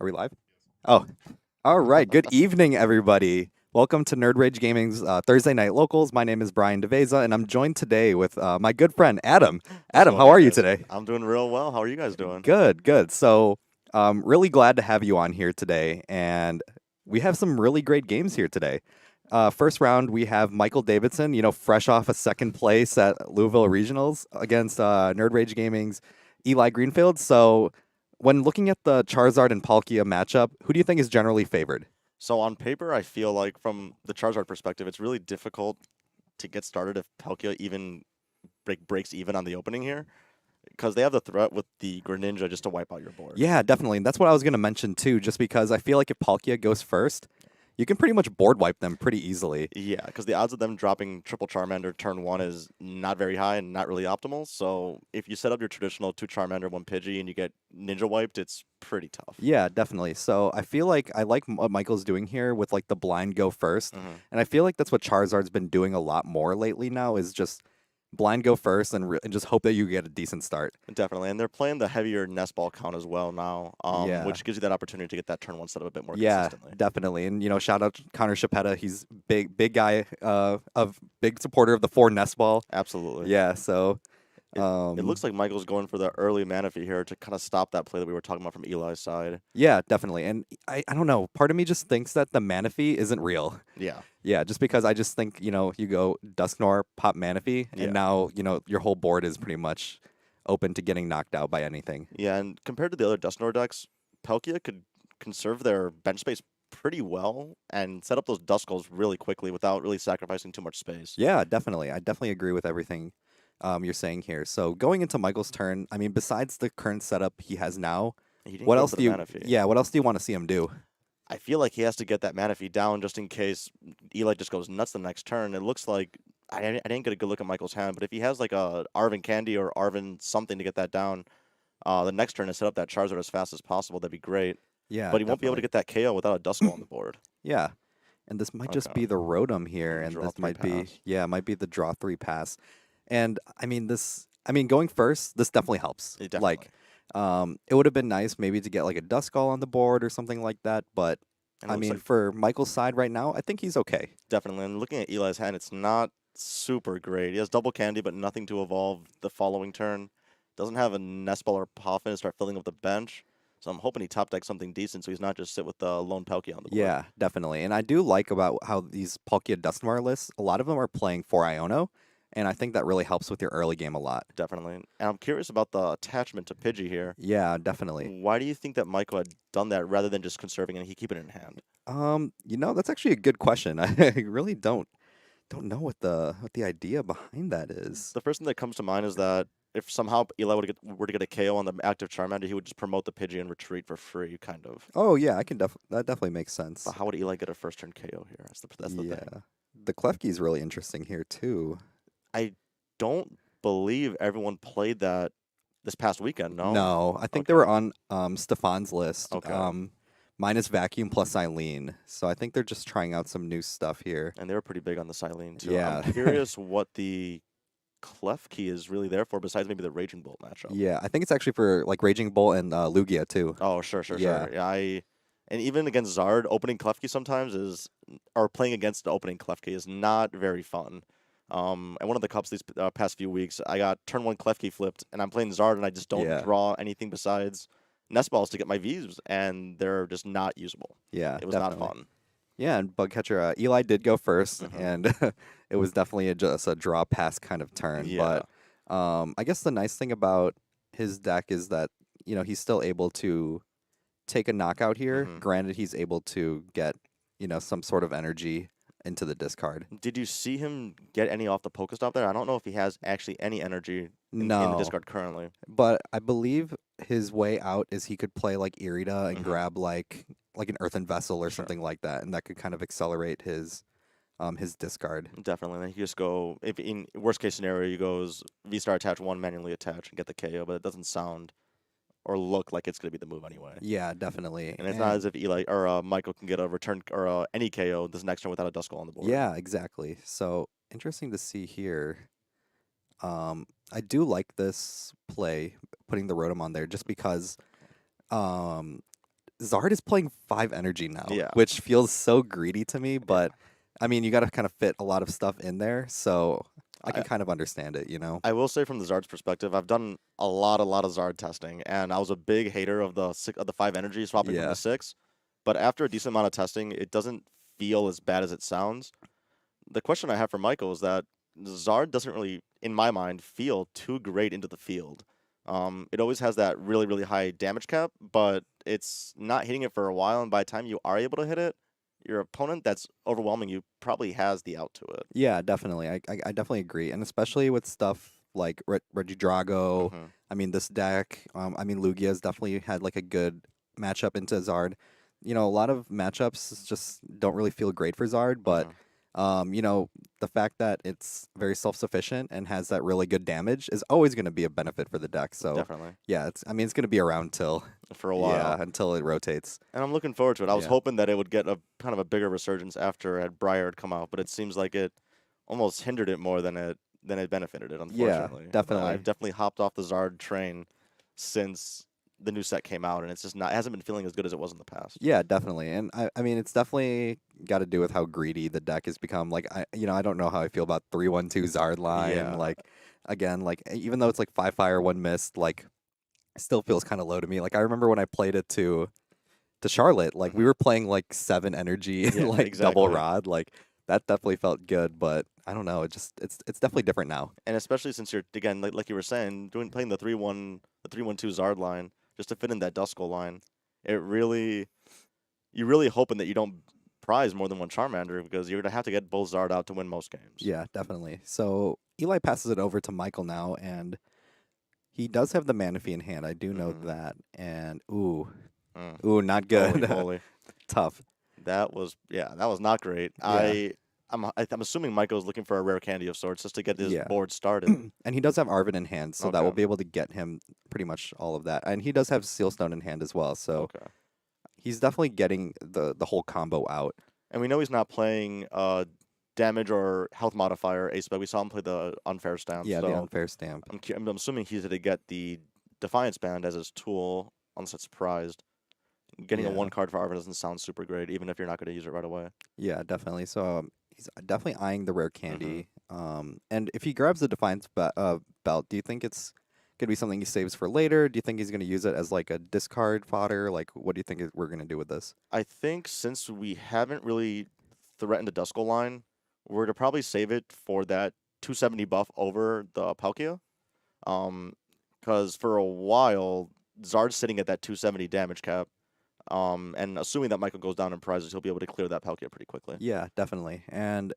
Are we live? Oh, all right. Good evening, everybody. Welcome to Nerd Rage Gaming's Thursday Night Locals. My name is Brian DeVeza, and I'm joined today with my good friend Adam. What's Adam, going how on, are you guys? today? I'm doing real well. How are you guys doing? Good, good. Really glad to have you on here today, and we have some really great games here today. First round, we have Michael Davidson, fresh off a second place at Louisville Regionals against Nerd Rage Gaming's Eli Greenfield. So, when looking at the Charizard and Palkia matchup, who do you think is generally favored? So on paper, I feel like from the Charizard perspective, it's really difficult to get started if Palkia even breaks even on the opening here, because they have the threat with the Greninja just to wipe out your board. Yeah, definitely. And that's what I was going to mention too, just because I feel like if Palkia goes first, you can pretty much board wipe them pretty easily. Yeah, because the odds of them dropping triple Charmander turn one is not very high and not really optimal. So if you set up your traditional two Charmander, one Pidgey, and you get Ninja wiped, it's pretty tough. Yeah, definitely. So I feel like I like what Michael's doing here with like the blind go first. hmm And I feel like that's what Charizard's been doing a lot more lately now is just blind go first and just hope that you get a decent start. Definitely, and they're playing the heavier nest ball count as well now, Yeah. which gives you that opportunity to get that turn one set up a bit more Yeah, consistently. definitely. And shout out to Connor Shapetta. He's big guy of big supporter of the four nest ball. Absolutely. Yeah, so It um looks like Michael's going for the early Manaphy here to kind of stop that play that we were talking about from Eli's side. yeah, definitely. And I don't know, part of me just thinks that the Manaphy isn't real. Yeah, Yeah, just because I just think, you go Dusknoir, pop Manaphy, and yeah, now, your whole board is pretty much open to getting knocked out by anything. yeah. And compared to the other Dusknoir decks, Palkia could conserve their bench space pretty well and set up those Duskulls really quickly without really sacrificing too much space. Yeah, definitely. I definitely agree with everything you're saying here. So going into Michael's turn, I mean, besides the current setup he has now, He didn't what go else for the do you, Manaphy. yeah, what else do you want to see him do? I feel like he has to get that Manaphy down just in case Eli just goes nuts the next turn. It looks like I didn't get a good look at Michael's hand, but if he has like a Arvin Candy or Arvin something to get that down, the next turn to set up that Charizard as fast as possible, that'd be great. Yeah, But he won't be able to definitely. get that KO without a Duskull on the board. Yeah. And this might just Okay. be the Rotom here, And and draw this three might be, pass. yeah, it might be the draw three pass. And I mean, going first, this definitely helps. Definitely. Like, it would have been nice maybe to get like a Duskull on the board or something like that. But And it I looks mean, like for Michael's side right now, I think he's okay. definitely. And looking at Eli's hand, it's not super great. He has double candy, but nothing to evolve the following turn. Doesn't have a Nest Ball or Poffin to start filling up the bench. So I'm hoping he top decks something decent so he's not just sit with the lone Palkia on the board. Yeah, definitely. And I do like about how these Palkia Dusknoir lists, a lot of them are playing for Iono, and I think that really helps with your early game a lot. Definitely. And I'm curious about the attachment to Pidgey here. Yeah, definitely. Why do you think that Michael had done that rather than just conserving and he keep it in hand? That's actually a good question. I really don't know what the idea behind that is. The first thing that comes to mind is that if somehow Eli were to get a KO on the active Charmander, he would just promote the Pidgey and retreat for free, kind of. Oh yeah, that definitely makes sense. But how would Eli get a first turn KO here? That's the thing. Yeah. The Klefki is really interesting here too. I don't believe everyone played that this past weekend. No. No, I think they Okay. were on Stefan's list. Okay. Minus vacuum plus Eileen. So I think they're just trying out some new stuff here. And they were pretty big on the Silene too. I'm Yeah. curious what the Clef key is really there for, besides maybe the Raging Bolt matchup. Yeah, I think it's actually for like Raging Bull and Lugia too. Oh, sure, sure, Yeah. sure. Yeah, and even against Zard, opening Klefki sometimes is, or playing against the opening Klefki is not very fun. And one of the cups these past few weeks, I got turn one Klefki flipped, and I'm playing Zard, and I just don't Yeah. draw anything besides Nest Balls to get my Vs, and they're just not usable. Yeah, It was not definitely. fun. Yeah, and Bugcatcher, Eli did go 1st, hmm and it was definitely just a draw pass kind of turn. Yeah. But I guess the nice thing about his deck is that he's still able to take a knockout here. hmm Granted, he's able to get some sort of energy into the discard. Did you see him get any off the Pokestop there? I don't know if he has actually any energy in the No, discard currently. but I believe his way out is he could play like Irida and hmm grab like an earthen vessel or Sure. something like that, and that could kind of accelerate his discard. Definitely. Then you just go, if in worst case scenario, you goes V star attach one, manually attach and get the KO, but it doesn't sound or look like it's going to be the move anyway. Yeah, definitely. And it's not as if Eli or Michael can get a return or any KO this next turn without a Duskull on the board. Yeah, exactly. So interesting to see here. I do like this play, putting the Rotom on there, just because um, Zard is playing 5 energy now, Yeah, which feels so greedy to me, yeah. but I mean, you got to kind of fit a lot of stuff in there, so I I can kind of understand it, you know? I will say from the Zard's perspective, I've done a lot of Zard testing, and I was a big hater of the 5 energy swapping from the Yeah. 6. But after a decent amount of testing, it doesn't feel as bad as it sounds. The question I have for Michael is that Zard doesn't really, in my mind, feel too great into the field. It always has that really, really high damage cap, but it's not hitting it for a while, and by the time you are able to hit it, your opponent that's overwhelming you probably has the out to it. Yeah, definitely. I definitely agree, and especially with stuff like Regidrago. Mm-hmm. I mean, this deck. I mean, Lugia's definitely had like a good matchup into Zard. You know, a lot of matchups just don't really feel great for Zard, but Mm-hmm. you know, the fact that it's very self-sufficient and has that really good damage is always going to be a benefit for the deck. So, Definitely. yeah, it's. I mean, it's going to be around till For a yeah, while. until it rotates. And I'm looking forward to it. I was Yeah. hoping that it would get a kind of a bigger resurgence after had Briar had come out, but it seems like it almost hindered it more than it benefited it, Yeah, unfortunately. definitely. I've definitely hopped off the Zard train since the new set came out, and it's just not it hasn't been feeling as good as it was in the past. Yeah, definitely. And I mean, it's definitely got to do with how greedy the deck has become. Like, I don't know how I feel about 3-1-2 Zard line. Yeah. Like, again, like, even though it's like 5 fire, 1 mist, like, it still feels kind of low to me. Like, I remember when I played it to Charlotte, like, we Hmm. were playing like 7 energy and Yeah, like double exactly. rod. Like, that definitely felt good, but I don't know. It's definitely different now. And especially since you're again like you were saying, playing the 3-1-2 Zard line just to fit in that Duskull line, it really you're really hoping that you don't prize more than one Charmander because you're gonna have to get both Zard out to win most games. Yeah, definitely. So Eli passes it over to Michael now, and he does have the Manaphy in hand. I do know Mm-hmm. that. And Mm. ooh, not Holy good. moly. Tough. That was not great. Yeah, I'm assuming Michael's looking for a rare candy of sorts just to get his yeah. board started. And he does have Arvid in hand, so that will Okay. be able to get him pretty much all of that. And he does have Sealstone in hand as well, so Okay. he's definitely getting the whole combo out. And we know he's not playing damage or health modifier ace spec. We saw him play the unfair stance, Yeah, the so unfair stamp. I'm assuming he's going to get the Defiance Band as his tool unless it's surprised. Getting a Yeah, one card for Arvid doesn't sound super great, even if you're not going to use it right away. yeah, definitely. So he's definitely eyeing the rare Hmm. candy. And if he grabs the Defiance belt, do you think it's gonna be something he saves for later? Do you think he's gonna use it as like a discard fodder? Like, what do you think we're gonna do with this? I think since we haven't really threatened a Duskull line, we're to probably save it for that 270 buff over the Palkia. Because for a while, Zard's sitting at that 270 damage cap. And assuming that Michael goes down in prizes, he'll be able to clear that Palkia pretty quickly. Yeah, definitely. And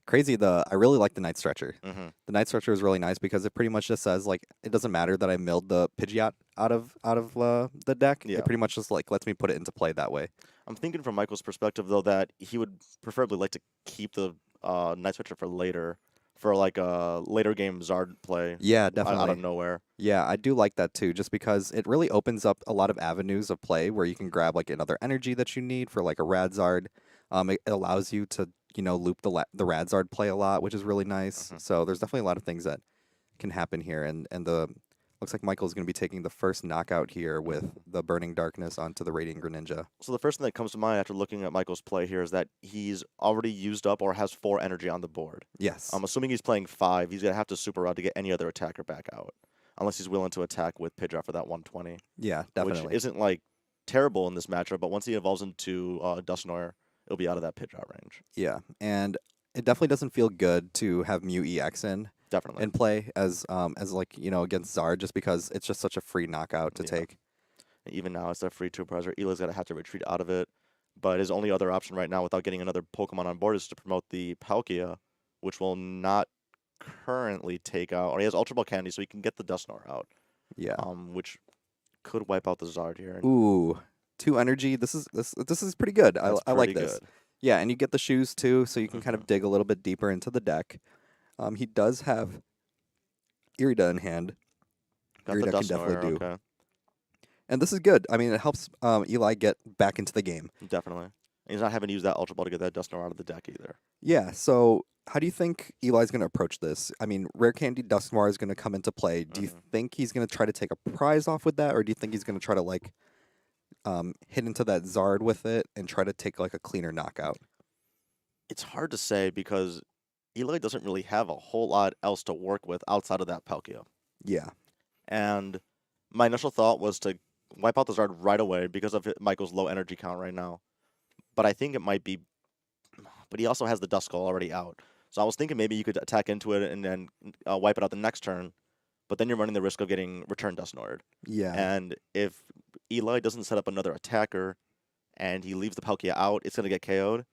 crazy, I really like the Night Stretcher. Hmm. The Night Stretcher is really nice because it pretty much just says like it doesn't matter that I milled the Pidgeot out of the deck. It Yeah. pretty much just like lets me put it into play that way. I'm thinking from Michael's perspective, though, that he would preferably like to keep the Night Switcher for later, for like a later game Zard play Yeah, out of definitely. nowhere. Yeah, I do like that too, just because it really opens up a lot of avenues of play where you can grab like another energy that you need for like a Radzard. It allows you to loop the Radzard play a lot, which is really nice. Hmm. So there's definitely a lot of things that can happen here, and the looks like Michael's going to be taking the first knockout here with the Burning Darkness onto the Radiant Greninja. So the first thing that comes to mind after looking at Michael's play here is that he's already used up or has 4 energy on the board. Yes. I'm assuming he's playing 5. He's gonna have to super rod to get any other attacker back out, unless he's willing to attack with Pidgeot for that 120, Yeah, which definitely. isn't like terrible in this matchup. But once he evolves into Dusknoir, it'll be out of that Pidgeot range. Yeah, and it definitely doesn't feel good to have Mew EX Definitely. in play as like against Zard, just because it's just such a free knockout to Yeah. take. And even now, it's a free 2 prizer. Eli's gonna have to retreat out of it. But his only other option right now, without getting another Pokemon on board, is to promote the Palkia, which will not currently take out. Or he has Ultra Ball Candy, so he can get the Dusknoir out. Yeah. Which could wipe out the Zard here. And Ooh, 2 energy. This is pretty good. that's I like pretty this. good. Yeah, and you get the shoes too, so you can kind Hmm. of dig a little bit deeper into the deck. He does have Irida in hand. Got the Irida can definitely Dusknoir. do, Okay, and this is good. I mean, it helps Eli get back into the game. definitely. And he's not having to use that Ultra Ball to get that Dusknoir out of the deck either. Yeah. So, how do you think Eli's going to approach this? I mean, Rare Candy Dusknoir is going to come into play. Do you Hmm. think he's going to try to take a prize off with that, or do you think he's going to try to like hit into that Zard with it and try to take like a cleaner knockout? It's hard to say because Eli doesn't really have a whole lot else to work with outside of that Palkia. Yeah. And my initial thought was to wipe out the Zard right away because of Michael's low energy count right now. But I think it might be. But he also has the Duskull already out. So I was thinking maybe you could attack into it and then wipe it out the next turn. But then you're running the risk of getting return Dusknoid. Yeah. And if Eli doesn't set up another attacker and he leaves the Palkia out, it's going to get KO'd.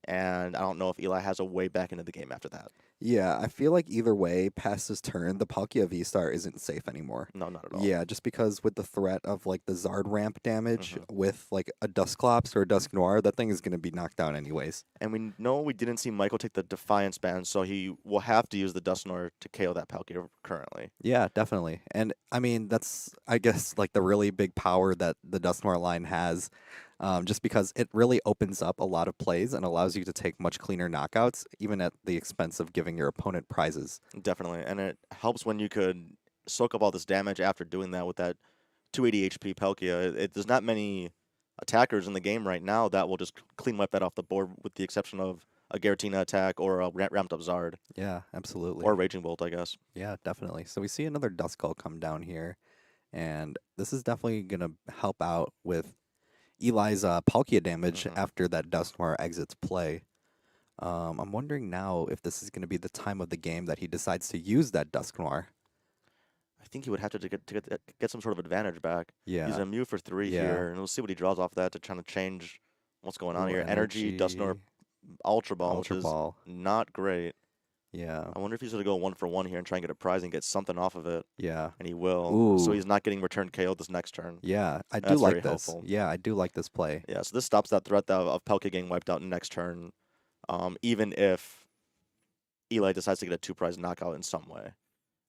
And I don't know if Eli has a way back into the game after that. Yeah, I feel like either way, past this turn, the Palkia V-Star isn't safe anymore. No, not at all. Yeah, just because with the threat of like the Zard ramp damage Mhm. with like a Dusclops or a Dusk Noir, that thing is going to be knocked down anyways. And we know we didn't see Michael take the Defiance ban, so he will have to use the Dusknoir to KO that Palkia currently. Yeah, definitely. And I mean, that's, I guess, like the really big power that the Dusknoir line has, just because it really opens up a lot of plays and allows you to take much cleaner knockouts, even at the expense of giving your opponent prizes. Definitely. And it helps when you could soak up all this damage after doing that with that 280 HP Palkia. There's not many attackers in the game right now that will just clean wipe that off the board, with the exception of a Giratina attack or a ramped up Zard. Yeah, absolutely. Or Raging Bolt, I guess. Yeah, definitely. So we see another Duskull come down here, and this is definitely going to help out with Eli's Palkia damage Mhm. after that Dusknoir exits play. I'm wondering now if this is going to be the time of the game that he decides to use that Dusknoir. I think he would have to get some sort of advantage back. Yeah. He's a Mew for 3 Yeah. here, and we'll see what he draws off that to try to change what's going on Ooh, here. Energy, Dusknoir, Ultra Ball, which Ultra is Ball. not great. Yeah. I wonder if he's going to go 1-for-1 here and try and get a prize and get something off of it. Yeah. And he will. So Ooh. he's not getting returned KO this next turn. Yeah. I do That's like very this. helpful. Yeah, I do like this play. Yeah, so this stops that threat of Palkia getting wiped out next turn, even if Eli decides to get a 2-prize knockout in some way.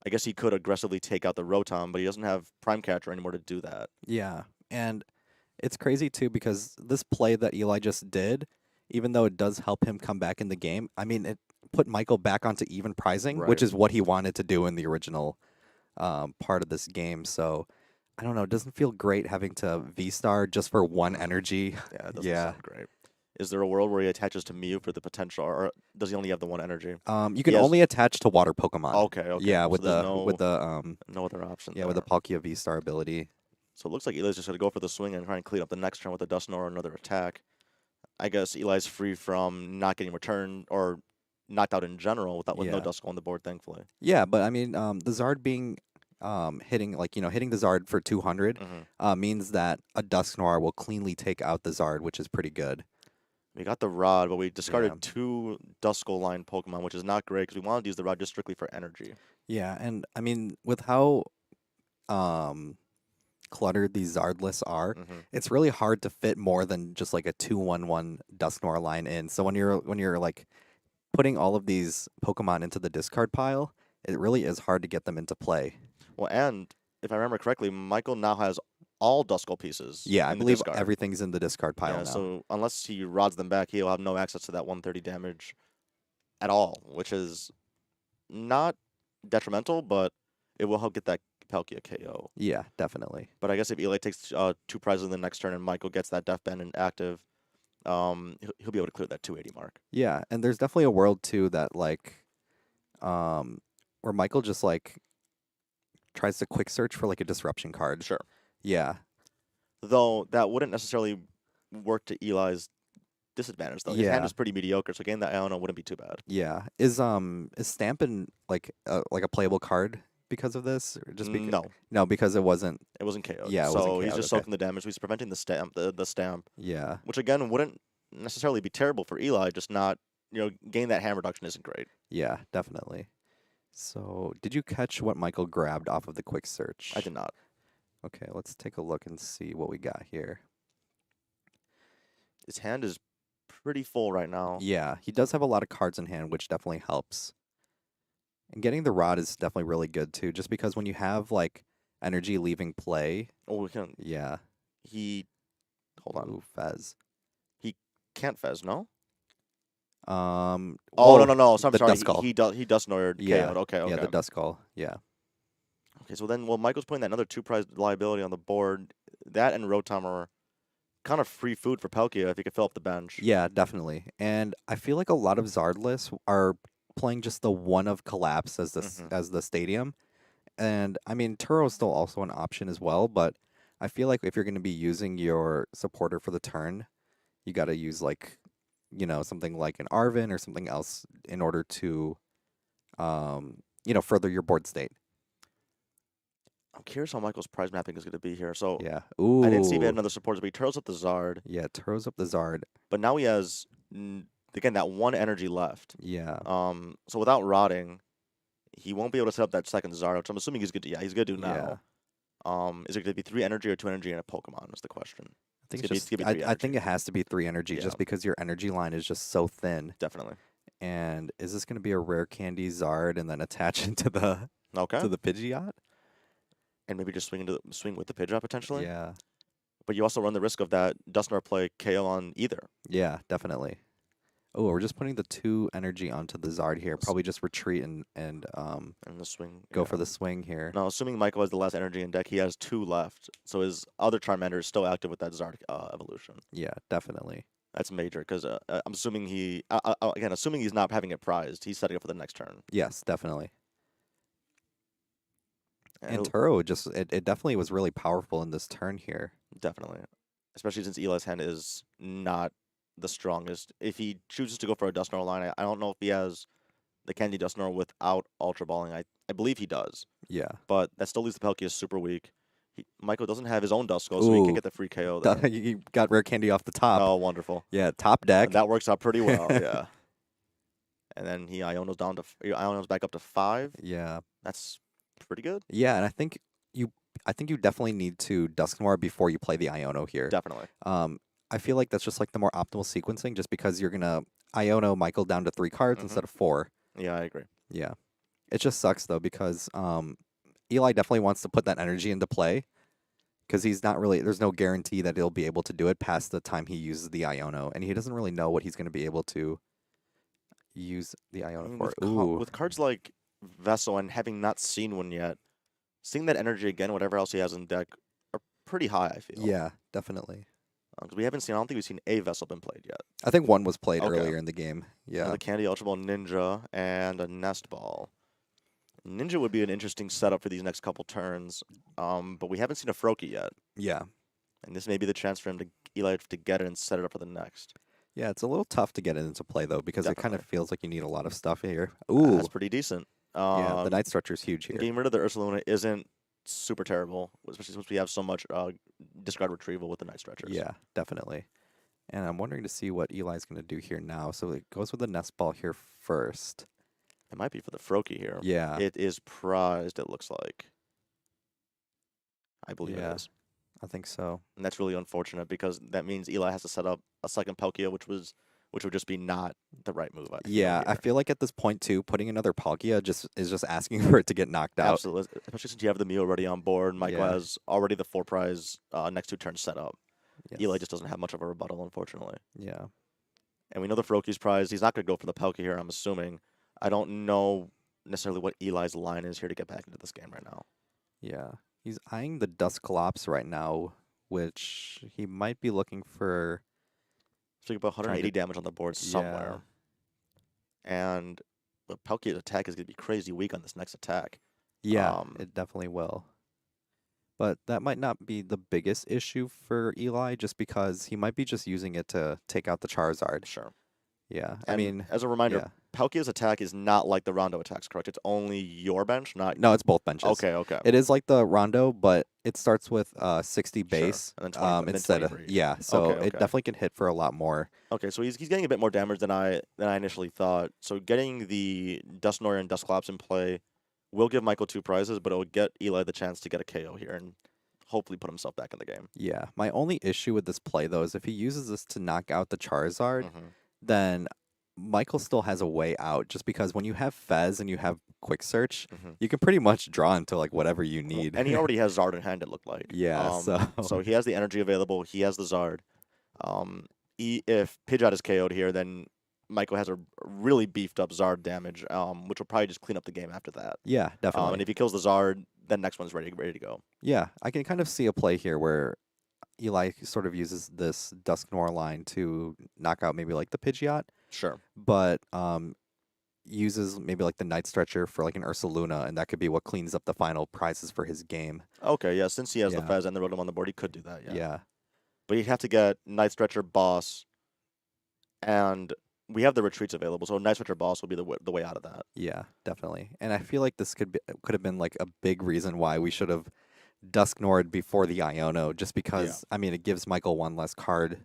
I guess he could aggressively take out the Rotom, but he doesn't have Prime Catcher anymore to do that. Yeah. And it's crazy too because this play that Eli just did, even though it does help him come back in the game, I mean, it put Michael back onto even pricing, which Right. is what he wanted to do in the original part of this game. So I don't know. It doesn't feel great having to V-Star just for one energy. Yeah, it doesn't Yeah. sound great. Is there a world where he attaches to Mew for the potential, or does he only have the one energy? You can has- only attach to water Pokemon. Okay. Yeah, So with there's the no other option. with the Palkia V-Star ability. So it looks like Eli's just going to go for the swing and try and clean up the next turn with a Dusknoir or another attack. I guess Eli's free from not getting returned or knocked out in general with no Yeah. Duskull on the board, thankfully. Yeah, but I mean, the Zard being hitting the Zard for 200 Mhm. means that a Dusknoir will cleanly take out the Zard, which is pretty good. We got the Rod, but we discarded Yeah. 2 Duskull line Pokemon, which is not great because we wanted to use the Rod just strictly for energy. Yeah, and I mean, with how cluttered these Zard lists are, Mm-hmm. it's really hard to fit more than just like a 2-1-1 Dusknoir line in. So when you're like putting all of these Pokemon into the discard pile, it really is hard to get them into play. Well, and if I remember correctly, Michael now has all Duskull pieces. Yeah, I in the believe discard. everything's in the discard pile Yeah, now. so unless he rods them back, he'll have no access to that 130 damage at all, which is not detrimental, but it will help get that Palkia KO. Yeah, definitely. But I guess if Eli takes 2 prizes in the next turn and Michael gets that Death Band active, he'll be able to clear that 280 mark. Yeah, and there's definitely a world too that like, where Michael just like tries to quick search for like a disruption card. Sure. Yeah. Though that wouldn't necessarily work to Eli's disadvantage, though. His hand Yeah. is pretty mediocre, so getting that Iono wouldn't be too bad. Yeah. Is Stampin' like a playable card because of this? Or just because No, because it wasn't. it wasn't KO'd. Yeah, it so wasn't he's KO'd, just okay. soaking the damage. So he's preventing the stamp, Yeah. which again wouldn't necessarily be terrible for Eli. Just not, getting that hand reduction isn't great. Yeah, definitely. So, did you catch what Michael grabbed off of the quick search? I did not. Okay, let's take a look and see what we got here. His hand is pretty full right now. Yeah, he does have a lot of cards in hand, which definitely helps. And getting the Rod is definitely really good too, just because when you have like energy leaving play, Oh, we can. yeah. Hold on. Ooh, Fez. Can't Fez, no? Oh, No. So I'm the sorry. Duskull. He Dusknoir Yeah. KO'd. Okay. Yeah, the Duskull. Yeah. Okay, so then, Michael's putting that another 2 prize liability on the board. That and Rotom are kind of free food for Palkia if he could fill up the bench. Yeah, definitely. And I feel like a lot of Zardless are playing just the one of Collapse as Hmm. as the stadium. And I mean, Turo's still also an option as well, but I feel like if you're going to be using your supporter for the turn, you got to use like, something like an Arvin or something else in order to, further your board state. I'm curious how Michael's prize mapping is going to be here. So Yeah. I didn't see if he had Ooh. another supporter, but he turns up the Zard. Yeah, Turo's up the Zard. But now he has, again, that one energy left. Yeah. So without rotting, he won't be able to set up that second Zard, which I'm assuming he's good to, he's going to do Yeah. now. Is it going to be 3 energy or 2 energy and a Pokemon is the question. I think It's gonna be 3 I think energy. it has to be 3 energy Yeah, just because your energy line is just so thin. definitely. And is this going to be a rare candy Zard and then attach into the Okay. Pidgeot? And maybe just swing with the Pidgeot potentially. Yeah. But you also run the risk of that Dusknoir play KO on either. Yeah, definitely. Oh, we're just putting the 2 energy onto the Zard here. Probably just retreat and And the swing. go for the swing here. Now, assuming Michael has the last energy in deck, he has 2 left. So his other Charmander is still active with that Zard evolution. Yeah, definitely. That's major because I'm assuming again, assuming he's not having it prized, he's setting up for the next turn. Yes, definitely. And it'll- Turo it definitely was really powerful in this turn here. Definitely. Especially since Eli's hand is not the strongest. If he chooses to go for a Dusknoir line, I don't know if he has the Candy Dusknoir without Ultra Balling. I believe he does. Yeah. But that still leaves the Palkia super weak. Michael doesn't have his own Duskull, so he Ooh. can get the free KO there. You got rare candy off the top. Oh, wonderful. Yeah, top deck. That works out pretty well, yeah. And then he Iono's back up to 5. Yeah. That's pretty good. Yeah, and I think you definitely need to Dusknoir before you play the Iono here. Definitely. I feel like that's just like the more optimal sequencing just because you're gonna Iono Michael down to 3 cards instead of 4. Yeah, I agree. Yeah. It just sucks though because Eli definitely wants to put that energy into play because there's no guarantee that he'll be able to do it past the time he uses the Iono, and he doesn't really know what he's going to be able to use the Iono for. With cards like Vessel and having not seen one yet, seeing that energy again, whatever else he has in deck, are pretty high, I feel. Yeah, definitely. Because I don't think we've seen a Vessel been played yet. I think one was played Okay. earlier in the game. Yeah. The Candy Ultra Ball Ninja and a Nest Ball. Ninja would be an interesting setup for these next couple turns, but we haven't seen a Froakie yet. Yeah. And this may be the chance for Eli to get it and set it up for the next. Yeah, it's a little tough to get it into play though because it kind of Definitely. feels like you need a lot of stuff here. Ooh. That's pretty decent. Yeah, the Night Stretcher is huge here. Getting rid of the Ursaluna isn't super terrible, especially since we have so much discard retrieval with the Night Stretchers. Yeah, definitely. And I'm wondering to see what Eli's going to do here now. So it goes with the Nest Ball here first. It might be for the Froakie here. Yeah. It is prized, it looks like. I believe Yeah. it is. I think so. And that's really unfortunate because that means Eli has to set up a second Palkia, which would just be not the right move. I feel like at this point too, putting another Palkia is just asking for it to get knocked out. Absolutely, especially since you have the Mew already on board. Michael Yeah. has already the 4 prize next 2 turns set up. Yes. Eli just doesn't have much of a rebuttal, unfortunately. Yeah. And we know the Froakie's prize. He's not going to go for the Palkia here, I'm assuming. I don't know necessarily what Eli's line is here to get back into this game right now. Yeah. He's eyeing the Dusclops right now, which he might be looking for. So about 180 damage on the board somewhere. And the Palkia's attack is going to be crazy weak on this next attack. Yeah, it definitely will. But that might not be the biggest issue for Eli, just because he might be just using it to take out the Charizard. Sure. Yeah, And I mean, as a reminder, yeah. Palkia's attack is not like the Rondo attacks, correct? It's only your bench, not... No, it's both benches. Okay. It is like the Rondo, but it starts with 60 base And then 20, instead then of 20 for each. yeah. So Okay. it definitely can hit for a lot more. Okay, so he's getting a bit more damage than I initially thought. So getting the Dusknoir and Dusclops in play will give Michael 2 prizes, but it will get Eli the chance to get a KO here and hopefully put himself back in the game. Yeah, my only issue with this play though is if he uses this to knock out the Charizard, Mhm. then Michael still has a way out. Just because when you have Fez and you have Quick Search, Mhm. you can pretty much draw into like whatever you need. And he already has Zard in hand, it looked like. Yeah, So he has the energy available. He has the Zard. If Pidgeot is KO'd here, then Michael has a really beefed up Zard damage, which will probably just clean up the game after that. Yeah, definitely. And if he kills the Zard, then next one's ready to go. Yeah, I can kind of see a play here where Eli sort of uses this Dusk Noir line to knock out maybe like the Pidgeot, Sure. but uses maybe like the Night Stretcher for like an Ursaluna, and that could be what cleans up the final prizes for his game. Okay, yeah, since he has the Yeah, Fez and the Rotom on the board, he could do that, yeah. yeah, But he'd have to get Night Stretcher, Boss, and we have the retreats available, so Night Stretcher, Boss will be the way out of that. yeah, definitely. And I feel like this could have been like a big reason why we should have Dusk Nord before the Iono, just Yeah. because I mean it gives Michael one less card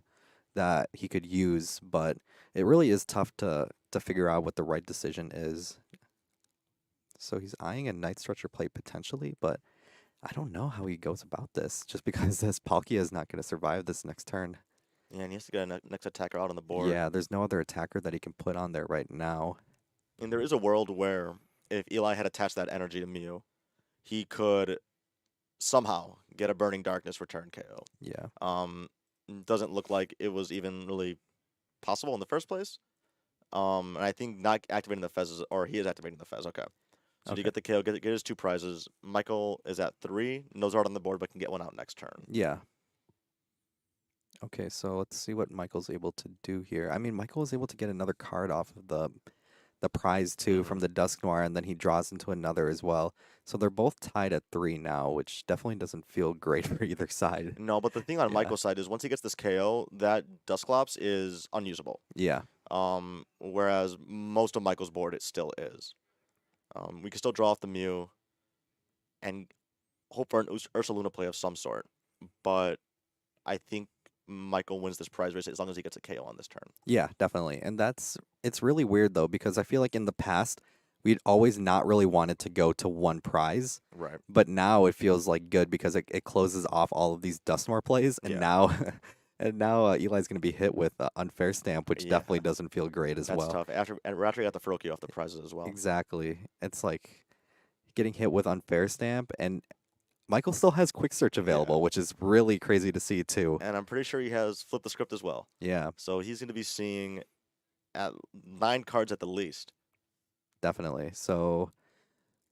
that he could use, but it really is tough to figure out what the right decision is. So he's eyeing a Night Stretcher play potentially, but I don't know how he goes about this, just because this Palkia is not going to survive this next turn. Yeah, and he has to get a next attacker out on the board. Yeah, there's no other attacker that he can put on there right now. And there is a world where if Eli had attached that energy to Mew, he could somehow get a Burning Darkness return KO. Yeah. Doesn't look like it was even really possible in the first place. And I think not activating the Fez is, or he is activating the Fez. Okay. So do you Okay. get the KO, get his 2 prizes. Michael is at 3, no Zard on the board, but can get one out next turn. Yeah. Okay, so let's see what Michael's able to do here. I mean, Michael was able to get another card off of the prize too from the Dusk Noir, and then he draws into another as well. So they're both tied at 3 now, which definitely doesn't feel great for either side. No, but the thing on Yeah. Michael's side is once he gets this KO, that Dusclops is unusable. Yeah. Whereas most of Michael's board, it still is. We can still draw off the Mew and hope for an Ursaluna play of some sort. But I think Michael wins this prize race as long as he gets a KO on this turn. Yeah, definitely. And it's really weird though, because I feel like in the past we'd always not really wanted to go to one prize, Right. but now it feels like good because it closes off all of these Dustmore plays, and Yeah. now and now Eli's going to be hit with unfair stamp, which Yeah. definitely doesn't feel great as That's well. tough. After he got the Feroki off the prizes as well. Exactly. It's like getting hit with unfair stamp, and Michael still has quick search available, which is really crazy to see too. And I'm pretty sure he has flipped the script as well. Yeah, So he's going to be seeing at 9 cards at the least. definitely. So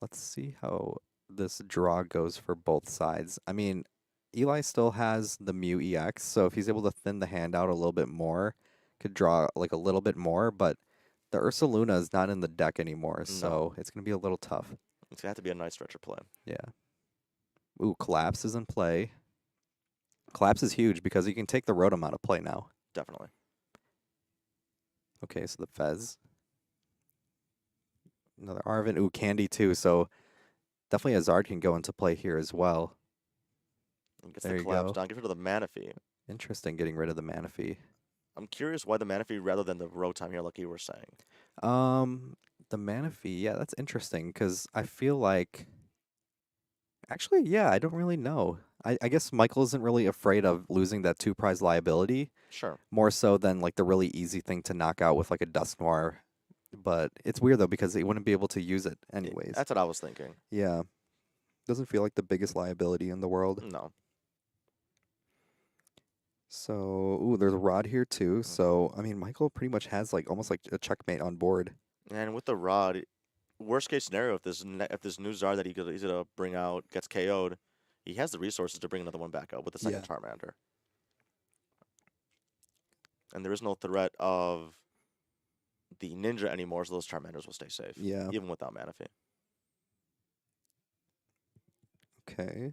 let's see how this draw goes for both sides. I mean, Eli still has the Mew EX, so if he's able to thin the hand out a little bit more, could draw like a little bit more, but the Ursaluna is not in the deck anymore, so it's going to be a little tough. It's going to have to be a Night Stretcher play. Yeah. Ooh, Collapse is in play. Collapse is huge because you can take the Rotom out of play now. Definitely. Okay, so the Fez. Another Arven. Ooh, Candy too, so definitely a Zard can go into play here as well. Gets There the you collapse go. down. Get rid of the Manaphy. Interesting getting rid of the Manaphy. I'm curious why the Manaphy rather than the Rotom here, like you were saying. The Manaphy, yeah, that's interesting because I feel like actually, yeah, I don't really know. I guess Michael isn't really afraid of losing that 2 prize liability, Sure. more so than like the really easy thing to knock out with like a Dusk Noir. But it's weird though because he wouldn't be able to use it anyways. That's what I was thinking. Yeah. Doesn't feel like the biggest liability in the world. No. So, ooh, there's a Rod here too. So, I mean, Michael pretty much has like almost like a checkmate on board. And with the Rod, worst case scenario, if this new Zard that he's gonna bring out gets KO'd, he has the resources to bring another one back out with the second Charmander. And there is no threat of the Ninja anymore, so those Charmanders will stay safe. Yeah. Even without Manaphy. Okay.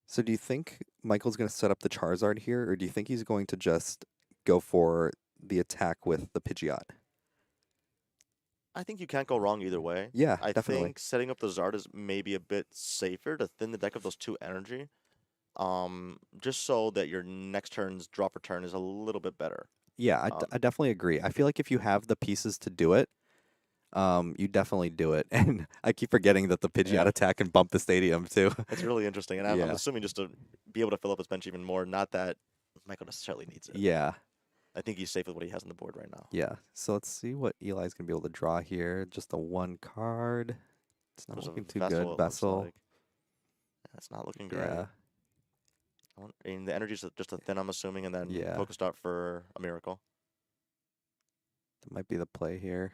So do you think Michael's going to set up the Charizard here, or do you think he's going to just go for the attack with the Pidgeot? I think you can't go wrong either way. Yeah, I definitely. think setting up the Zard is maybe a bit safer to thin the deck of those 2 energy. Just so that your next turn's drop return is a little bit better. Yeah, I definitely agree. I feel like if you have the pieces to do it, you definitely do it. And I keep forgetting that the Pidgeot attack can bump the stadium too. It's really interesting, and I'm assuming just to be able to fill up his bench even more, not that Michael necessarily needs it. Yeah. I think he's safe with what he has on the board right now. Yeah. So let's see what Eli's going to be able to draw here. Just a 1 card. It's not There's a looking too Vessel, good. it looks Vessel. like. That's not looking great. Yeah. I mean, the energy's just a thin, I'm assuming, and then Pokestop for a miracle. That might be the play here.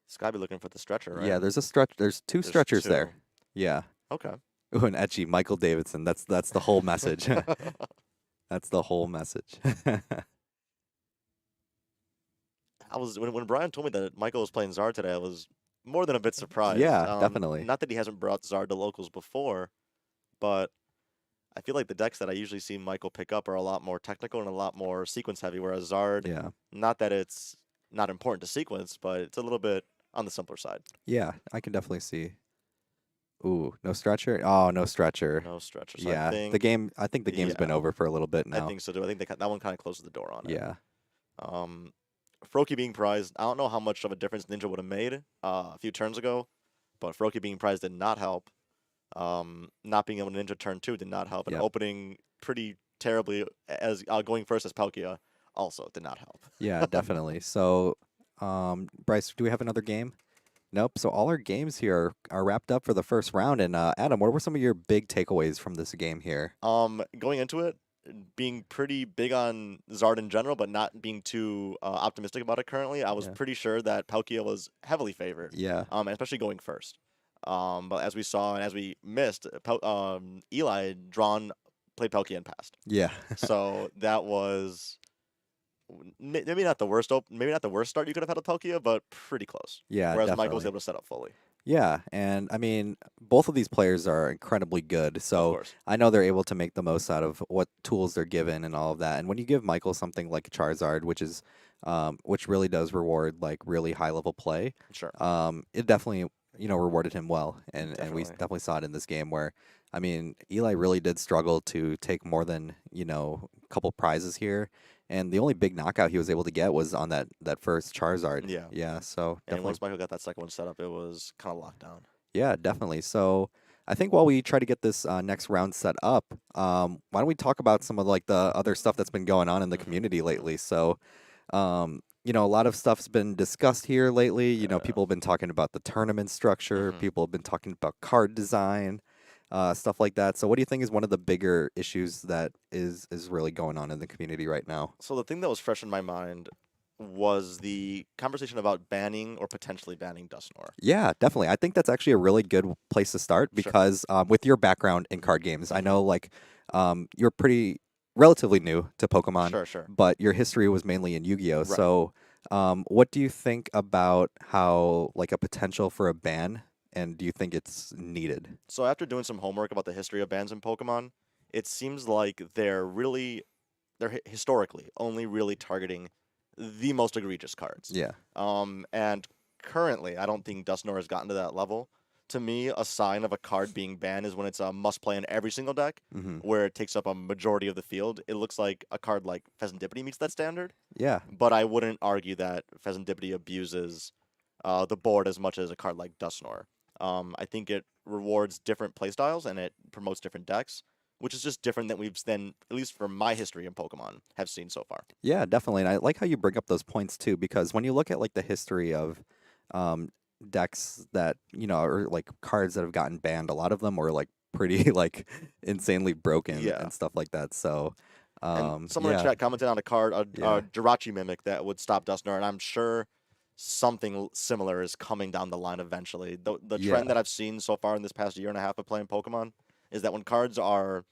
He's got to be looking for the stretcher, right? Yeah, there's a stretch. There's 2 stretchers there. Yeah. Okay. Ooh, an etchy Michael Davidson. That's the whole message. That's the whole message. I was when Brian told me that Michael was playing Zard today, I was more than a bit surprised. Yeah, definitely. Not that he hasn't brought Zard to locals before, but I feel like the decks that I usually see Michael pick up are a lot more technical and a lot more sequence heavy, whereas Zard, Yeah. not that it's not important to sequence, but it's a little bit on the simpler side. Yeah, I can definitely see. Ooh, no stretcher? Oh, no stretcher. No stretcher. So Yeah, the game. I think the game's been yeah, over for a little bit I now. think so too. I think that one kind of closes the door on it. Yeah. Um, Froakie being prized, I don't know how much of a difference Ninja would have made a few turns ago, but Froakie being prized did not help. Not being able to Ninja turn 2 did not help, and Yep. opening pretty terribly as going first as Palkia also did not help. Yeah, definitely. So, Bryce, do we have another game? Nope. So all our games here are wrapped up for the first round. And Adam, what were some of your big takeaways from this game here? Going into it, being pretty big on Zard in general, but not being too optimistic about it currently, I was Yeah. pretty sure that Palkia was heavily favored. Yeah. And especially going first. But as we saw and as we missed, Eli had played Palkia and passed. Yeah. So that was maybe not the worst maybe not the worst start you could have had with Palkia, but pretty close. Yeah, Whereas Michael was definitely. able to set up fully. Yeah, and I mean, both of these players are incredibly good. Of So course. I know they're able to make the most out of what tools they're given and all of that. And when you give Michael something like Charizard, which really does reward like really high level play, Sure. it definitely rewarded him well. And we Definitely. definitely saw it in this game where, I mean, Eli really did struggle to take more than a couple prizes here. And the only big knockout he was able to get was on that first Charizard. Yeah. Yeah, so And definitely. once Michael got that second one set up, it was kind of locked down. Yeah, definitely. So I think while we try to get this next round set up, why don't we talk about some of like the other stuff that's been going on in the community lately? So, a lot of stuff's been discussed here lately. People have been talking about the tournament structure. People have been talking about card design, stuff like that. So, what do you think is one of the bigger issues that is really going on in the community right now? So the thing that was fresh in my mind was the conversation about banning or potentially banning Dusknoir. Yeah, definitely. I think that's actually a really good place to start Sure. because with your background in card games, I know like you're pretty relatively new to Pokemon, Sure. but your history was mainly in Yu-Gi-Oh. Right. So, what do you think about how like a potential for a ban, and do you think it's needed? So after doing some homework about the history of bans in Pokemon, it seems like they're historically only really targeting the most egregious cards. Yeah. And currently, I don't think Dusknoir has gotten to that level. To me, a sign of a card being banned is when it's a must play in every single deck, Mm-hmm. where it takes up a majority of the field. It looks like a card like Pheasantipity meets that standard, Yeah. but I wouldn't argue that Pheasantipity abuses the board as much as a card like Dusknoir. I think it rewards different playstyles and it promotes different decks, which is just different than at least from my history in Pokemon, have seen so far. Yeah, definitely. And I like how you bring up those points too, because when you look at like the history of um, decks that, or like cards that have gotten banned, a lot of them were like pretty like insanely broken Yeah. and stuff like that. So, And someone in yeah, chat commented on a card, a yeah, Jirachi Mimic that would stop Dusknoir, and I'm sure something similar is coming down the line eventually. The yeah, trend that I've seen so far in this past year and a half of playing Pokemon is that when cards are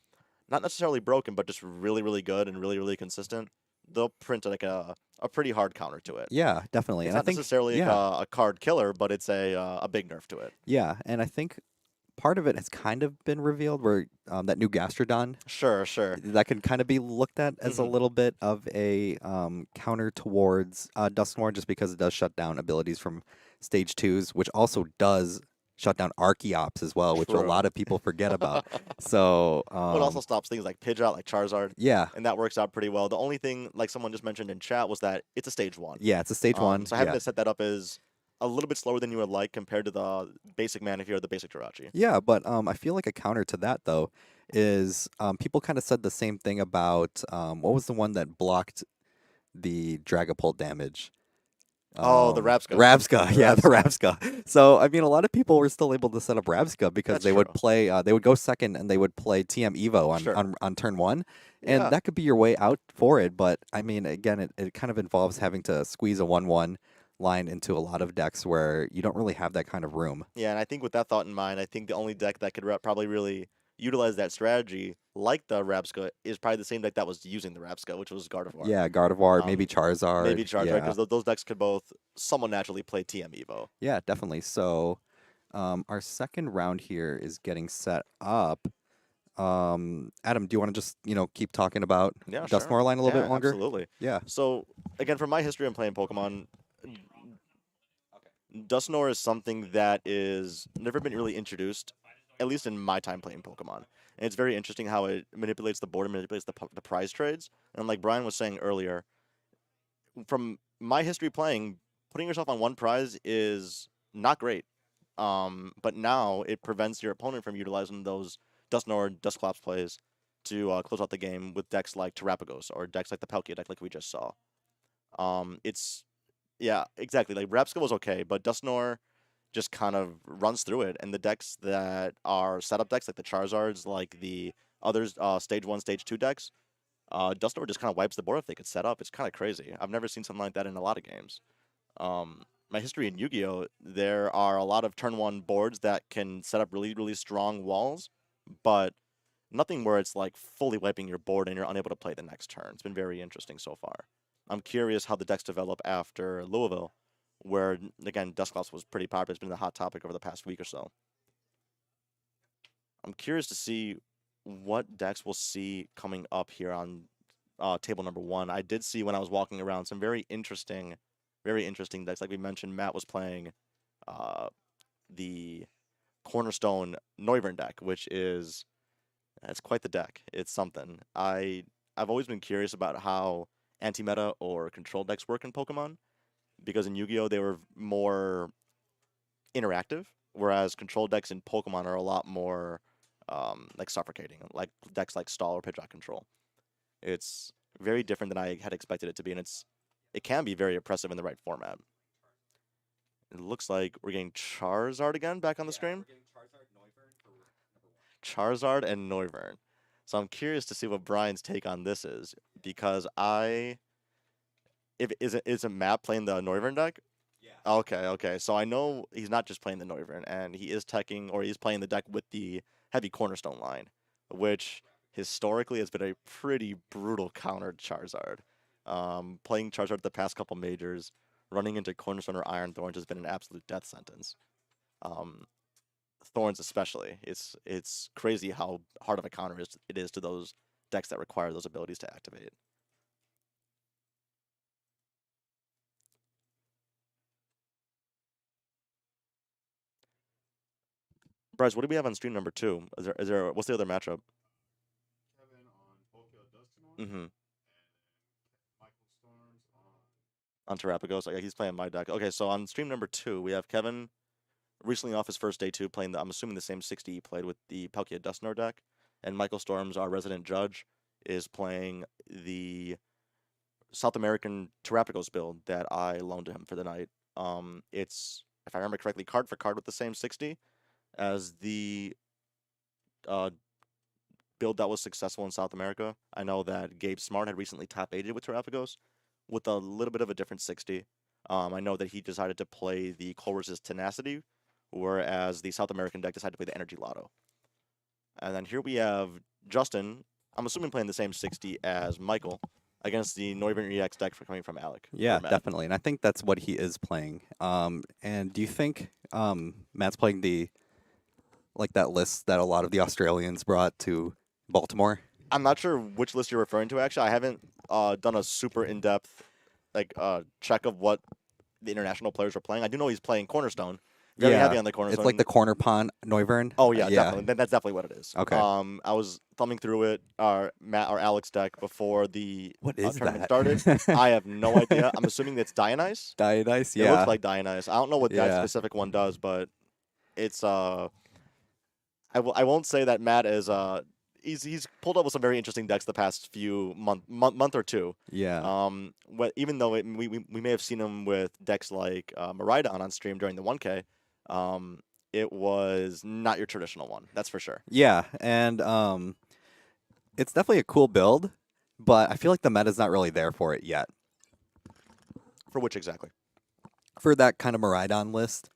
not necessarily broken, but just really, really good and really, really consistent, they'll print like a pretty hard counter to it. yeah, definitely. It's And I not think, necessarily like yeah, a card killer, but it's a big nerf to it. yeah. And I think part of it has kind of been revealed where that new Gastrodon Sure. that can kind of be looked at as a Mhm. little bit of a counter towards Dusknoir just because it does shut down abilities from stage twos, which also does shut down Archeops as well, which a True. lot of people forget about. So, But it also stops things like Pidgeot, like Charizard, yeah, and that works out pretty well. The only thing, like someone just mentioned in chat, was that it's a stage 1. yeah, it's a stage one. So having Yeah, to set that up is a little bit slower than you would like compared to the basic Manaphy or the basic Jirachi. yeah, but I feel like a counter to that though is people kind of said the same thing about what was the one that blocked the Dragapult damage? Oh, the Rapska. Rabska, The yeah, the Rabska. Rabska. So I mean, a lot of people were still able to set up Rabska because That's they would true. play, they would go second and they would play TM Evo on Sure. on turn one, Yeah. and that could be your way out for it. But I mean, again, it kind of involves having to squeeze a 1/1, line into a lot of decks where you don't really have that kind of room. Yeah, and I think with that thought in mind, I think the only deck that could probably really utilize that strategy, like the Rapska, is probably the same deck that was using the Rapska, which was Gardevoir. Yeah, Gardevoir, maybe Um, maybe Charizard. Charizard, Yeah, because those decks could both somewhat naturally play TM Evo. yeah, definitely. So, our second round here is getting set up. Adam, do you want to just keep talking about Yeah, sure. Dusknoir line a little bit Yeah, longer? absolutely. Yeah. So, again, from my history in playing Pokemon, Dusknoir is something that is never been really introduced, at least in my time playing Pokemon. And it's very interesting how it manipulates the board and manipulates the prize trades. And like Brian was saying earlier, from my history playing, putting yourself on one prize is not great. But now it prevents your opponent from utilizing those Dusknoir, Dusclops plays to close out the game with decks like Terrapagos or decks like the Palkia deck like we just saw. It's yeah, exactly. Like Rapska was okay, but Dusknoir just kind of runs through it, and the decks that are setup decks like the Charizards, like the others, stage 1, stage 2 decks, Dusknoir just kind of wipes the board if they could set up. It's kind of crazy. I've never seen something like that in a lot of games. My history in Yu-Gi-Oh, there are a lot of turn 1 boards that can set up really, really strong walls, but nothing where it's like fully wiping your board and you're unable to play the next turn. It's been very interesting so far. I'm curious how the decks develop after Louisville, where again Dusclops was pretty popular. It's been the hot topic over the past week or so. I'm curious to see what decks we'll see coming up here on table number 1. I did see when I was walking around some very interesting decks. Like we mentioned, Matt was playing the Cornerstone Noivern deck, which is it's quite the deck. It's something. I've always been curious about how anti-meta or control decks work in Pokemon, because in Yu-Gi-Oh they were more interactive, whereas control decks in Pokemon are a lot more like suffocating, like decks like Stall or Pidgeot Control. It's very different than I had expected it to be, and it can be very oppressive in the right format. It looks like we're getting Charizard again back on the screen. Charizard and Noivern. So I'm curious to see what Brian's take on this is, because if is it Matt playing the Noivern deck? Okay. So I know he's not just playing the Noivern, and he is teching, or he's playing the deck with the heavy Cornerstone line, which historically has been a pretty brutal counter to Charizard. Playing Charizard the past couple majors, running into Cornerstone or Iron Thorns has been an absolute death sentence. Um, Thorns especially. It's crazy how hard of a counter it is to those decks that require those abilities to activate. Bryce, what do we have on stream number 2? Is there what's the other matchup? Mm-hmm. On Terrapagos. Like, he's playing my deck. Okay, so on stream number 2, we have Kevin recently off his first day 2 playing I'm assuming the same 60 he played with the Palkia Dusknoir deck. And Michael Storms, our resident judge, is playing the South American Terrapagos build that I loaned to him for the night. It's, if I remember correctly, card for card with the same 60 as the uh, build that was successful in South America. I know that Gabe Smart had recently top 8'd with Terrapagos with a little bit of a different 60. I know that he decided to play the Colress's Tenacity, whereas the South American deck decided to play the Energy Lotto. And then here we have Justin, I'm assuming playing the same 60 as Michael, against the Noivern EX deck coming from Alec. Yeah, definitely. And I think that's what he is playing. And do you think Matt's playing that list that a lot of the Australians brought to Baltimore? I'm not sure which list you're referring to, actually. I haven't done a super in-depth check of what the international players are playing. I do know he's playing Cornerstone. Very heavy on the Cornerstone. It's like the corner pawn Noivern. Oh yeah, definitely. That's definitely what it is. Okay. I was thumbing through it, Matt or Alex deck before the What is tournament that? started. I have no idea. I'm assuming it's Dionyse. Dionyse, It yeah. looks like Dionyse. I don't know what that Yeah. specific one does, but it's I won't say that Matt is he's pulled up with some very interesting decks the past few month or two. Yeah. Even though we may have seen him with decks like Miraidon on stream during the 1K, it was not your traditional one. That's for sure. Yeah, and it's definitely a cool build, but I feel like the meta's not really there for it yet. For which exactly? for that kind of Miraidon list.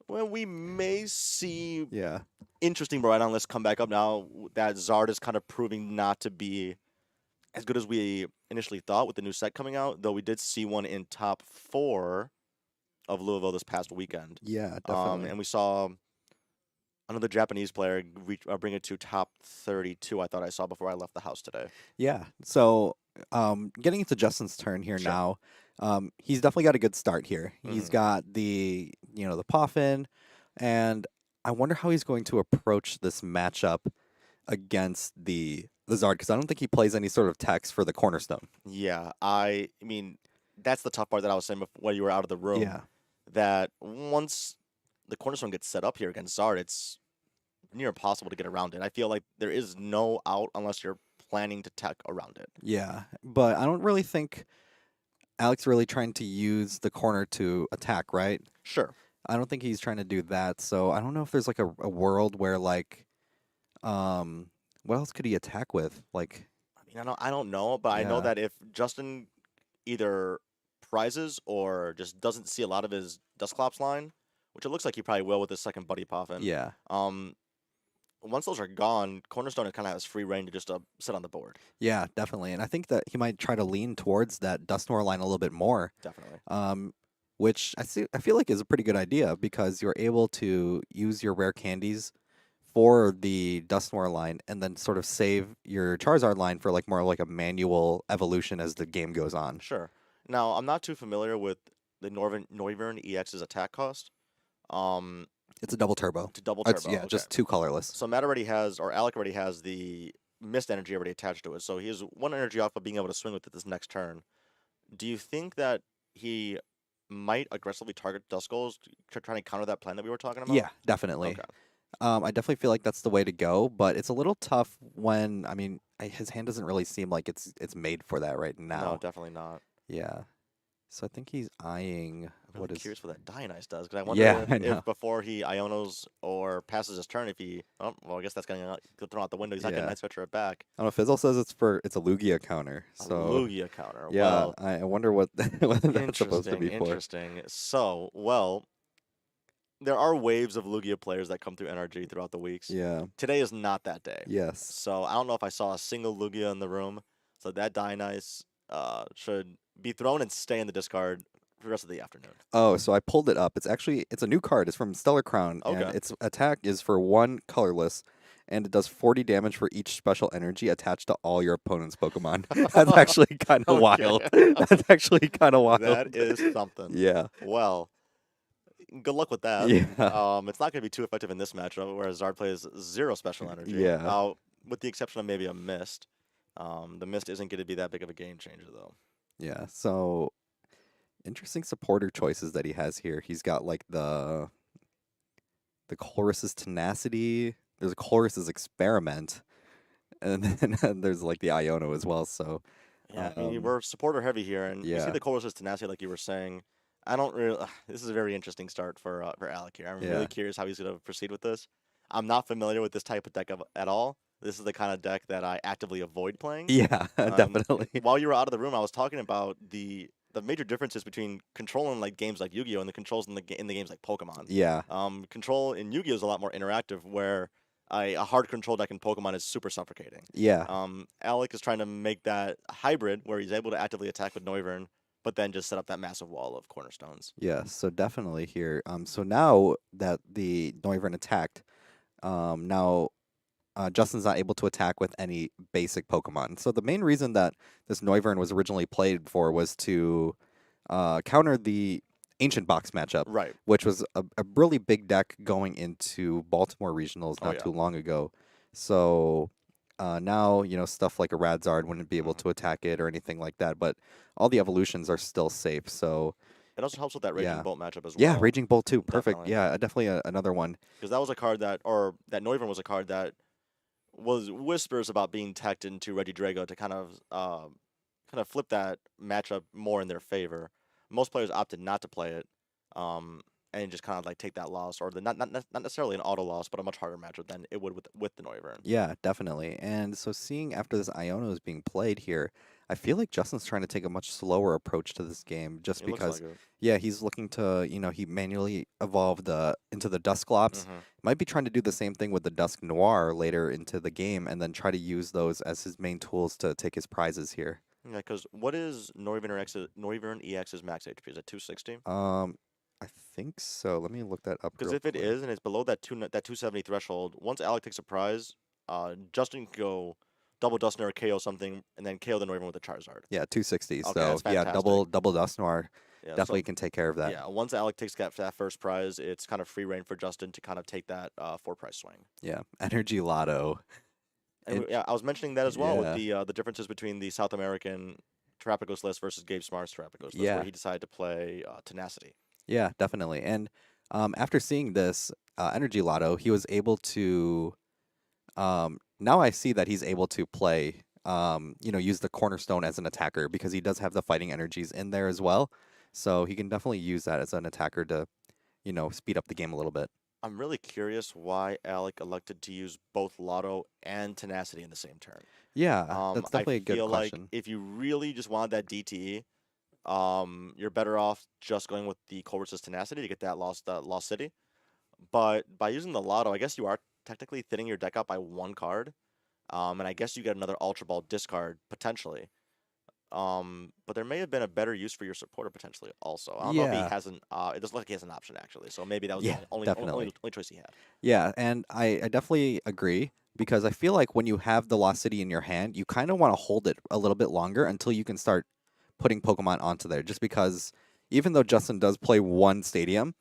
Well, we may see Yeah. interesting Miraidon lists come back up now that Zard is kind of proving not to be as good as we initially thought with the new set coming out, though we did see one in top 4 of Louisville this past weekend. Yeah, definitely. And we saw another Japanese player bring it to top 32, I thought I saw before I left the house today. Yeah. So, getting into Justin's turn here Sure. now, he's definitely got a good start here. He's Mhm. got the Poffin, and I wonder how he's going to approach this matchup against the Zard, because I don't think he plays any sort of text for the Cornerstone. Yeah, I mean, that's the tough part that I was saying before while you were out of the room. Yeah. That once the Cornerstone gets set up here against Zard, it's near impossible to get around it. I feel like there is no out unless you're planning to tech around it. Yeah. But I don't really think Alex really trying to use the corner to attack, right? Sure. I don't think he's trying to do that. So I don't know if there's like a world where like what else could he attack with? Like, I mean, I don't know, but I know yeah. that if Justin either prizes or just doesn't see a lot of his Dusclops line, which it looks like he probably will with his second Buddy Poffin. Yeah. Once those are gone, Cornerstone kind of has free reign to just sit on the board. Yeah, definitely. And I think that he might try to lean towards that Dustnor line a little bit more. Definitely. Which I feel like is a pretty good idea because you're able to use your rare candies for the Dustnor line and then sort of save your Charizard line for like more like a manual evolution as the game goes on. Sure. Now, I'm not too familiar with the Noivern EX's attack cost. It's a double turbo. To double It's, turbo. yeah, Okay. just 2 colorless. So Matt already has, or Alec already has the mist energy already attached to it. So he has 1 energy off of being able to swing with it this next turn. Do you think that he might aggressively target Duskulls to try to counter that plan that we were talking about? Yeah, definitely. Okay. I definitely feel like that's the way to go, but it's a little tough when his hand doesn't really seem like it's made for that right now. No, definitely not. Yeah. So I think he's eyeing I'm what really is curious what that Dionyce does, because I wonder Yeah, I if know. before he Ionos or passes his turn, if he, oh, well, I guess that's going to get thrown out the window. He's not going Yeah. to Night Switcher it back. I don't know. Fizzle says it's a Lugia counter. A So Lugia counter. yeah, Well, I wonder what what that's supposed to be for. interesting. So, well, there are waves of Lugia players that come through NRG throughout the weeks. Yeah. Today is not that day. Yes. So I don't know if I saw a single Lugia in the room. So that Dionyce should be thrown and stay in the discard for the rest of the afternoon. Oh, so I pulled it up. It's a new card. It's from Stellar Crown, and Okay. its attack is for 1 colorless, and it does 40 damage for each special energy attached to all your opponent's Pokemon. That's actually kind of wild. That's actually kind of wild. That is something. Yeah. Well, good luck with that. Yeah. It's not going to be too effective in this matchup, whereas Zard plays 0 special energy. Yeah. With the exception of maybe a Mist. The Mist isn't going to be that big of a game changer, though. Yeah. So interesting supporter choices that he has here. He's got like the Chorus's Tenacity. There's a Chorus's Experiment, and then there's like the Iono as well. So Yeah, I mean, we're supporter heavy here, and you see yeah. the Chorus's Tenacity, like you were saying. I don't really. This is a very interesting start for Alec here. I'm Yeah. really curious how he's going to proceed with this. I'm not familiar with this type of deck at all. This is the kind of deck that I actively avoid playing. Yeah, definitely. While you were out of the room, I was talking about the major differences between control in like games like Yu-Gi-Oh and the controls in the games like Pokemon. Yeah. Control in Yu-Gi-Oh is a lot more interactive, where a hard control deck in Pokemon is super suffocating. Yeah. Alec is trying to make that hybrid where he's able to actively attack with Noivern, but then just set up that massive wall of cornerstones. Yeah. So definitely here. So now that the Noivern attacked, now Justin's not able to attack with any basic Pokemon. So the main reason that this Noivern was originally played for was to counter the Ancient Box matchup, Right. which was a really big deck going into Baltimore regionals not yeah. too long ago. So now, stuff like a Radzard wouldn't be able to attack it or anything like that, but all the evolutions are still safe. So It also helps with that Raging Yeah. Bolt matchup as well. yeah, Raging Bolt too. Perfect. Definitely. Yeah, definitely another one. Because that was a card that Noivern was a card that was whispers about being teched into Regidrago to kind of flip that matchup more in their favor. Most players opted not to play it, and just kind of like take that loss, or not necessarily an auto loss, but a much harder matchup than it would with the Noivern. Yeah, definitely. And so seeing after this Iono is being played here, I feel like Justin's trying to take a much slower approach to this game just It looks like because, it. yeah, he's looking to, he manually evolved into the Dusclops. Hmm. Might be trying to do the same thing with the Dusk Noir later into the game and then try to use those as his main tools to take his prizes here. Yeah, because what is Northern EX's max HP? Is it 260? Um, I think so. Let me look that up Because real if it quick. is and it's below that 270 threshold, once Alec takes a prize, Justin can go double Dustin or KO something, and then KO the Northern with a Charizard. Yeah, 260. Okay, So that's yeah, fantastic. double Dust Noir Yeah, so definitely can take care of that. yeah, once Alec takes that first prize, it's kind of free reign for Justin to kind of take that four prize swing. Yeah, Energy Lotto. And yeah, I was mentioning that as well with Yeah, the differences between the South American Terrapagos list versus Gabe Smart's Terrapagos list, where yeah, he decided to play Tenacity. yeah, definitely. And after seeing this Energy Lotto, he was able to. Now I see that he's able to play. Use the Cornerstone as an attacker because he does have the fighting energies in there as well. So he can definitely use that as an attacker to, speed up the game a little bit. I'm really curious why Alec elected to use both Lotto and Tenacity in the same turn. Yeah, that's I definitely a good feel like question. if you really just wanted that DTE, you're better off just going with the Culver's Tenacity to get that Lost City. But by using the Lotto, I guess you are technically thinning your deck out by one card. And I guess you get another Ultra Ball discard potentially. But there may have been a better use for your supporter potentially also. I don't know if he Yeah, hasn't. It doesn't look like he has an option actually. So maybe that was the yeah, definitely. only choice he had. Yeah, and I definitely agree because I feel like when you have the Lost City in your hand, you kind of want to hold it a little bit longer until you can start putting Pokemon onto there. Just because even though Justin does play one stadium,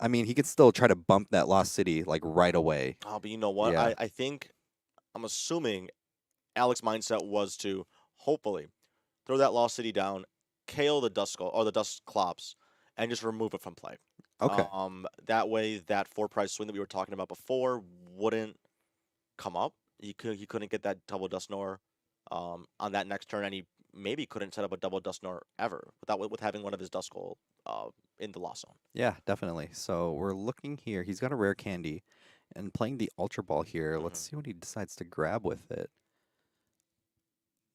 I mean, he could still try to bump that Lost City like right away. Oh, but you know what? Yeah. I think I'm assuming Alex's mindset was to hopefully throw that Lost City down, KO the Duskull or the Dusclops, and just remove it from play. Okay. That way, that four prize swing that we were talking about before wouldn't come up. He couldn't get that double Dusknoir on that next turn, and he maybe couldn't set up a double Dusknoir ever with having one of his Duskull in the Lost Zone. Yeah, definitely. So we're looking here. He's got a rare candy and playing the Ultra Ball here. Let's Hmm. see what he decides to grab with it.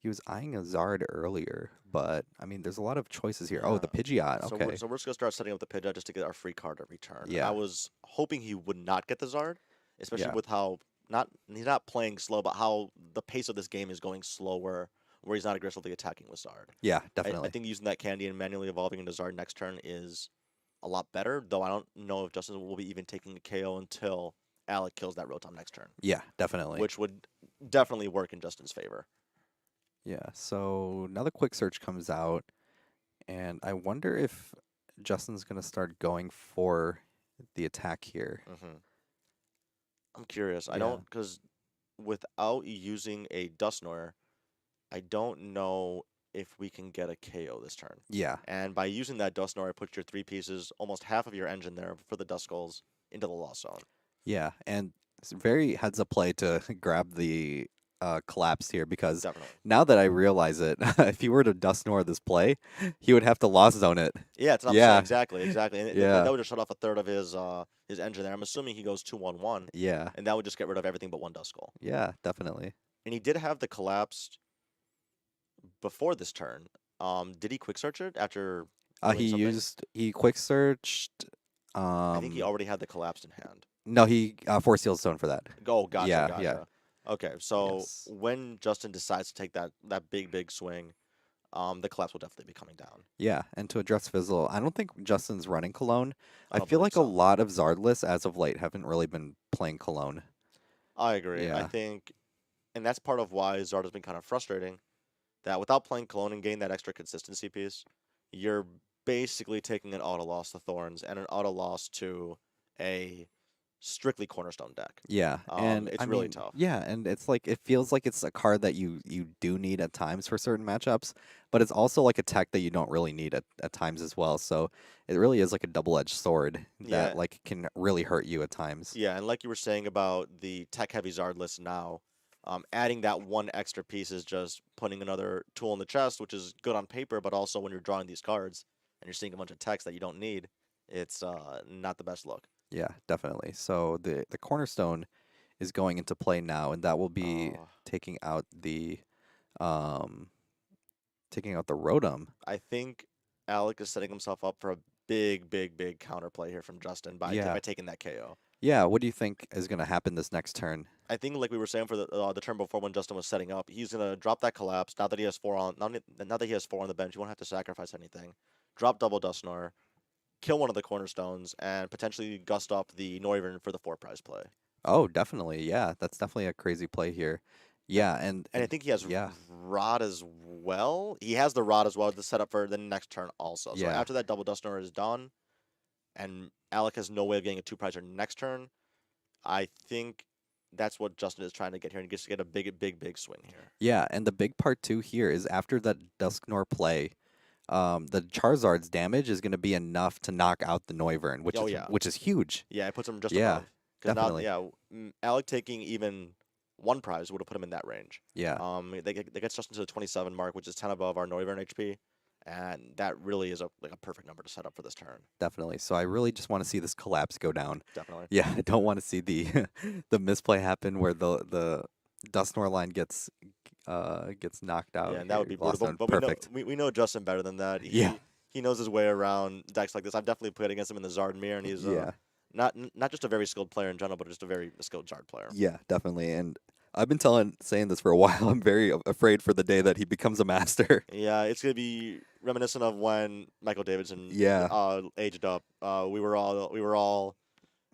He was eyeing a Zard earlier, but I mean, there's a lot of choices here. Oh, Yeah. the Pidgeot. So Okay. we're just gonna start setting up the Pidgeot just to get our free card every turn. And I Yeah. was hoping he would not get the Zard, especially Yeah. with how not he's not playing slow, but how the pace of this game is going slower, where he's not aggressively attacking with Zard. Yeah, I definitely. think using that candy and manually evolving into Zard next turn is a lot better, though I don't know if Justin will be even taking the KO until Alec kills that Rotom next turn, Yeah, definitely. which would definitely work in Justin's favor. Yeah. So another quick search comes out, and I wonder if Justin's gonna start going for the attack here. Hmm. I'm curious. I Yeah. don't because without using a Dusknoir, I don't know if we can get a KO this turn. Yeah. And by using that Dusknoir, I put your three pieces, almost half of your engine there for the Duskulls into the Lost Zone. Yeah. And it's very heads up play to grab the collapse here because Definitely. now that I realize it, if he were to Dusknoir this play, he would have to lost zone it. Yeah, that's what I'm saying. Yeah. Exactly, exactly. And that Yeah. would just shut off a third of his engine there. I'm assuming he goes 2-1-1, Yeah. and that would just get rid of everything but one Duskull. Yeah, definitely. And he did have the collapsed before this turn. Did he quick search it after doing something? He quick searched. I think he Um, already had the collapsed in hand. no, he force sealed stone for that. Oh, gotcha, Yeah, yeah, gotcha. Okay, so yes, when Justin decides to take that big swing, the collapse will definitely be coming down. yeah. And to address Fizzle, I don't think Justin's running Cologne. I I don't feel believe like a so. lot of Zardless as of late haven't really been playing Cologne. I agree. I Yeah, think, and that's part of why Zard has been kind of frustrating. That without playing Cologne and getting that extra consistency piece, you're basically taking an auto loss to Thorns and an auto loss to a strictly Cornerstone deck. yeah, and It's I really mean, tough. yeah, and it's like it feels like it's a card that you do need at times for certain matchups, but it's also like a tech that you don't really need at times as well. So it really is like a double-edged sword that Yeah, like can really hurt you at times. yeah, and like you were saying about the tech heavy Zard list now, adding that one extra piece is just putting another tool in the chest, which is good on paper, but also when you're drawing these cards and you're seeing a bunch of text that you don't need, it's not the best look. Yeah, definitely. So the cornerstone is going into play now, and that will be Oh, taking out the um taking out the Rotom. I think Alec is setting himself up for a big, big, big counterplay here from Justin by Yeah. taking that KO. Yeah, what do you think is going to happen this next turn? I think, like we were saying for the turn before when Justin was setting up, he's gonna drop that collapse. Now that he has four on, now that he has four on the bench, you won't have to sacrifice anything. Drop double Dusknoir, kill one of the cornerstones, and potentially gust up the Noivern for the four prize play. Oh, definitely. Yeah, that's definitely a crazy play here. Yeah, And I think he has yeah, Rod as well. He has the Rod as well to set up for the next turn also. So yeah, after that double Dusknoir is done, and Alec has no way of getting a two prizer next turn, I think that's what Justin is trying to get here, and he gets to get a big, big, big swing here. yeah. And the big part too here is after that Dusknoir play, the Charizard's damage is going to be enough to knock out the Noivern, Oh yeah, which is huge. yeah, it puts him just Yeah, above. Because now, definitely. yeah, Alec taking even one prize would have put him in that range. Yeah, They get Justin to the 27 mark, which is 10 above our Noivern HP, and that really is a perfect number to set up for this turn. definitely. So I really just want to see this collapse go down. Definitely. Yeah, I don't want to see the the misplay happen where the Dusknoir line gets knocked out Yeah, and that here. would be brutal. Lost But, on but perfect. we know Justin better than that. Yeah, He knows his way around decks like this. I've definitely played against him in the Zard and Mirror, and he's yeah. not just a very skilled player in general, but just a very skilled Zard player. Yeah, definitely. And I've been saying this for a while. I'm very afraid for the day that he becomes a master. Yeah, it's gonna be reminiscent of when Michael Davidson Yeah. aged up. We were all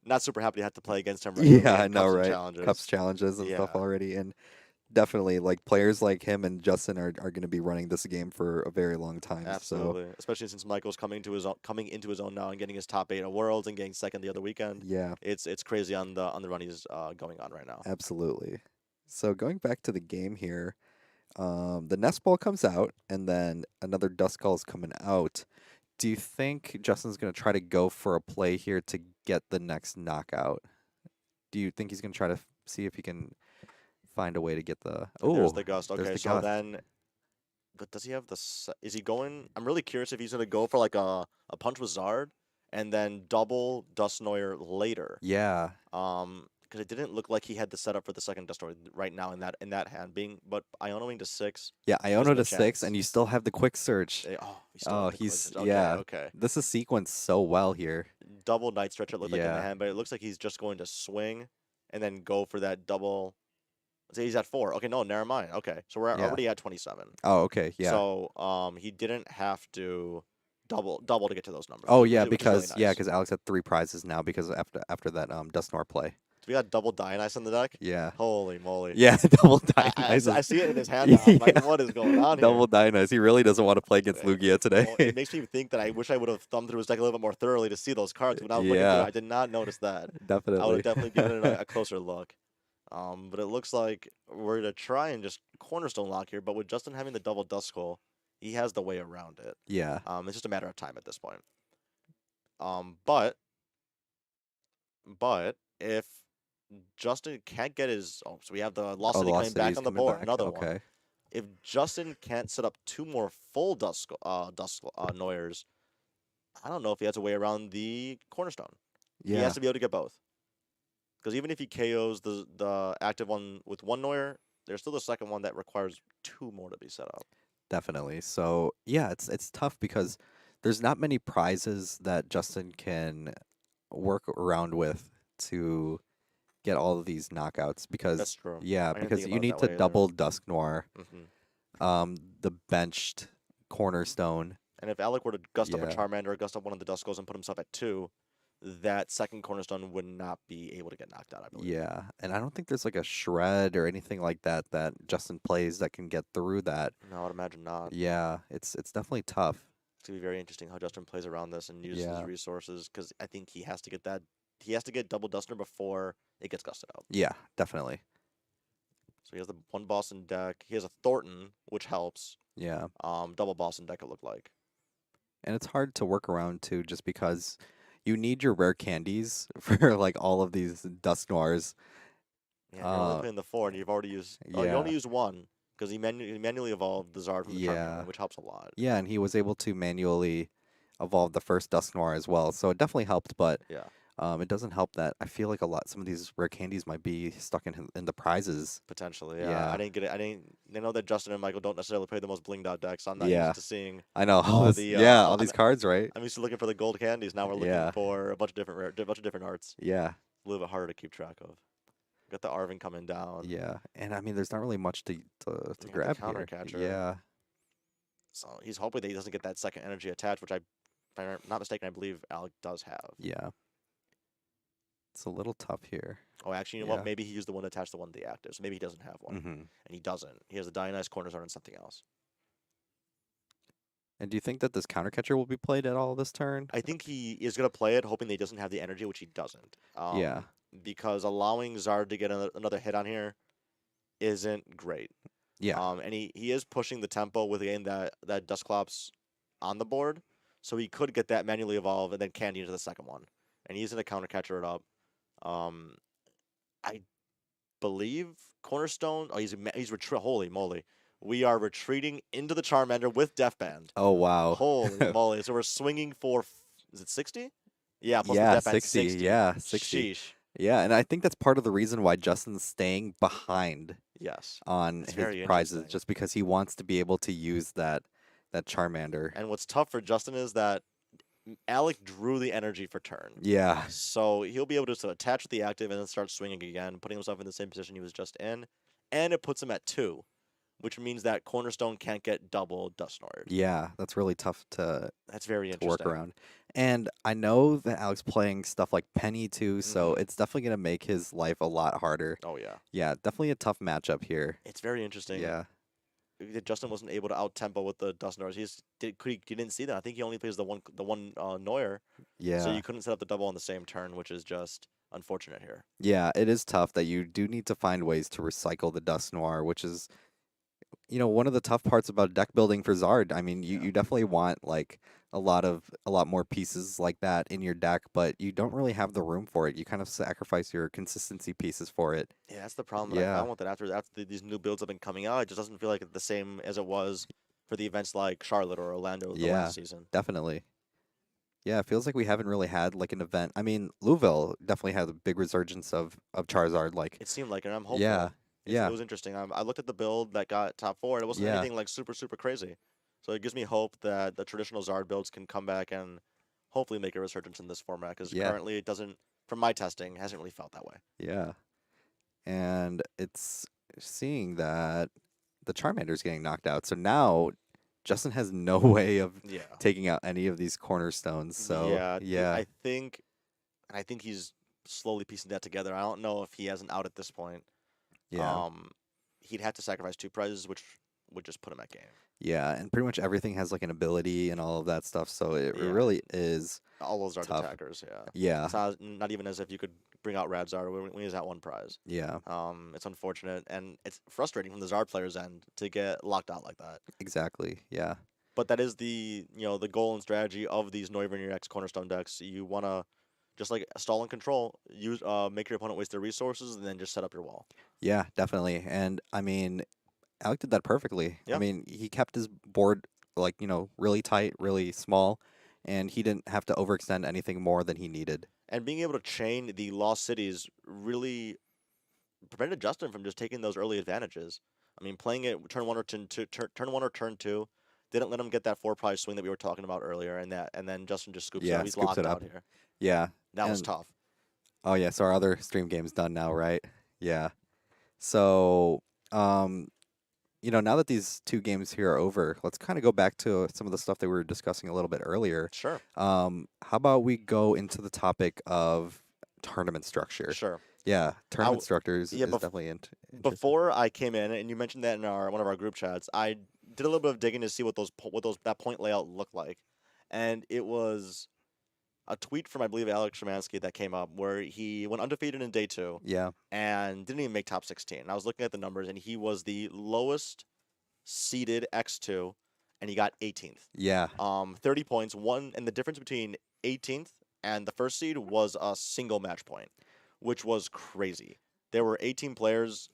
not super happy to have to play against him Yeah, regularly I in know, cups and right? Cups challenges. challenges and stuff Yeah, already. And definitely like players like him and Justin are going to be running this game for a very long time. So, absolutely. Especially since Michael's coming into his own now and getting his top 8 at Worlds and getting second the other weekend. yeah, It's crazy on the run he's going on right now. absolutely. So going back to the game here, the nest ball comes out and then another dust call is coming out. Do you think Justin's going to try to go for a play here to get the next knockout? Do you think he's going to try to see if he can find a way to get the? There's Oh, the gust. there's Okay, the so gust. then, but does he have is he going? I'm really curious if he's gonna go for like a punch with Zard and then double Dusknoir later. Yeah, Because it didn't look like he had the setup for the second Dusknoir right now in that hand being, but Ionoing to 6 yeah. gives Iono him a to 6, chance. and you still have the quick search. We still Oh, have the quick he's switch. Okay, yeah. okay. This is sequenced so well here. Double Night Stretch it looked like in the Yeah, hand, but it looks like he's just going to swing and then go for that double. Let's say he's at 4. Okay, no, never mind. Okay, so we're yeah. already at 27. Oh, okay, yeah. So he didn't have to double to get to those numbers, Oh, yeah, which is really nice. because Alex had 3 prizes now because after that Dustnor play. So we got double Dionyse in the deck. Yeah, Holy moly! yeah. Double I Dionysus. see it in his hand now. I'm like, Yeah. what is going on here? Double Dionysus. He really doesn't want to play against Lugia today. Well, it makes me think that I wish I would have thumbed through his deck a little bit more thoroughly to see those cards. When I was looking through Yeah, it, I did not notice that. I would definitely. have definitely given it a closer look. But it looks like we're gonna try and just cornerstone lock here. But with Justin having the double Duskull, he has the way around it. Yeah, It's just a matter of time at this point. But if Justin can't get his, so we have the Lost oh, City coming Lost back City's on the coming board, back. another one. Okay. If Justin can't set up 2 more full Noirs, I don't know if he has a way around the Cornerstone. He Yeah, has to be able to get both. Because even if he KOs the active one with 1 Noir, there's still the second one that requires 2 more to be set up. definitely. So yeah, it's tough because there's not many prizes that Justin can work around with to get all of these knockouts That's because true. yeah, I didn't because think you about it need that to way either. double Dusk Noir, hmm the benched cornerstone. And if Alec were to gust up a Yeah. Charmander or gust up one of the Duskulls and put himself at 2, that second Cornerstone would not be able to get knocked out, I believe. Yeah, and I don't think there's like a shred or anything like that that Justin plays that can get through that. No, I would imagine not. Yeah, it's definitely tough. It's gonna be very interesting how Justin plays around this and uses his Yeah. resources because I think he has to get that. He has to get double Duster before it gets gusted out. Yeah, definitely. So he has the 1 boss in deck. He has a Thornton, which helps. Yeah. Double boss in deck it looked like. And it's hard to work around too just because you need your rare candies for like all of these Dusk Noirs. Yeah, you're only Uh playing the 4, and you've already used. Oh, you yeah. only used 1 because he manually evolved the Zard from the Yeah. Charmander, which helps a lot. Yeah, and he was able to manually evolve the first Dusk Noir as well. So it definitely helped, but Yeah. It doesn't help that I feel like some of these rare candies might be stuck in the prizes. Potentially, yeah. I Yeah, didn't get it. I didn't. I know that Justin and Michael don't necessarily play the most blinged out decks. So I'm not used yeah, to seeing I know. all the. Yeah, all these cards, right? I'm used to looking for the gold candies. Now we're looking Yeah, for a bunch of a bunch of different arts. yeah, A little bit harder to keep track of. Got the Arvin coming down. yeah. And I mean, there's not really much to You got the grab counter here. catcher. Yeah, So he's hoping that he doesn't get that second energy attached, which if I'm not mistaken, I believe Alec does have. yeah. It's a little tough here. Oh, actually, you know what? Yeah. Maybe he used the one to attach the one to the active. So maybe he doesn't have one. Mm-hmm. And he doesn't. He has the Dionysus Cornerstone and something else. And do you think that this counter catcher will be played at all this turn? I think he is going to play it, hoping that he doesn't have the energy, which he doesn't. Yeah, Because allowing Zard to get another hit on here isn't great. yeah, And he is pushing the tempo with getting that Dusclops on the board, so he could get that manually evolve and then candy into the second one. And he's going to counter catcher it up. Um, I believe Cornerstone. Oh, holy moly. We are retreating into the Charmander with Deathband. Oh wow. Holy moly. So we're swinging for, is it 60? Yeah, plus the Yeah, Deathband, 60. 60. Yeah, 60. Sheesh. Yeah, and I think that's part of the reason why Justin's staying behind Yes. on It's his very prizes, interesting. just because he wants to be able to use that Charmander. And what's tough for Justin is that Alec drew the energy for turn. Yeah, So he'll be able to attach with the active and then start swinging again, putting himself in the same position he was just in. And it puts him at 2, which means that Cornerstone can't get double Dust Nord. yeah, that's really tough That's very to work interesting. around. And I know that Alex playing stuff like Penny too, so Mhm. it's definitely gonna make his life a lot harder. Oh, yeah. Yeah, definitely a tough matchup here. It's very interesting Yeah, that Justin wasn't able to out tempo with the Dust Nords. He didn't see that. I think he only plays the one Neuer, so yeah, you couldn't set up the double on the same turn, which is just unfortunate here. yeah. It is tough that you do need to find ways to recycle the Dust Noir, which is one of the tough parts about deck building for Zard. I mean, you, Yeah. you definitely want like a lot more pieces like that in your deck, but you don't really have the room for it. You kind of sacrifice your consistency pieces for it. Yeah, that's the problem that I Yeah, found with it after these new builds have been coming out. It just doesn't feel like the same as it was for the events like Charlotte or Orlando the yeah, last season. definitely. Yeah, it feels like we haven't really had like an event. I mean, Louisville definitely had a big resurgence of Charizard. Like, It seemed like, and I'm yeah, hopeful. It yeah, was interesting. I looked at the build that got top 4, and it wasn't yeah, anything like super crazy. So it gives me hope that the traditional Zard builds can come back and hopefully make a resurgence in this format, because yeah, currently it doesn't, from my testing, hasn't really felt that way. yeah. And it's seeing that the Charmander's getting knocked out. So now Justin has no way of Yeah. taking out any of these cornerstones. So Yeah, yeah, I think he's slowly piecing that together. I don't know if he has an out at this point. yeah, Um, he'd have to sacrifice 2 prizes, which would just put him at game. yeah. And pretty much everything has like an ability and all of that stuff. So it Yeah, really is all those are the tough. attackers. Yeah, Yeah, it's not even as if you could bring out Radzar when he's at 1 prize. yeah, It's unfortunate and it's frustrating from the Zard player's end to get locked out like that. exactly. Yeah, But that is the goal and strategy of these Noivern X Cornerstone decks. You wanna just like stall and control, make your opponent waste their resources, and then just set up your wall. yeah, definitely. And I mean, Alec did that perfectly. I Yeah. mean, he kept his board like, really tight, really small, and he didn't have to overextend anything more than he needed. And being able to chain the lost cities really prevented Justin from just taking those early advantages. I mean, playing it turn 1 or turn 1 or turn 2 didn't let him get that 4 prize swing that we were talking about earlier, and then Justin just scoops it Yeah, up. He's scoops locked it out up. here. Yeah. That was And tough. oh yeah, so our other stream game's done now, right? Yeah. So, um, now that these two games here are over, let's kind of go back to some of the stuff that we were discussing a little bit earlier. Sure. How about we go into the topic of tournament structure? Sure. Yeah, tournament w- structures Yeah, is definitely interesting. before I came in, and you mentioned that in one of our group chats, I did a little bit of digging to see what that point layout looked like, and it was a tweet from I believe Alex Szymanski that came up where he went undefeated in day 2 Yeah, and didn't even make top 16. And I was looking at the numbers, and he was the lowest seeded X2, and he got 18th. yeah, 30 points. And the difference between 18th and the first seed was a single match point, which was crazy. There were 18 players.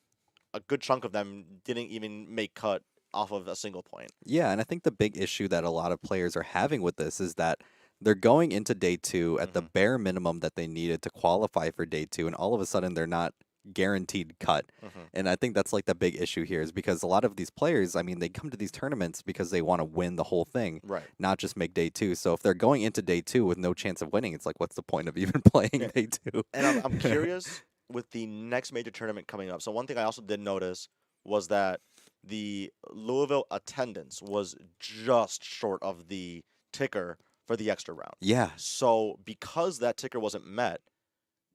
A good chunk of them didn't even make cut off of a single point. yeah. And I think the big issue that a lot of players are having with this is that they're going into day two at the Hmm. bare minimum that they needed to qualify for day two, and all of a sudden they're not guaranteed cut. Hmm. And I think that's like the big issue here is because a lot of these players, I mean, they come to these tournaments because they want to win the whole thing, Right. not just make day two. So if they're going into day two with no chance of winning, it's like, what's the point of even playing Yeah. day two? And I'm curious with the next major tournament coming up. So one thing I also did notice was that the Louisville attendance was just short of the ticker for the extra round. Yeah, So because that ticker wasn't met,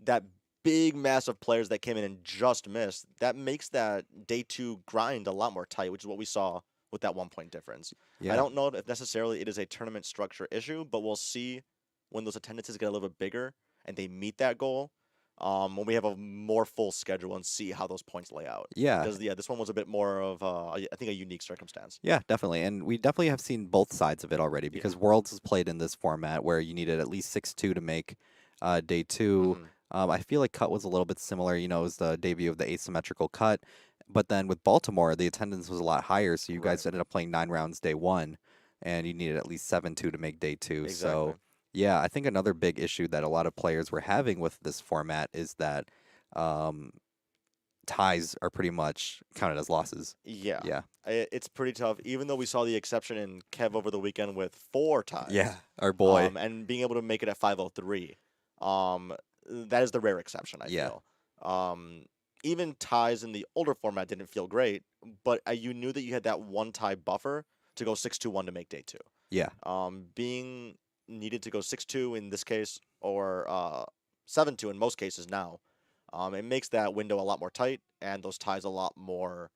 that big mass of players that came in and just missed, that makes that day two grind a lot more tight, which is what we saw with that 1 point difference. I yeah. don't know if necessarily it is a tournament structure issue, but we'll see when those attendances get a little bit bigger and they meet that goal. When we have a more full schedule and see how those points lay out, Yeah, because this one was a bit more of I think a unique circumstance. yeah, definitely. And we definitely have seen both sides of it already Yeah. because Worlds is played in this format where you needed at least 6-2 to make day two. Hmm. I feel like cut was a little bit similar. You know, it was the debut of the asymmetrical cut. But then with Baltimore, the attendance was a lot higher. So you Right. guys ended up playing 9 rounds day one, and you needed at least 7-2 to make day two. Exactly. So, yeah, I think another big issue that a lot of players were having with this format is that um, ties are pretty much counted as losses. Yeah. Yeah. It's pretty tough. Even though we saw the exception in Kev over the weekend with 4 ties. Yeah, our boy. And being able to make it at 503, that is the rare exception, I Yeah. feel. Even ties in the older format didn't feel great, but you knew that you had that one tie buffer to go 6-2-1 to make day two. Yeah. Being needed to go 6-2 in this case, or 7-2 in most cases now, it makes that window a lot more tight and those ties a lot more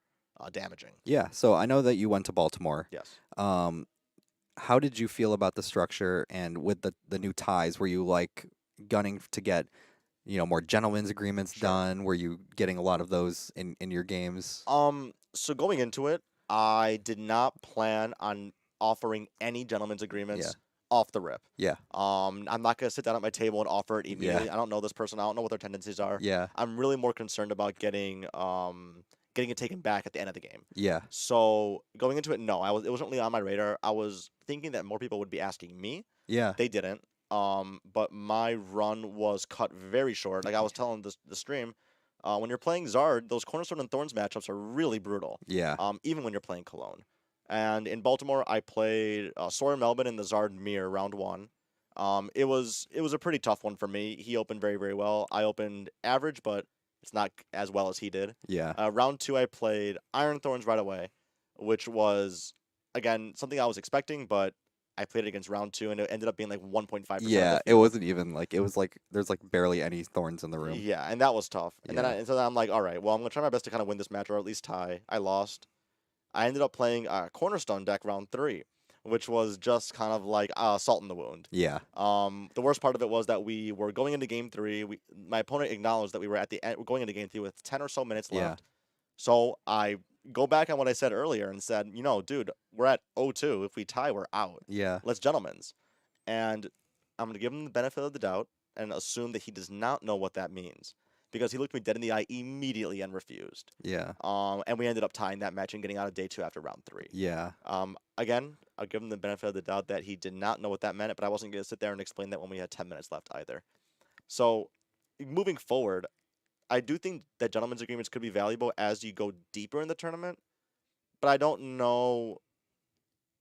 damaging. Yeah. So I know that you went to Baltimore. Yes. Um, how did you feel about the structure and with the new ties? Were you like gunning to get, more gentlemen's agreements Sure. done? Were you getting a lot of those in your games? So going into it, I did not plan on offering any gentlemen's Yeah. agreements off the rip. Yeah. I'm not gonna sit down at my table and offer it Yeah. immediately. I don't know this person. I don't know what their tendencies are. Yeah. I'm really more concerned about getting it taken back at the end of the game. Yeah. So going into it, no, it wasn't really on my radar. I was thinking that more people would be asking me. Yeah. They didn't. But my run was cut very short. Like I was telling the stream, when you're playing Zard, those Cornerstone and Thorns matchups are really brutal. Yeah. Even when you're playing Cologne. And in Baltimore, I played Sawyer Melvin in the Zard Mirror round one. It was a pretty tough one for me. He opened very, very well. I opened average, but it's not as well as he did. Yeah. Round two, I played Iron Thorns right away, which was, again, something I was expecting, but I played it against round two, and it ended up being like 1.5%. Yeah. It wasn't even like it was like there's like barely any thorns in the room. Yeah, and that was tough. And Yeah. so then I'm like, all right, well, I'm gonna try my best to kind of win this match or at least tie. I lost. I ended up playing a Cornerstone deck round three, which was just kind of like salt in the wound. Yeah. The worst part of it was that we were going into game three. My opponent acknowledged that we were at the end. We're going into game three with 10 or so minutes Yeah. left. So I go back on what I said earlier and said, dude, we're at 0-2. If we tie, we're out. Yeah. Let's gentlemen's. And I'm going to give him the benefit of the doubt and assume that he does not know what that means. Because he looked me dead in the eye immediately and refused. Yeah. And we ended up tying that match and getting out of day two after round three. Yeah. Again, I'll give him the benefit of the doubt that he did not know what that meant, but I wasn't going to sit there and explain that when we had 10 minutes left either. So, moving forward, I do think that gentlemen's agreements could be valuable as you go deeper in the tournament, but I don't know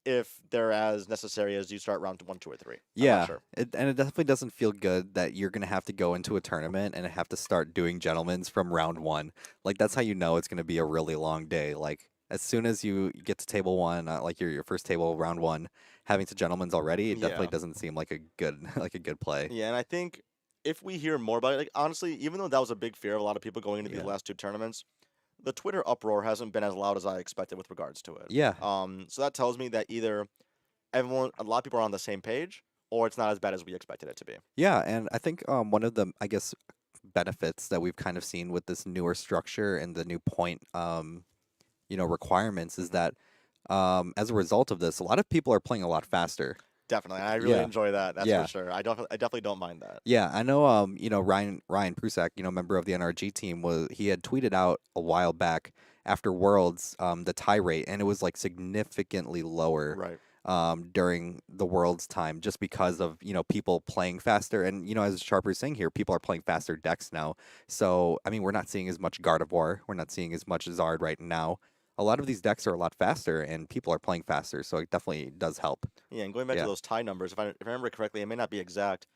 if they're as necessary as you start round 1, 2, or 3. I'm Yeah. not sure. And it definitely doesn't feel good that you're gonna have to go into a tournament and have to start doing gentlemen's from round one. Like that's how you know it's gonna be a really long day. Like as soon as you get to table one, like your first table round one, having to gentlemen's already, it definitely Yeah. doesn't seem like a good like a good play. Yeah, and I think if we hear more about it, like honestly, even though that was a big fear of a lot of people going into these Yeah. last two tournaments, the Twitter uproar hasn't been as loud as I expected with regards to it. Yeah. So that tells me that either a lot of people are on the same page, or it's not as bad as we expected it to be. Yeah, and I think one of the I guess benefits that we've kind of seen with this newer structure and the new point requirements is Mhm. that as a result of this, a lot of people are playing a lot faster. Definitely, and I really Yeah. enjoy that. That's Yeah. for sure. I definitely don't mind that. Yeah, I know. Ryan Prusak, member of the NRG team, he had tweeted out a while back after Worlds, the tie rate, and it was like significantly lower Right. during the world's time, just because of people playing faster, and as Sharper's saying here, people are playing faster decks now. So I mean, we're not seeing as much Gardevoir, we're not seeing as much Zard right now. A lot of these decks are a lot faster, and people are playing faster, so it definitely does help. Yeah, and going back to Yeah, those tie numbers, if I remember correctly, it may not be exact.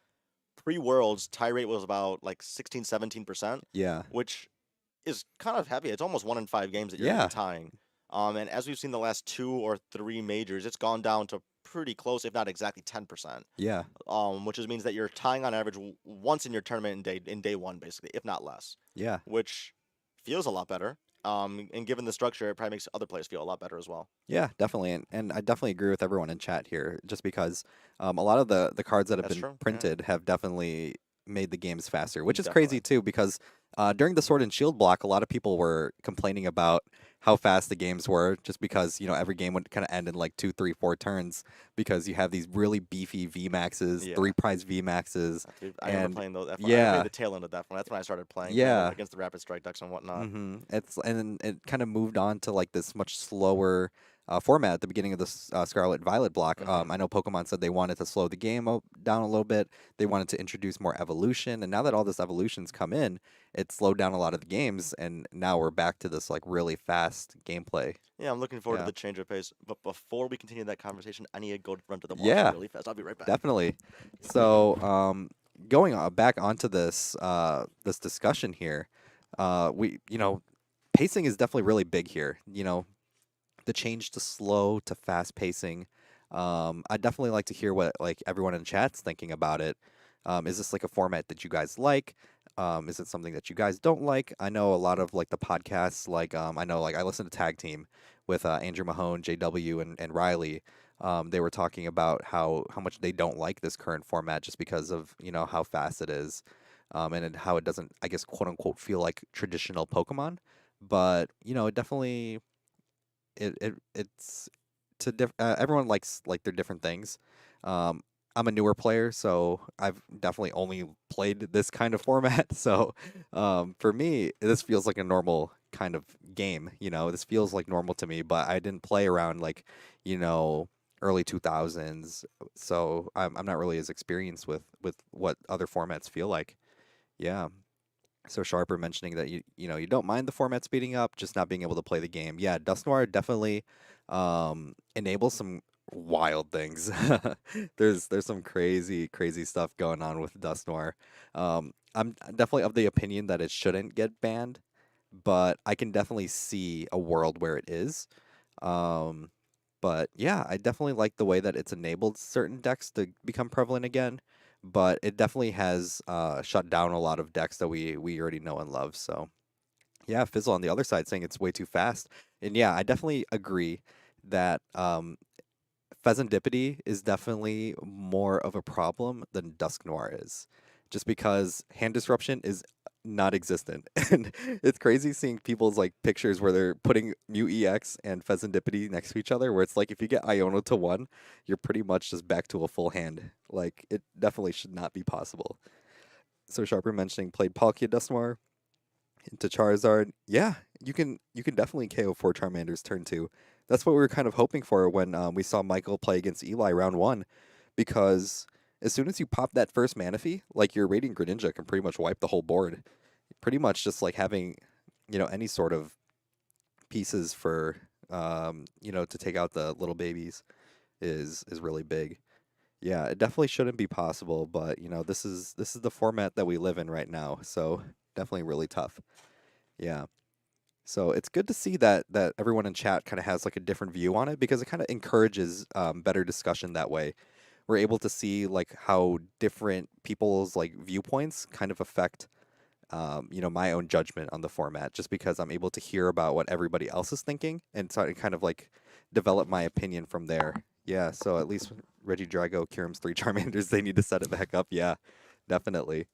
Pre-Worlds, tie rate was about like 16, 17%, yeah, which is kind of heavy. It's almost 1 in 5 games that you're going to be yeah, tying. And as we've seen the last 2 or 3 majors, it's gone down to pretty close, if not exactly 10%. yeah, Which means that you're tying on average once in your tournament in day one, basically, if not less, yeah. which feels a lot better. And given the structure, it probably makes other players feel a lot better as well. Yeah, definitely, and I definitely agree with everyone in chat here. Just because a lot of the cards that have That's been true. Yeah, printed have definitely made the games faster, which is crazy definitely. too. Because during the Sword and Shield block, a lot of people were complaining about how fast the games were, just because every game would kind of end in like 2, 3, 4 turns, because you have these really beefy V maxes, Yeah. 3 prize V maxes, Dude, I remember and playing those. I played yeah, the tail end of that one. That's when I started playing yeah. against the Rapid Strike decks and whatnot. It's and then it kind of moved on to like this much slower format at the beginning of the Scarlet Violet block. Hmm. I know Pokemon said they wanted to slow the game down a little bit. They wanted to introduce more evolution, and now that all this evolution's come in, it slowed down a lot of the games, and now we're back to this like really fast gameplay. Yeah, I'm looking forward to Yeah, the change of pace. But before we continue that conversation, I need to go run to the washroom yeah, really fast. I'll be right back. definitely. So, going back onto this discussion here, we pacing is definitely really big here. The change to slow to fast pacing. I'd definitely like to hear what like everyone in chat's thinking about it. Is this like a format that you guys like? Is it something that you guys don't like? I know a lot of like the podcasts, like I know like I listen to Tag Team with Andrew Mahone, JW, and Riley. They were talking about how much they don't like this current format just because of how fast it is, and how it doesn't, I guess, quote unquote, feel like traditional Pokemon. But it definitely it's everyone likes like their different things. Um, I'm a newer player, so I've definitely only played this kind of format. So for me, this feels like a normal kind of game. This feels like normal to me, but I didn't play around like you know early 2000s, so I'm not really as experienced with what other formats feel like. Yeah. So Sharper mentioning that you don't mind the format speeding up, just not being able to play the game. Yeah, Dust Noir definitely enables some wild things. There's some crazy stuff going on with Dust Noir. I'm definitely of the opinion that it shouldn't get banned, but I can definitely see a world where it is. Um, but yeah, I definitely like the way that it's enabled certain decks to become prevalent again. But it definitely has shut down a lot of decks that we already know and love. So yeah, Fizzle on the other side saying it's way too fast. And yeah, I definitely agree that Pheasantipity is definitely more of a problem than Dusk Noir is, just because hand disruption is not existent. And it's crazy seeing people's like pictures where they're putting Mew EX and Pheasantipity next to each other, where it's like if you get Iono to one, you're pretty much just back to a full hand. Like it definitely should not be possible. So Sharper mentioning played Palkia Dusknoir into Charizard. Yeah, you can definitely KO 4 Charmanders turn 2. That's what we were kind of hoping for when we saw Michael play against Eli round 1, because as soon as you pop that first Manaphy, like your Radiant Greninja can pretty much wipe the whole board. Pretty much just like having any sort of pieces for to take out the little babies is really big. Yeah, it definitely shouldn't be possible, but this is the format that we live in right now, so definitely really tough. Yeah. So it's good to see that everyone in chat kind of has like a different view on it, because it kind of encourages better discussion that way. We're able to see like how different people's like viewpoints kind of affect my own judgment on the format, just because I'm able to hear about what everybody else is thinking, and so I kind of like develop my opinion from there. Yeah, so at least Reggie Drago, Kirim's 3 Charmanders, they need to set it back up. Yeah, definitely.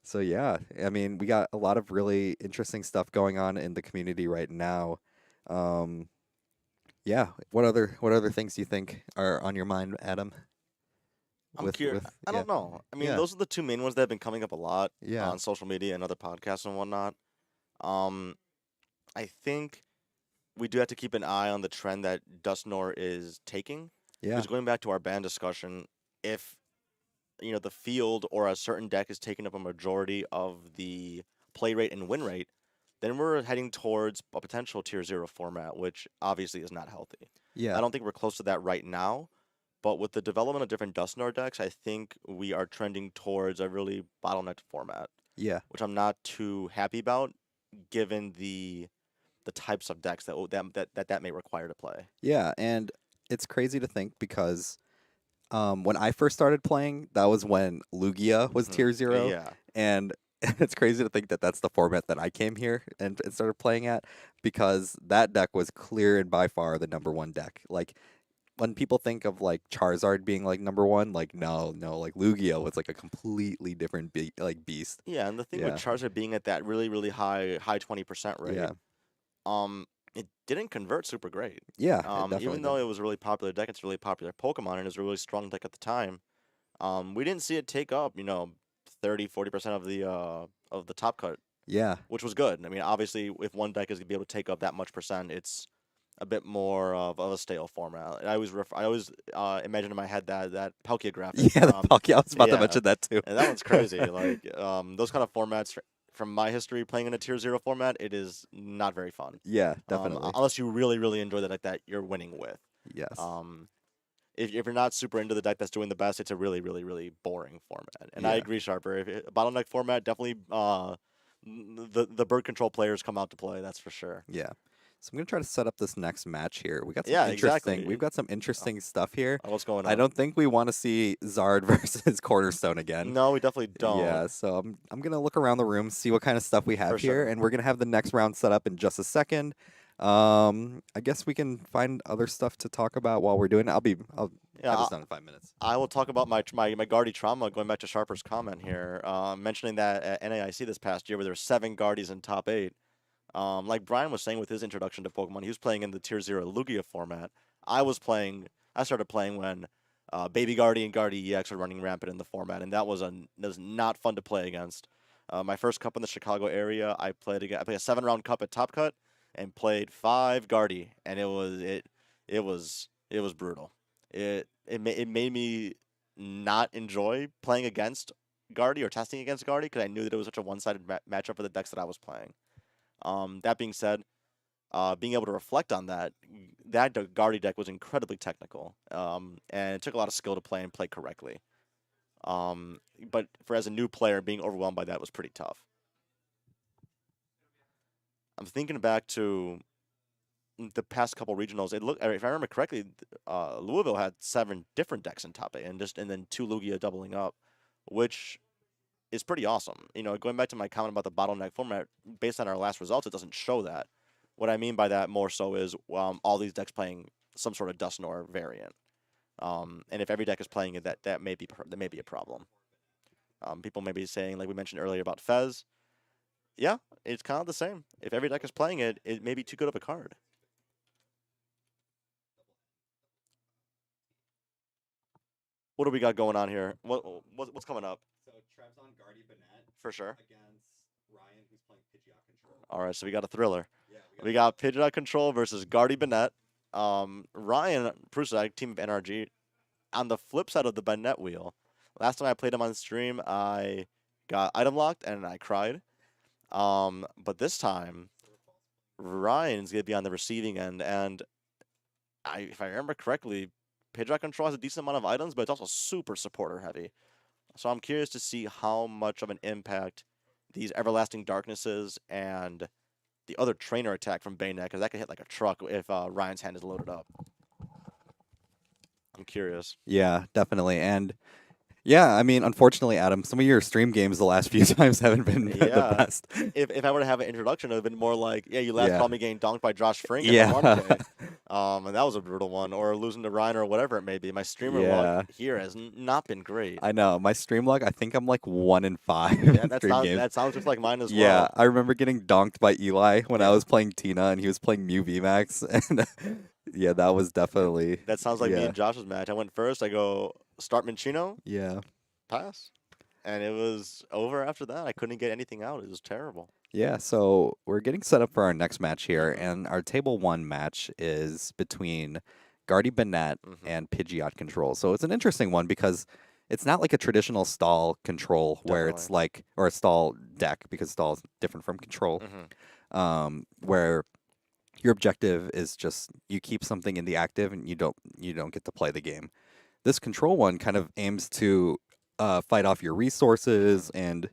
So yeah, I mean, we got a lot of really interesting stuff going on in the community right now. Um, yeah, what other things do you think are on your mind, Adam? I'm curious. I Yeah, don't know. I mean, yeah, those are the two main ones that have been coming up a lot yeah, on social media and other podcasts and whatnot. Um, I think we do have to keep an eye on the trend that Dustnor is taking. Yeah. Because going back to our ban discussion, if the field or a certain deck is taking up a majority of the play rate and win rate, then we're heading towards a potential tier 0 format, which obviously is not healthy. Yeah. I don't think we're close to that right now, but with the development of different Dusknoir decks, I think we are trending towards a really bottlenecked format, Yeah. which I'm not too happy about, given the types of decks that may require to play. Yeah. And it's crazy to think because when I first started playing, that was when Lugia was Hmm. tier 0, Yeah, and it's crazy to think that that's the format that I came here and started playing at, because that deck was clear and by far the number one deck. Like, when people think of like Charizard being like number one, like no, no, like Lugia was like a completely different beast. yeah, and the thing with Yeah, Charizard being at that really, really high 20% rate, yeah, it didn't convert super great. yeah. It definitely Even though did. it was a really popular deck, it's a really popular Pokemon and it was a really strong deck at the time. We didn't see it take up, 30-40% of the top cut, Yeah, which was good. I mean, obviously, if one deck is gonna be able to take up that much percent, it's a bit more of a stale format. I always imagine in my head that Palkia graphic yeah. The from Palkia. I was about to yeah, mention that too. and that one's crazy. Like those kind of formats from my history playing in a tier 0 format, it is not very fun. Yeah, definitely. Unless you really really enjoy the deck that you're winning with. Yes. Um, if you're not super into the deck that's doing the best, it's a really, really, really boring format. And I Yeah. agree, Sharper. Bottleneck format definitely the bird control players come out to play. That's for sure. Yeah. So I'm gonna try to set up this next match here. Yeah, We've exactly. got some Oh, interesting stuff here. what's going I on? don't think we want to see Zard versus Cornerstone again. No, we definitely don't. Yeah, so I'm gonna look around the room, see what kind of stuff we For have here, sure. and we're gonna have the next round set up in just a second. I guess we can find other stuff to talk about while we're doing it. I'll Yeah, have this done in 5 minutes. I will talk about my Guardy trauma. Going back to Sharper's comment here, mentioning that at NAIC this past year, where there were 7 Guardies in top 8. Like Brian was saying with his introduction to Pokemon, he was playing in the Tier 0 Lugia format. I started playing when Baby Guardy and Guardy EX were running rampant in the format, and that was not fun to play against. My first cup in the Chicago area, I played a 7 round cup at Top Cut and played 5 Guardy, and it was brutal. It made me not enjoy playing against Guardy or testing against Guardy because I knew that it was such a one-sided matchup for the decks that I was playing. That being said, being able to reflect on that Guardy deck was incredibly technical, and it took a lot of skill to play and play correctly. But for as a new player, being overwhelmed by that was pretty tough. I'm thinking back to the past couple regionals. If I remember correctly, Louisville had 7 different decks in top 8, and then 2 Lugia doubling up, which is pretty awesome. Going back to my comment about the bottleneck format, based on our last results, it doesn't show that. What I mean by that more so is all these decks playing some sort of Dusknoir variant. And if every deck is playing it, that may be a problem. People may be saying, like we mentioned earlier about Fez, yeah, it's kind of the same. If every deck is playing it, it may be too good of a card. What do we got going on here? What's coming up? So Trabzon Guardy Banette For sure. against Ryan, who's playing Pidgeot Control. All right, so we got a thriller. Yeah, We got Pidgeot Control versus Guardy Banette. Ryan Prusak, team of NRG. On the flip side of the Banette wheel, last time I played him on stream, I got item locked and I cried. But this time, Ryan's gonna be on the receiving end, and if I remember correctly, Pidgeot Control has a decent amount of items, but it's also super supporter heavy. So I'm curious to see how much of an impact these Everlasting Darknesses and the other trainer attack from Bayonet, because that could hit like a truck if Ryan's hand is loaded up. I'm curious. Yeah, definitely. And yeah, I mean, unfortunately, Adam, some of your stream games the last few times haven't been the Yeah. best. If I were to have an introduction, it would have been more like, yeah, you last Yeah. called me getting donked by Josh Frink in the Yeah. 1K. And that was a brutal one. Or losing to Ryan or whatever it may be. My streamer luck Yeah. here has not been great. I know. My stream luck, I think I'm like 1 in 5 Yeah, in stream games. that sounds just like mine as Yeah, well. I remember getting donked by Eli when I Yeah. was playing Tina and he was playing Mew VMAX. And yeah, that was definitely. That sounds like me Yeah. and Josh's match. I went first. I go start Minchino, Yeah. pass. And it was over after that. I couldn't get anything out. It was terrible. Yeah, so we're getting set up for our next match here, Mhm. and our table 1 match is between Guardy Banette, and Pidgeot control. So it's an interesting one because it's not like a traditional stall control where it's Definitely. like, or a stall deck because stall is different from control, where your objective is just you keep something in the active and you don't get to play the game. This control one kind of aims to fight off your resources and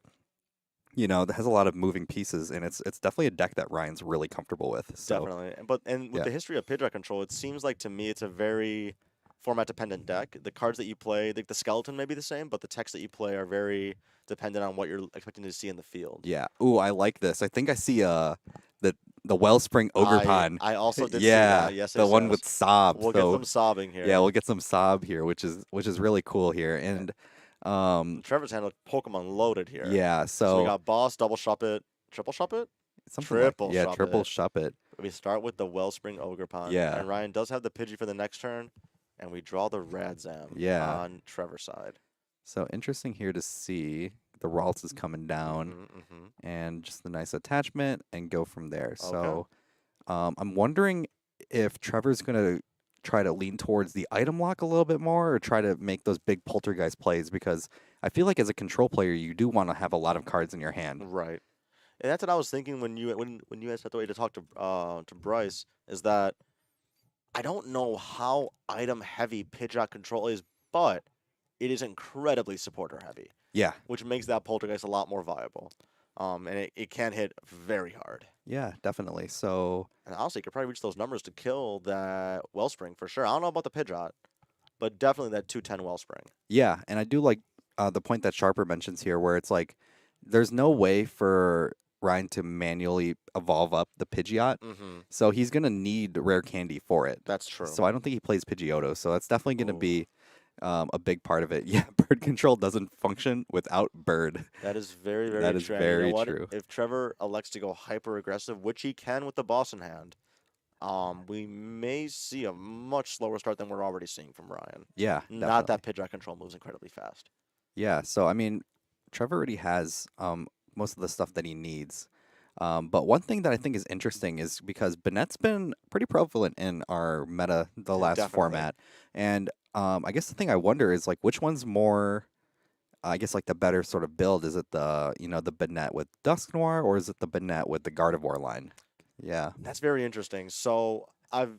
that has a lot of moving pieces, and it's definitely a deck that Ryan's really comfortable with. So Definitely. And with yeah, the history of Pidgeot control, it seems like to me it's a very format dependent deck. The cards that you play, the skeleton may be the same, but the text that you play are very dependent on what you're expecting to see in the field. yeah. Ooh, I like this. I think I see the Wellspring Ogre Pond. I also did see Yeah, that. Yes, the yes, one yes. with sob. We'll get So some sobbing here. yeah, we'll get some sob here, which is really cool here. And Trevor's hand looked Pokemon loaded here. yeah, So we so got Boss, Double Shuppet, Triple Shuppet, something like Triple yeah, Shuppet. triple Shuppet. We start with the Wellspring Ogre Pond. Yeah. And Ryan does have the Pidgey for the next turn, and we draw the Radzam Yeah. on Trevor's side. So interesting here to see the Ralts is coming down and just the nice attachment and go from there. So I'm wondering if Trevor's gonna try to lean towards the item lock a little bit more or try to make those big poltergeist plays because I feel like as a control player you do want to have a lot of cards in your hand. Right. And that's what I was thinking when you guys stepped away to talk to Bryce, is that I don't know how item heavy Pidgeot control is, but it is incredibly supporter heavy, Yeah. which makes that poltergeist a lot more viable. And it can hit very hard. Yeah, definitely. So And honestly, you could probably reach those numbers to kill that Wellspring for sure. I don't know about the Pidgeot, but definitely that 210 Wellspring. yeah, and I do like the point that Sharper mentions here where it's like there's no way for Ryan to manually evolve up the Pidgeot. So he's going to need rare candy for it. That's true. So I don't think he plays Pidgeotto. So that's definitely going to Ooh. be a big part of it. Yeah, bird control doesn't function without bird. That is very, very That is true. And you very know what? true. If Trevor elects to go hyper aggressive, which he can with the boss in hand, we may see a much slower start than we're already seeing from Ryan. Yeah, Not definitely. that Pidgeot control moves incredibly fast. Yeah, so I mean, Trevor already has most of the stuff that he needs. But one thing that I think is interesting is because Banette's been pretty prevalent in our meta the last Definitely. format. And I guess the thing I wonder is like which one's more I guess like the better sort of build? Is it the Banette with Dusk Noir or is it the Banette with the Gardevoir line? Yeah. That's very interesting. So I've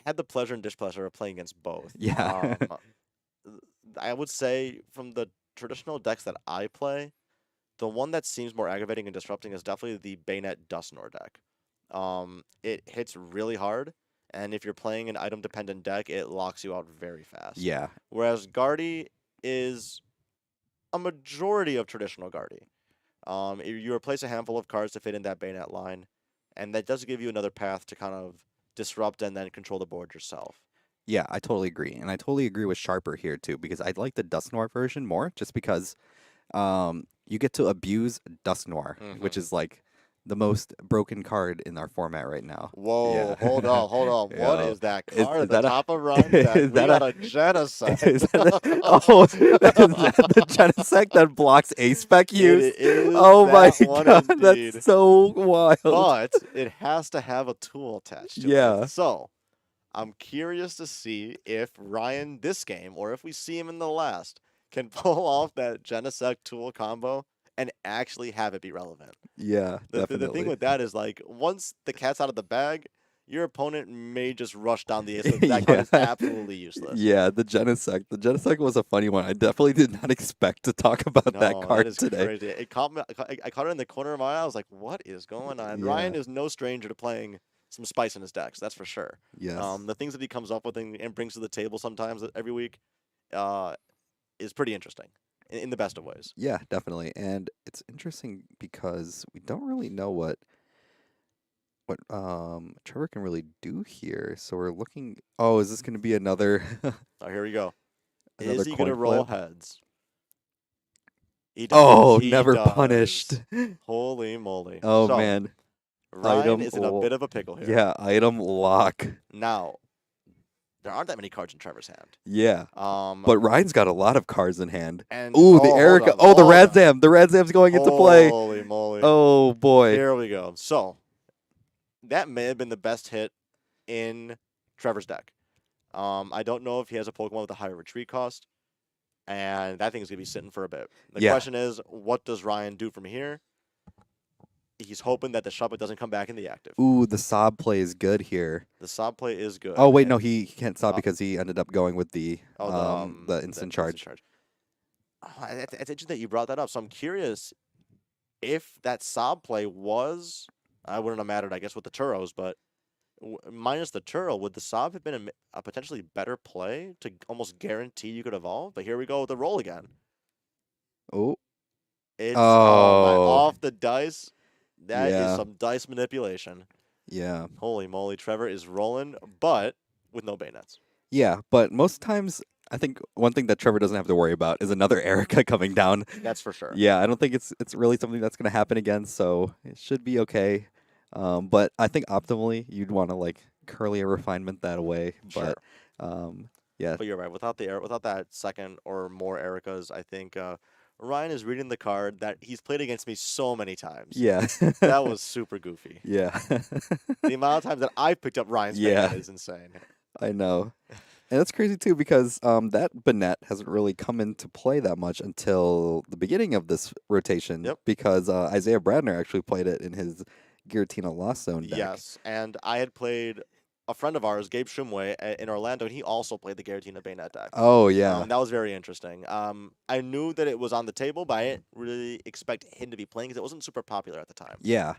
had the pleasure and displeasure of playing against both. Yeah. I would say from the traditional decks that I play, the one that seems more aggravating and disrupting is definitely the Bayonet Dusknoir deck. It hits really hard, and if you're playing an item-dependent deck, it locks you out very fast. Yeah. Whereas Guardy is a majority of traditional Guardy. You replace a handful of cards to fit in that Bayonet line, and that does give you another path to kind of disrupt and then control the board yourself. Yeah, I totally agree. And I totally agree with Sharper here too, because I like the Dusk Noir version more just because you get to abuse Dusk Noir, which is like the most broken card in our format right now. Whoa, Yeah. hold on. Yeah. What is that Is card at that the a- top of Ryan? That is we that got a- a genocide. Is that the Genesect that blocks A-Spec use? It is Oh my that one god, indeed. that's so wild. But it has to have a tool attached to Yeah. it. So I'm curious to see if Ryan this game, or if we see him in the last, can pull off that Genesect tool combo and actually have it be relevant. Yeah, The definitely. thing with that is, like, once the cat's out of the bag, your opponent may just rush down the ace. That card is Yeah. absolutely useless. Yeah, the Genesect. The Genesect was a funny one. I definitely did not expect to talk about that No, card is today. crazy. It caught me. I caught it in the corner of my eye. I was like, "What is going on?" Yeah. Ryan is no stranger to playing some spice in his decks. That's for sure. Yes. The things that he comes up with and brings to the table sometimes every week, is pretty interesting in the best of ways. Yeah, definitely. And it's interesting because we don't really know what Trevor can really do here. So we're looking. Oh, is this going to be another Oh, here we go. another Is he coin gonna roll flip? heads? He does. Oh, He never does. punished. Holy moly! Oh So, man. Ryan Item is in a lo- bit of a pickle here. Yeah, item lock. Now, there aren't that many cards in Trevor's hand. Yeah. But But Ryan's got a lot of cards in hand. and Ooh, the hold Erica. on, Oh, the hold on. Radzam. The Radzam's going into play. Holy moly! Oh boy. Here we go. So that may have been the best hit in Trevor's deck. I don't know if he has a Pokemon with a higher retreat cost, and that thing's gonna be sitting for a bit. The Yeah. question is, what does Ryan do from here? He's hoping that the Shuppet doesn't come back in the active. Ooh, the Sob play is good here. The Sob play is good. Oh wait, no, he can't Sob Uh, because he ended up going with the the instant charge. It's interesting that you brought that up. So I'm curious if that Sob play was. I wouldn't have mattered, I guess, with the Turos, but minus the Turo, would the Sob have been a potentially better play to almost guarantee you could evolve? But here we go with the roll again. Oh. It's my Oh. off the dice. That is Yeah. some dice manipulation. Yeah. Holy moly, Trevor is rolling, but with no bayonets. Yeah, but most times I think one thing that Trevor doesn't have to worry about is another Erica coming down. That's for sure. Yeah, I don't think it's really something that's going to happen again, so it should be okay. But I think optimally you'd want to like curly a refinement that away. Sure. But yeah, But you're right. Without that second or more Ericas, I think Ryan is reading the card that he's played against me so many times. yeah, That was super goofy. yeah, The amount of times that I picked up Ryan's Yeah. bayonet is insane. I know. And that's crazy too because that Banette hasn't really come into play that much until the beginning of this rotation. Yep. Because Isaiah Bradner actually played it in his Giratina Lost Zone deck. Yes, and I had played a friend of ours, Gabe Shumway, in Orlando, and he also played the Giratina Bayonet deck. Oh yeah. That was very interesting. I knew that it was on the table, but I didn't really expect him to be playing because it wasn't super popular at the time. Yeah.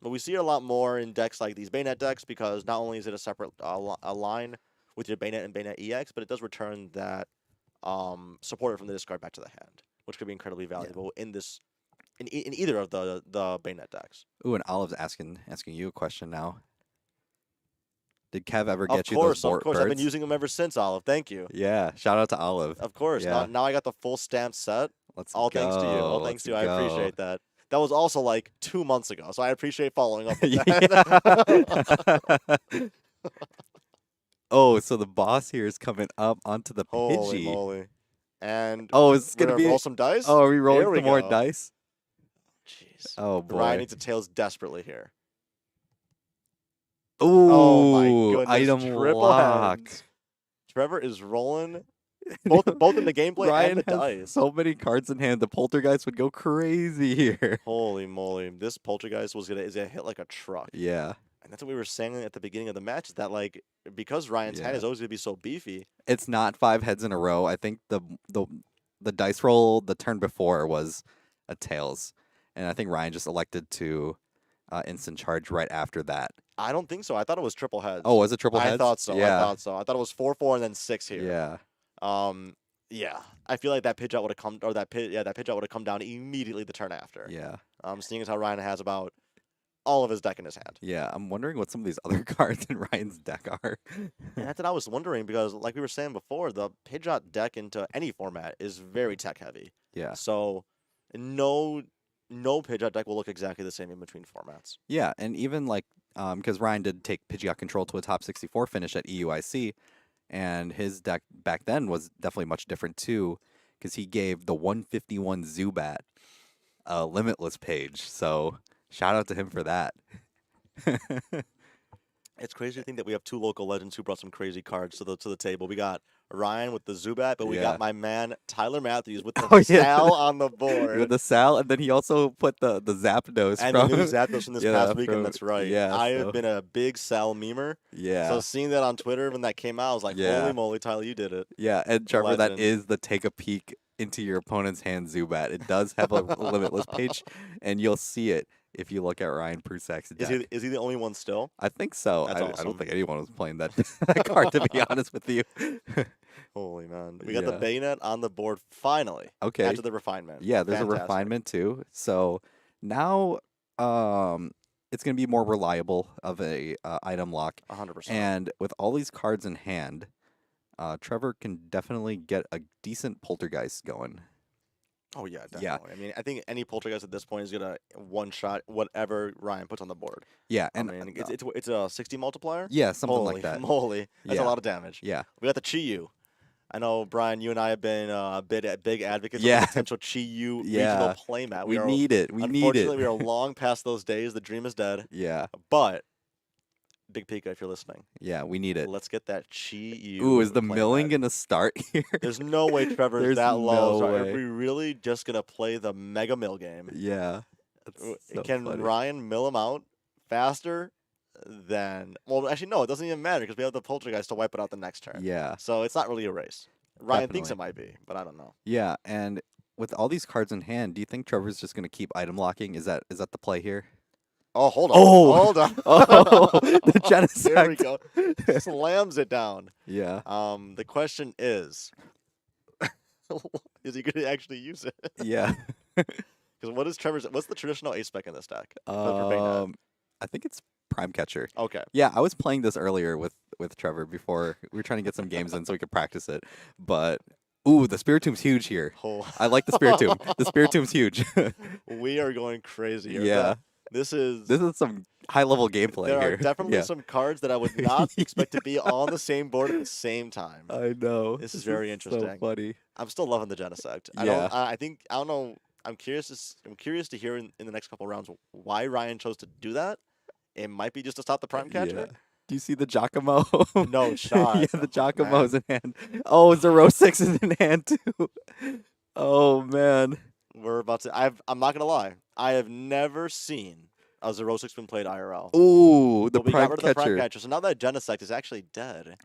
But we see it a lot more in decks like these Bayonet decks because not only is it a separate a line with your Bayonet and Bayonet EX, but it does return that supporter from the discard back to the hand, which could be incredibly valuable in this in either of the Bayonet decks. Ooh, and Olive's asking you a question now. Did Kev ever Of get you course, those of course. I've been birds? using them ever since, Olive. Thank you. Yeah. Shout out to Olive. Of course. Yeah. Now I got the full stamped set. Let's All thanks to you. All go, thanks to you. let's I go. appreciate that. That was also like 2 months ago, so I appreciate following up with Yeah. that. Oh, so the boss here is coming up onto the Holy Pidgey. moly. And Oh, is this we're gonna gonna be? roll some dice? Oh, are we rolling Here we some more go. dice? Jeez. Oh boy. Ryan needs a tails desperately here. Ooh, Oh my goodness. item Triple lock. heads. Trevor is rolling both in the gameplay Ryan and the has dice. so many cards in hand. The Poltergeist would go crazy here. Holy moly. This Poltergeist is gonna hit like a truck. Yeah. And that's what we were saying at the beginning of the match, is that like because Ryan's hand Yeah. is always gonna be so beefy. It's not 5 heads in a row. I think the dice roll the turn before was a tails, and I think Ryan just elected to instant charge right after that. I don't think so. I thought it was triple heads. Oh, was it triple heads? I thought so. Yeah. I thought so. I thought it was 4-4 and then 6 here. Yeah. Yeah. I feel like that pitch out would have come, or that pitch out would have come down immediately the turn after. Yeah. Seeing as how Ryan has about all of his deck in his hand. Yeah. I'm wondering what some of these other cards in Ryan's deck are. And that's what I was wondering because, like we were saying before, the Pidgeot deck into any format is very tech heavy. Yeah. So, no Pidgeot deck will look exactly the same in between formats. Yeah, and even like because Ryan did take Pidgeot Control to a top 64 finish at EUIC, and his deck back then was definitely much different too, because he gave the 151 Zubat a limitless page. So shout out to him for that. It's crazy to think that we have 2 local legends who brought some crazy cards to the table. We got Ryan with the Zubat, but we Yeah. got my man Tyler Matthews with the Oh, yeah. Sal on the board. With the Sal, and then he also put the Zapdos And from the new Zapdos from this Yeah, past weekend, from- that's right. yeah, I so- have been a big Sal memer. Yeah. So seeing that on Twitter when that came out, I was like, Yeah. holy moly, Tyler, you did it. Yeah, and Trevor, that Legend. is the take a peek into your opponent's hand Zubat. It does have a limitless page, and you'll see it if you look at Ryan Prusak's deck. Is he the only one still? I think so. That's I awesome. don't think anyone was playing that, that card, to be honest with you. Holy man. We got the Yeah. Bayonet on the board finally. Okay. After the refinement. Yeah, there's Fantastic. a refinement too. So now it's going to be more reliable of a item lock. 100%. And with all these cards in hand, Trevor can definitely get a decent Poltergeist going. Oh yeah, definitely. Yeah. I mean, I think any Poltergeist at this point is gonna one shot whatever Ryan puts on the board. Yeah, I and mean, it's a 60 multiplier. yeah, something Holy like that. moly, that's Yeah. a lot of damage. Yeah. We got the Chi-Yu. I know, Brian, you and I have been big advocates Yeah. of the potential Chi-Yu Yeah. regional playmat. We are, need it. We need unfortunately, it. we are long past those days. The dream is dead. Yeah. But Big Pika, if you're listening, Yeah, we need it. let's get that Chi-Yu Ooh, is the playing milling dead. gonna start here? There's no way Trevor's There's that low. no So are way. we really just gonna play the Mega Mill game? Yeah, that's so Can funny. Ryan mill him out faster than? Well, actually, no. It doesn't even matter because we have the Poltergeist to wipe it out the next turn. Yeah, So it's not really a race. Ryan thinks definitely. it might be, but I don't know. Yeah, and with all these cards in hand, do you think Trevor's just gonna keep item locking? Is that the play here? Oh, hold on. Oh, Hold on. oh, the There we Genesect. go. Slams it down. Yeah, The question is he going to actually use it? yeah. Because what's the traditional ace spec in this deck? For Banehead. I think it's Prime Catcher. Okay. Yeah, I was playing this earlier with Trevor before we were trying to get some games in so we could practice it. But ooh, the Spiritomb's huge here. Oh. I like the Spiritomb. The Spiritomb's huge. We are going crazy here. Yeah. This is some high level gameplay there here. are definitely Yeah. some cards that I would not expect to be on the same board at the same time. I know. This is very So interesting. funny. I'm still loving the Genesect. Yeah. I don't know. I'm curious to hear in the next couple rounds why Ryan chose to do that. It might be just to stop the Prime Catcher. Yeah. Do you see the Giacomo? No shot. Yeah, the Oh, Giacomo's man. in hand. Oh, Zero6 is in hand too. Oh man. We're about to. I'm not gonna lie. I have never seen a 0-6 been played IRL. Ooh, the But we got Prime rid of the Prime Catcher. Catcher, so now that Genesect is actually dead.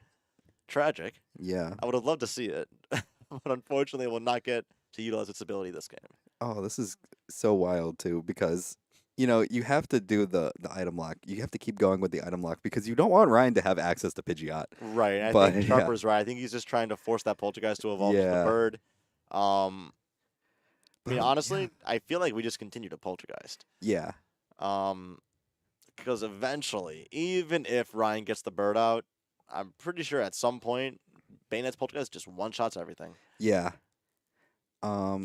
Tragic. Yeah. I would have loved to see it, but unfortunately, it will not get to utilize its ability this game. Oh, this is so wild too because you have to do the item lock. You have to keep going with the item lock because you don't want Ryan to have access to Pidgeot. Right. I But, think yeah. Sharper's right. I think he's just trying to force that Poltergeist to evolve to the Yeah. bird. I mean, But, honestly, I feel like we just continue to Poltergeist. Yeah. Because eventually, even if Ryan gets the bird out, I'm pretty sure at some point, Bayonet's Poltergeist just one-shots everything. Yeah.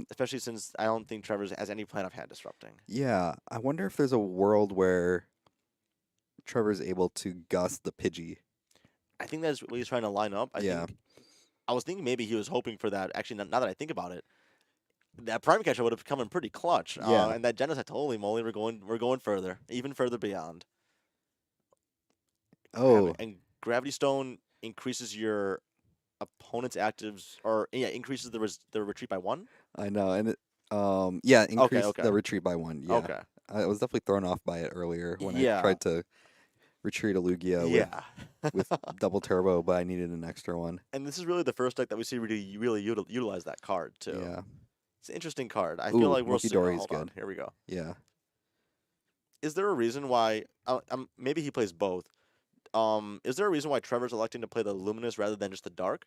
Especially since I don't think Trevor's has any plan of hand disrupting. Yeah. I wonder if there's a world where Trevor's able to gust the Pidgey. I think that's what he's trying to line up. Yeah. I was thinking maybe he was hoping for that. Actually, now that I think about it, that Prime Catcher would have come in pretty clutch. Yeah. And that Genesect, holy moly, we're going further, even further beyond. Oh. And Gravity Stone increases your opponent's actives, or increases the retreat by 1. I know, and yeah, increase okay. the retreat by 1. Yeah. Okay. I was definitely thrown off by it earlier when Yeah. I tried to retreat a Lugia Yeah. with double turbo, but I needed an extra one. And this is really the first deck that we see really utilize that card too. Yeah. It's an interesting card. I Ooh, feel like we'll Monkey see. Dory's Hold on. good. Here we go. Yeah. Is there a reason why? Maybe he plays both. Is there a reason why Trevor's electing to play the Luminous rather than just the Dark?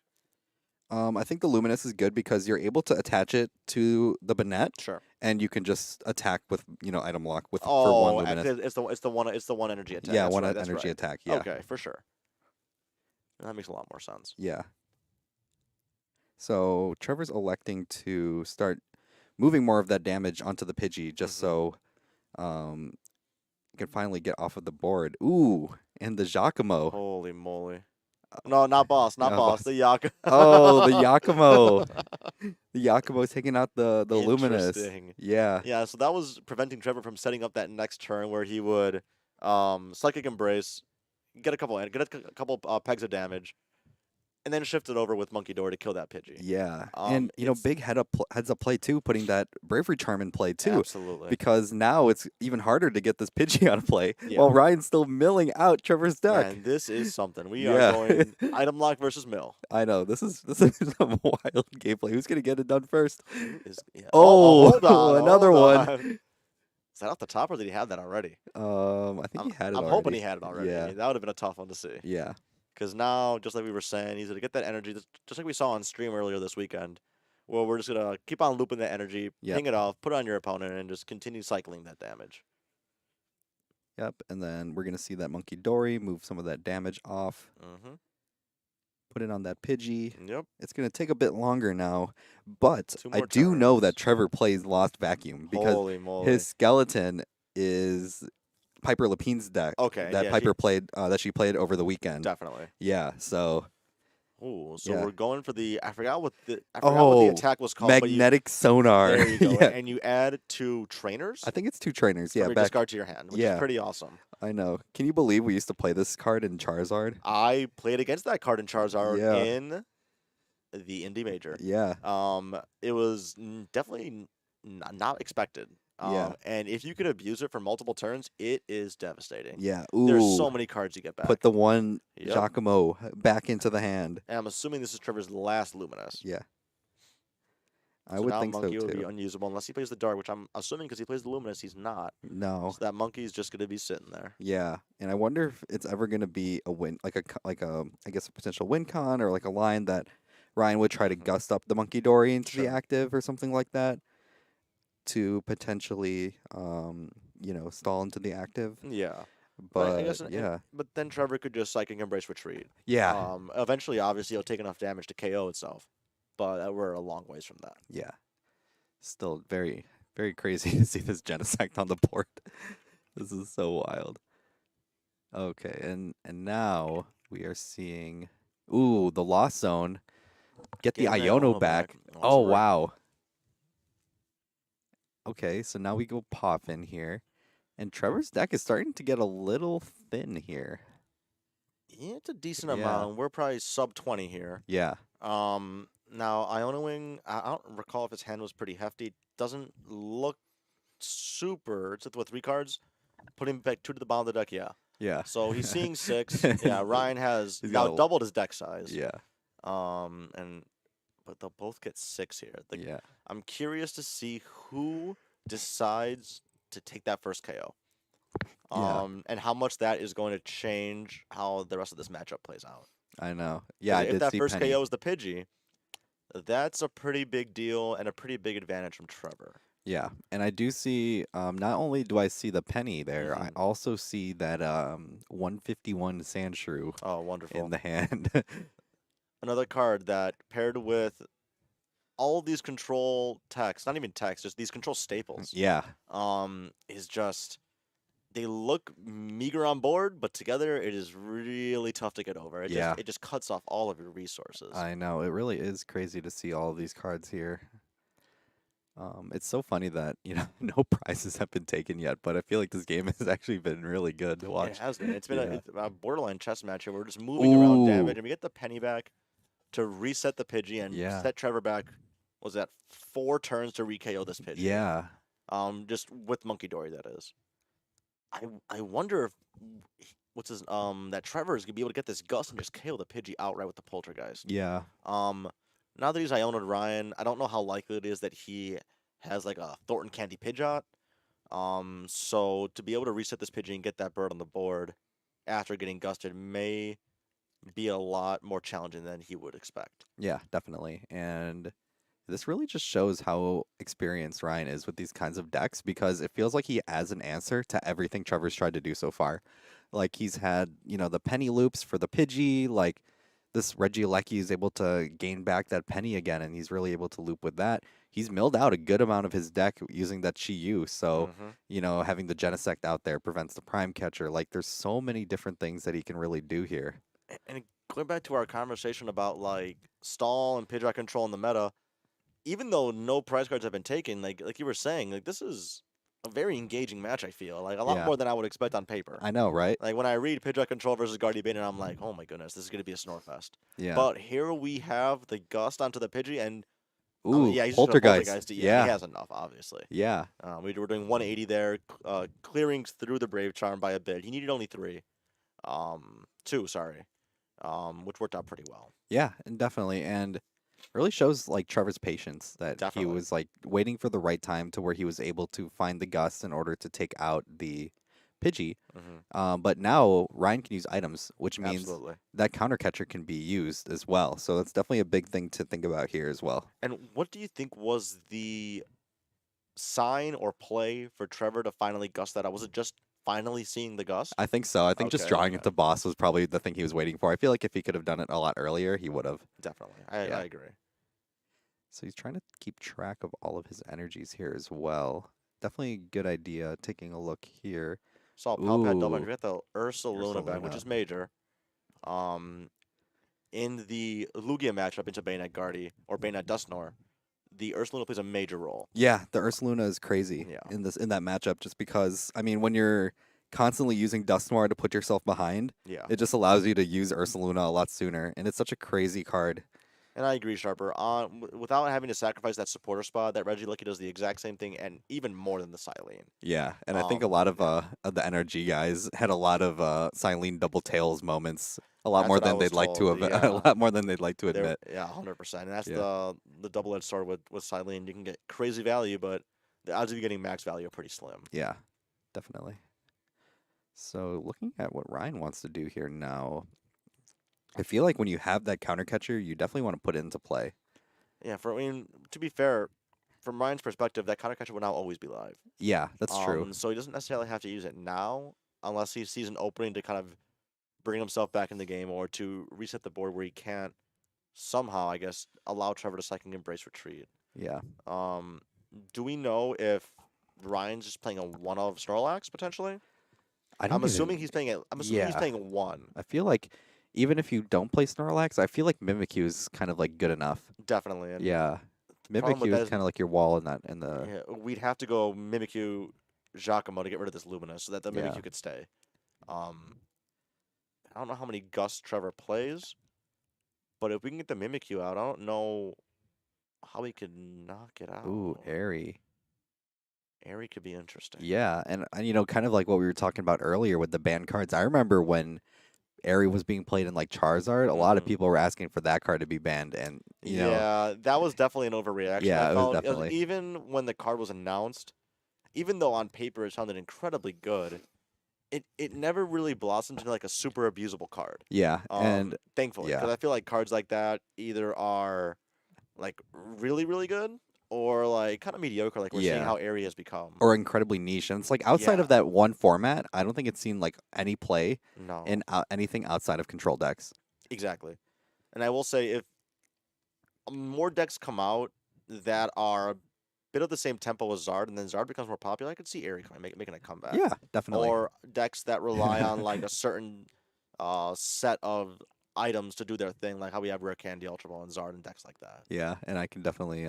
I think the Luminous is good because you're able to attach it to the Banette, Sure. and you can just attack with item lock for Oh, one Luminous. it's the one energy attack. Yeah, That's one right, that's energy right. attack. Yeah. Okay, for sure. That makes a lot more sense. Yeah. So Trevor's electing to start moving more of that damage onto the Pidgey just so he can finally get off of the board. Ooh, and the Giacomo. Holy moly! No, not boss, not No, boss. The Yak. Oh, the Giacomo. The Giacomo taking out the Luminous. Interesting. Yeah. Yeah, so that was preventing Trevor from setting up that next turn where he would Psychic Embrace, get a couple pegs of damage, and then shift it over with Monkey Door to kill that Pidgey. Yeah. And big heads up play too, putting that Bravery Charm in play too. Absolutely. Because now it's even harder to get this Pidgey out of play Yeah. while Ryan's still milling out Trevor's deck. And this is something. We Yeah. are going item lock versus mill. I know. This is some wild gameplay. Who's gonna get it done first? Oh, hold on, another hold one. on. Is that off the top or did he have that already? I think he had it I'm already. hoping he had it already. Yeah. That would have been a tough one to see. Yeah. Because now, just like we were saying, he's going to get that energy, just like we saw on stream earlier this weekend, where we're just going to keep on looping that energy, Yep. ping it off, put it on your opponent, and just continue cycling that damage. Yep. And then we're gonna see that Monkey Dory move some of that damage off. Mm-hmm. Put it on that Pidgey. Yep. It's gonna take a bit longer now, but 2 I more do know that turns. Trevor plays Lost Vacuum because Holy moly. his skeleton is Piper Lapine's deck. Okay, That yeah, Piper played that she played over the weekend. Definitely. Yeah, so Ooh, so Yeah. we're going for the I forgot what the Oh, attack was called, but you magnetic sonar. there you go, Yeah. and you add two I trainers think it's two trainers. from Yeah, your back. discard to your hand, which is Yeah, pretty awesome. I know. Can you believe we used to play this card in Charizard? I played against that card in Charizard Yeah. in the Indy Major. Yeah. It was definitely not expected. Yeah. And if you could abuse it for multiple turns, it is devastating. Yeah. There's Ooh. so many cards you get Put back. the one Yep. Giacomo back into the hand. And I'm assuming this is Trevor's last Luminous. Yeah. I So would now think so Monkey would be too. unusable unless he plays the Dark, which I'm assuming because he plays the Luminous, he's not. No. So that Monkey's just going to be sitting there. Yeah. And I wonder if it's ever going to be a win, like a I guess a potential win con or like a line that Ryan would try to gust up the Monkey Dory into the Sure. active or something like that to potentially stall into the active. Yeah. But I But guess, yeah. but then Trevor could just Psychic Embrace Retreat. Yeah. Eventually, obviously, he'll take enough damage to KO itself, but we're a long ways from that. Yeah. Still very, very crazy to see this Genesect on the board. This is so wild. Okay, and now we are seeing the Lost Zone. Get the Getting that Iono Iono back. back. Oh That's right. wow. Okay, so now we go pop in here. And Trevor's deck is starting to get a little thin here. Yeah, it's a decent Yeah. amount. We're probably sub 20 here. Yeah. Now Iona Wing, I don't recall if his hand was pretty hefty. Doesn't look super. It's with 3 cards. Putting back 2 to the bottom of the deck, yeah. Yeah. So he's seeing 6. Yeah, Ryan has He's now got a- doubled his deck size. Yeah. But they'll both get 6 here. Yeah. I'm curious to see who decides to take that first KO. Yeah. And how much that is going to change how the rest of this matchup plays out. I know. Yeah, 'Cause I if did that see first Penny. KO is the Pidgey, that's a pretty big deal and a pretty big advantage from Trevor. Yeah, and I do see. Not only do I see the penny there, I Mhm. also see that 151 Sandshrew Oh, wonderful. in the hand. Another card that paired with all these control text, not even text, just these control staples, Yeah, is just they look meager on board, but together it is really tough to get over. Yeah. It just cuts off all of your resources. I know. It really is crazy to see all of these cards here. It's so funny that no prizes have been taken yet, but I feel like this game has actually been really good to watch. It has been. It's been Yeah. a borderline chess match here. We're just moving around Ooh. damage, and we get the penny back to reset the Pidgey and Yeah. set Trevor back. Was that 4 turns to re-KO this Pidgey? Yeah, Just with Monkey Dory, that is. I wonder if that Trevor is gonna be able to get this Gust and just KO the Pidgey outright with the Poltergeist. yeah, Now that he's Iono'd Ryan, I don't know how likely it is that he has like a Thornton Candy Pidgeot. So to be able to reset this Pidgey and get that bird on the board after getting gusted may be a lot more challenging than he would expect. yeah, definitely. And this really just shows how experienced Ryan is with these kinds of decks because it feels like he has an answer to everything Trevor's tried to do so far. Like he's had, the penny loops for the Pidgey, like this Regieleki is able to gain back that penny again, and he's really able to loop with that. He's milled out a good amount of his deck using that Chi-Yu, so, having the Genesect out there prevents the Prime Catcher. Like, there's so many different things that he can really do here. And going back to our conversation about like stall and Pidgeot control in the meta, even though no prize cards have been taken, like you were saying, like this is a very engaging match. I feel like a lot Yeah. more than I would expect on paper. I know, right? Like when I read Pidgeot control versus Guardian Bane, I'm like, oh my goodness, this is gonna be a Snorefest. Yeah. But here we have the Gust onto the Pidgey, and Ooh, yeah, he's just gonna Poltergeist. He Yeah. has enough, obviously. Yeah. We were doing 180 there, clearing through the Brave Charm by a bit. He needed only 3, 2, sorry, which worked out pretty well. Yeah, and definitely. And it really shows like Trevor's patience that Definitely. he was like waiting for the right time to where he was able to find the Gust in order to take out the Pidgey. But now Ryan can use items, which means Absolutely. that counter catcher can be used as well. So that's definitely a big thing to think about here as well. And what do you think was the sign or play for Trevor to finally gust that out? Was it just finally seeing the gust? I think so. I think just Okay, drawing it okay. to boss was probably the thing he was waiting for. I feel like if he could have done it a lot earlier, he would have. Definitely. Yeah. I agree. So he's trying to keep track of all of his energies here as well. Definitely a good idea taking a look here. Saw Palpad double, Ooh. and we got the Ursa Luna back, which Luna. is major. in the Lugia matchup into Bayonet Guardy or Bayonet Dustnor, the Ursaluna plays a major role. Yeah, the Ursaluna is crazy Yeah. in that matchup just because I mean when you're constantly using Dust Noir to put yourself behind, Yeah. it just allows you to use Ursaluna a lot sooner, and it's such a crazy card. And I agree, Sharper. Without having to sacrifice that supporter spot, that Regieleki does the exact same thing and even more than the Silene. Yeah, and I think a lot of the NRG guys had a lot of Silene double tails moments, a lot That's more what I than was they'd like to told. have, a Yeah. lot more than they'd like to There, admit. yeah, 100%. And that's Yeah, the double-edged sword with Silene. You can get crazy value, but the odds of you getting max value are pretty slim. yeah, definitely. So looking at what Ryan wants to do here now, I feel like when you have that counter catcher, you definitely want to put it into play. Yeah, I mean, to be fair, from Ryan's perspective, that counter catcher will now always be live. Yeah, that's true. So he doesn't necessarily have to use it now unless he sees an opening to kind of bring himself back in the game or to reset the board where he can't somehow, I guess, allow Trevor to second embrace retreat. Yeah, Um, do we know if Ryan's just playing a one of Snorlax potentially? I I'm don't even. assuming he's playing it. I'm assuming he's Yeah, playing one. I feel like even if you don't play Snorlax, I feel like Mimikyu is kind of like good enough. Definitely. And Yeah, the problem with Mimikyu that is is kind of like your wall in the yeah, we'd have to go Mimikyu Giacomo to get rid of this Lumina so that the yeah. Mimikyu could stay. Um, I don't know how many Gust Trevor plays, but if we can get the Mimikyu out, I don't know how we could knock it Ooh, out. Airy. Airy could be interesting. Yeah, and kind of like what we were talking about earlier with the banned cards. I remember when Airy was being played in like Charizard, a lot of Hmm. people were asking for that card to be banned, and Yeah, that was definitely an overreaction. I yeah, it was felt definitely even when the card was announced, even though on paper it sounded incredibly good, it never really blossomed into like a super abusable card. yeah, and Thankfully, yeah, because I feel like cards like that either are like really really good or like kind of mediocre, like we're seeing yeah, how Airy has become. or incredibly niche. And it's like outside Yeah, of that one format, I don't think it's seen like any play no, in anything outside of control decks. exactly. And I will say if more decks come out that are a bit of the same tempo as Zard, and then Zard becomes more popular, I could see Airy making a comeback. Yeah, definitely. Or decks that rely on like a certain set of items to do their thing, like how we have Rare Candy, Ultra Ball, and Zard, and decks like that. Yeah, and I can definitely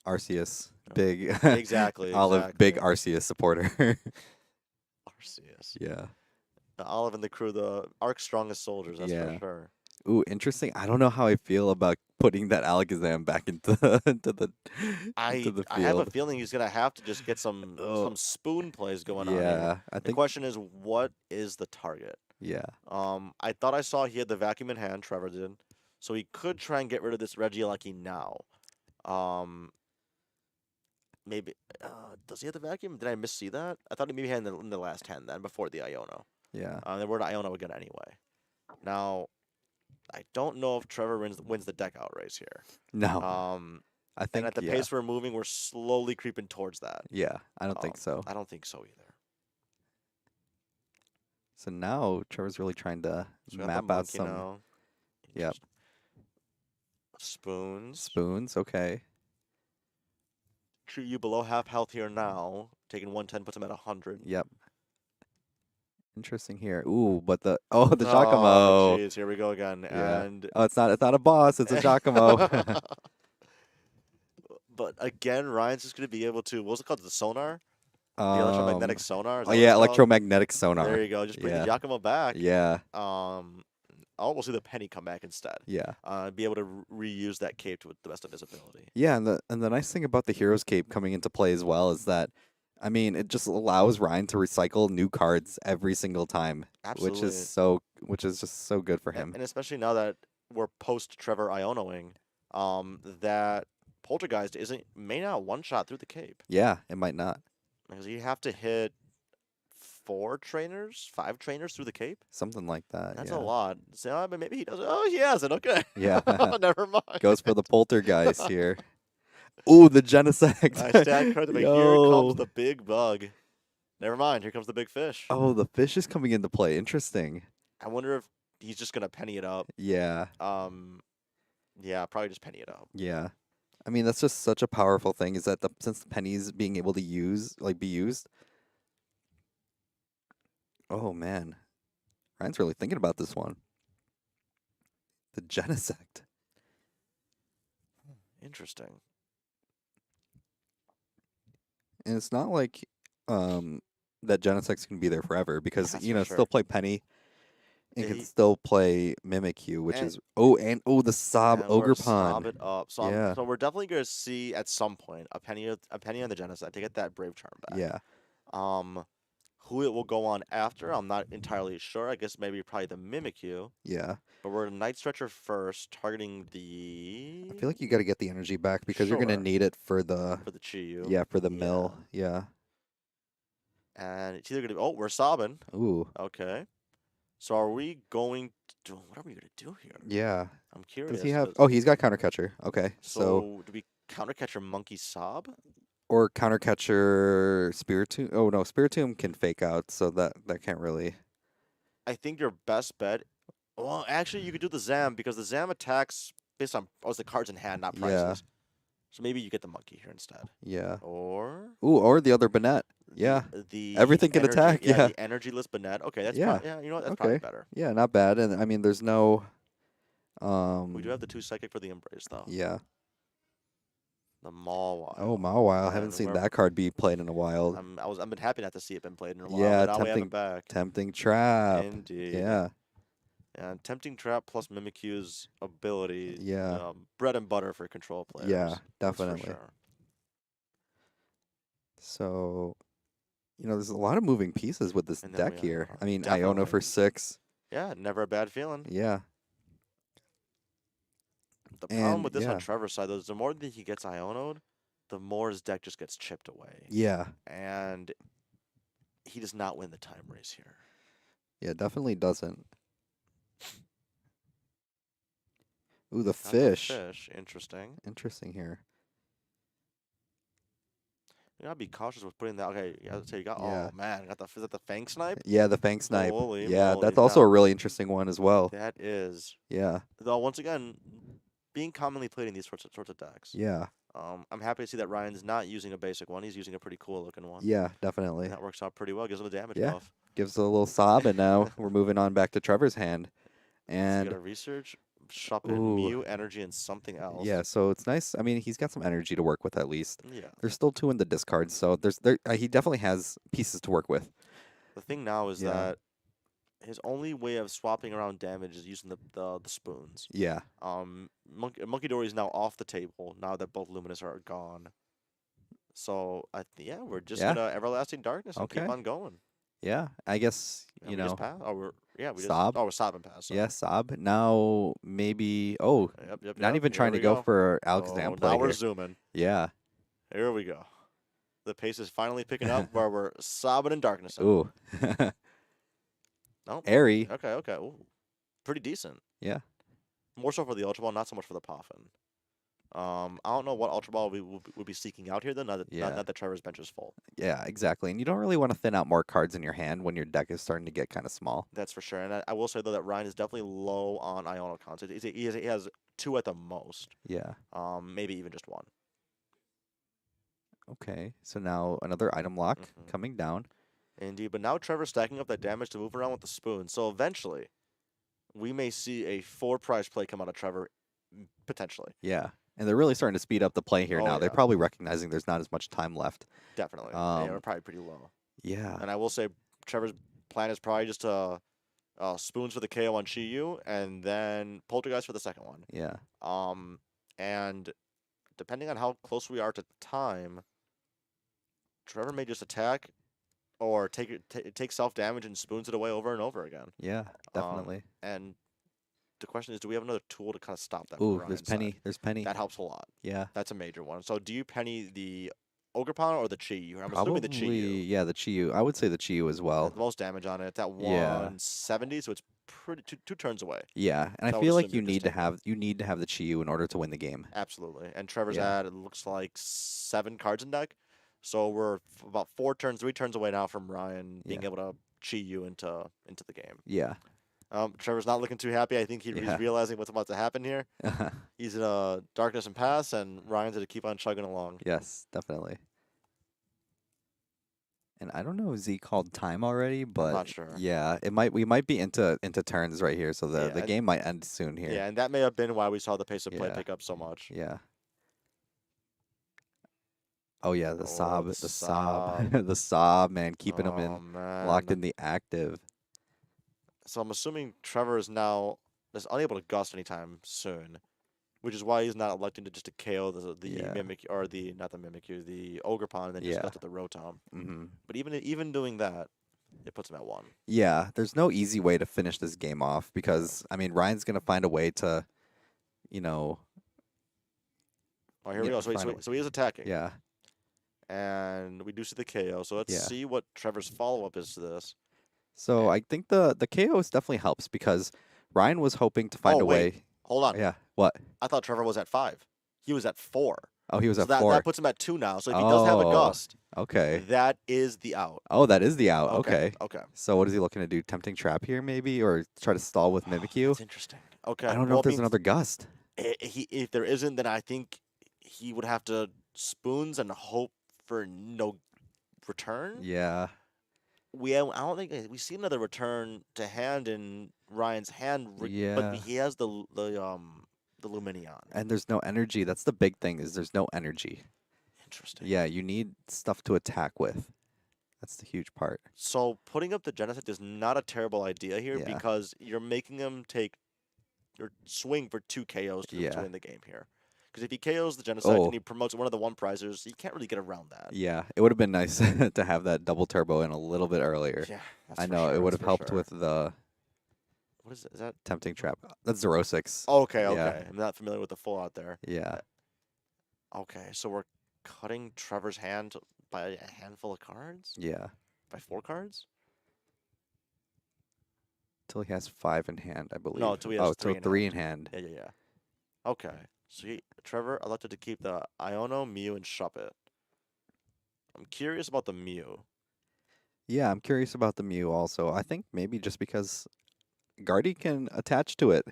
Arceus, No. big Exactly, Olive, big exactly. Arceus supporter. Arceus. Yeah. Olive and the crew, the Ark's strongest soldiers, that's for Yeah. sure. Ooh, interesting. I don't know how I feel about putting that Alakazam back into into the I have a field. feeling he's gonna have to just get Oh, some spoon plays going on here. yeah. I The think question is, what is the target? yeah. I thought I saw he had the vacuum in hand. Trevor did, so he could try and get rid of this Regieleki now. Um, maybe does he have the vacuum? Did I missee that? I thought he maybe had in the last 10 then before the Iono. Yeah. Then we're to Iono again anyway. Now I don't know if Trevor wins the deck out race here. No. I And think at the yeah. pace we're moving, we're slowly creeping towards that. Yeah, I don't think so. I don't think so either. So now Trevor's really trying to So we got the map out monkey some now. yep, Spoons. spoons. Okay. Treat you below half health here now. Taking 110 puts him at 100. Yep. Interesting here. Ooh, but the the Oh, Giacomo. jeez, here we go again. Yeah. And Oh, it's not a boss, it's a Giacomo. but again, Ryan's just gonna be able to. What was it called? The sonar, the um electromagnetic sonar. Is oh that what yeah, it's called? electromagnetic There sonar. you go. Just bring the Yeah. Giacomo back. Yeah. Oh, we'll see the penny come back instead. Yeah. Be able to reuse that cape to the best of his ability. Yeah, and the nice thing about the Heroes Cape coming into play as well is that I mean, it just allows Ryan to recycle new cards every single time, Absolutely. which is just so good for him. And especially now that we're post Trevor Ionoing, that Poltergeist may not one shot through the cape Yeah, it might not. because you have to hit 5 trainers through the cape. Something like that. That's Yeah. a lot. So but maybe he does it. Oh, he has it. Okay. Yeah. Never mind. Goes for the poltergeist here. Ooh, the Genesect. Nice stat card, but here comes Yo. the big bug. Never mind. Here comes the big fish. Oh, the fish is coming into play. Interesting. I wonder if he's just gonna penny it up. Yeah. Yeah, probably just penny it up. Yeah. I mean, that's just such a powerful thing is that since the pennies being able to be used. Oh man. Ryan's really thinking about this one. The Genesect. Interesting. And it's not like that Genesect's can be there forever because That's you for know still sure. play Penny and can He, still play Mimikyu, which and is the Sob and we're sob Ogerpon. it up. Yeah, So we're definitely gonna see at some point a penny on the Genocide to get that Brave Charm back. yeah, Um, who it will go on after, I'm not entirely sure. I guess maybe probably the Mimikyu. yeah. But we're Night Stretcher first, targeting I the feel like you got to get the energy back because you're gonna sure need it for the for the Chiyu. yeah for the Yeah, mill. Yeah. and it's either gonna be we're sobbing. Ooh. Okay, so are we going to do what are we gonna do here? Yeah. I'm Does he curious. have? Oh, he's got counter catcher. Okay, so So do we counter catch your Monkey Sob? or counter catcher Spiritomb. Oh no, Spiritomb can fake out, so that can't really. I think your best bet. Well, actually, you could do the Zam because the Zam attacks based on the cards in hand, not Yeah. prices. So maybe you get the Monkey here instead, Yeah. or Ooh, or the other Banette. the Yeah. the Everything can energy. attack. Yeah, Yeah. the energyless Banette. Okay, that's Yeah. probably you know what, that's probably Okay. better. Yeah, not bad. And I mean, there's no. We do have the 2 psychic for the Embrace though. Yeah. The Mawile. Oh, Mawile. I haven't And seen we're that card be played in a while. I've been happy not to see it been played in a while, Yeah, but now we have it tempting, back. tempting trap. Indeed. Yeah. And Tempting Trap plus Mimikyu's ability, Yeah. bread and butter for control players. Yeah, That's for definitely. sure. So, there's a lot of moving pieces with this And then deck we here. are I mean, Iono definitely. for 6. Yeah, never a bad feeling. Yeah. The problem And with this on yeah. Trevor's side, though, is the more that he gets Ionoed, the more his deck just gets chipped away. Yeah. And he does not win the time race here. Yeah, definitely doesn't. Ooh, the Got fish. The fish, interesting. Interesting here. You gotta be cautious with putting that. Okay, yeah, so you got. Yeah. Oh man, got the is that the Fang Snipe? Yeah, the Fang Snipe. Holy Yeah, moly! that's also Now a really interesting one as well. that is. Yeah. Though once again, being commonly played in these sorts of decks. Yeah. I'm happy to see that Ryan's not using a basic one. He's using a pretty cool looking one. Yeah, definitely. And that works out pretty well. Gives him a damage Yeah. buff. Gives a little sob, and now we're moving on back to Trevor's hand. So you And gotta research, shop in ooh, Mew, energy, and something else. yeah, so it's nice. I mean, he's got some energy to work with at least. Yeah. There's still 2 in the discard, so he definitely has pieces to work with. The thing now is Yeah. that his only way of swapping around damage is using the spoons. Yeah. Monkey Dory is now off the table now that both Luminous are gone. So yeah, we're just Yeah. gonna Everlasting Darkness and keep Okay. on going. Yeah, I guess, And we just pass. Oh, we Sob. we're Sob and pass. So. Yeah, Sob. Now maybe Yep. not even Here trying we to go go. for Oh, Alakazam play now we're here. zooming. Yeah. Here we go. The pace is finally picking up where we're sobbing in darkness. Ooh. No. Airy. Okay. Ooh. Pretty decent. Yeah. More so for the Ultra Ball, not so much for the Poffin. I don't know what Ultra Ball we would be seeking out here, though, not that Trevor's bench is full. Yeah, exactly. And you don't really want to thin out more cards in your hand when your deck is starting to get kind of small. That's for sure. And I will say, though, that Ryan is definitely low on Iono counts. He has 2 at the most. Yeah. Maybe even just 1. Okay. So now another item lock coming down. Indeed. But now Trevor's stacking up that damage to move around with the spoon. So eventually, we may see a 4-prize play come out of Trevor, potentially. Yeah. And they're really starting to speed up the play here now. Yeah. They're probably recognizing there's not as much time left. Definitely. Yeah, we're probably pretty low. Yeah. And I will say Trevor's plan is probably just spoons for the KO on Chiyu and then Poltergeist for the second one. Yeah. And depending on how close we are to time, Trevor may just attack or take self-damage and spoons it away over and over again. Yeah, definitely. And the question is, do we have another tool to kind of stop that? Ooh, there's Penny. Side? There's Penny. That helps a lot. Yeah. That's a major one. So do you Penny the Ogerpon or the Chiyu? I'm Probably, assuming the Chiyu. yeah, the Chiyu. I would say the Chiyu as well. The most damage on it. It's at Yeah. 170, so it's pretty two turns away. Yeah, and So I I would feel like assume you you're need just to taking have the Chiyu in order to win the game. Absolutely. And Trevor's Yeah. at, it looks like 7 cards in deck. So we're about 3 turns away now from Ryan being Yeah. able to Chiyu into the game. Yeah. Trevor's not looking too happy. I think he's Yeah. realizing what's about to happen here. He's in darkness and pass, and Ryan's going to keep on chugging along. Yes, definitely. And I don't know if Z called time already, I'm but not sure. yeah, it might we might be into turns right here, so the Yeah, game might end soon here. yeah, and that may have been why we saw the pace of play Yeah, pick up so much. yeah. Oh yeah, the Oh, the sob, the sob, sob. the sob, man, keeping him Oh in locked man. in the active. So I'm assuming Trevor is unable to gust anytime soon, which is why he's not electing to just to KO the Yeah, mimic or the not the Mimikyu, the Ogerpon, and then just yeah. gust with the Rotom. hmm But even doing that, it puts him at 1. Yeah, there's no easy way to finish this game off No. because I mean Ryan's gonna find a way to, you know, Oh, here we go. So find a way. so he is attacking, Yeah, and we do see the KO. So let's yeah. see what Trevor's follow up is to this. So Eh, I think the KOs definitely helps because Ryan was hoping to find Oh a wait, way. hold on. Yeah, what? I thought Trevor was at 5. He was at 4. Oh, he was So at that 4. puts him at 2 now. So if he does have a Oh, gust, okay. that is the out. Oh, that is the out. Okay, Okay. okay. So what is he looking to do? Tempting trap here, maybe, or try to stall with Mimikyu? That's interesting. I Okay. don't know Well, if I there's mean, another gust. if there isn't, then I think he would have to spoons and hope for no return. Yeah, I don't think we see another return to hand in Ryan's hand, but yeah. he has the Luminion. And there's no energy. That's the big thing is there's no energy. Interesting. Yeah, you need stuff to attack with. That's the huge part. So putting up the Genesect is not a terrible idea here Yeah, because you're making him take or swing for 2 KOs to yeah. win the game here. Because if he KOs the Genesect and Oh, he promotes one of the 1 prizers, you can't really get around that. yeah. It would have been nice to have that double turbo in a little bit earlier. Yeah, that's I for know it sure. would That's have for helped sure. with the What is it? Is that? tempting trap. That's Zerosix. Okay, Yeah, okay. I'm not familiar with the full out there. yeah, Okay, so we're cutting Trevor's hand by a handful of cards? yeah. By 4 cards? Till he has 5 in hand, I No, believe. till he has Oh, 3 till in 3 in hand. hand. Yeah, yeah, yeah. Okay. So Trevor elected to keep the Iono, Mew, and Shuppet. I'm curious about the Mew. Yeah, I'm curious about the Mew also. I think maybe just because Guardy can attach to it.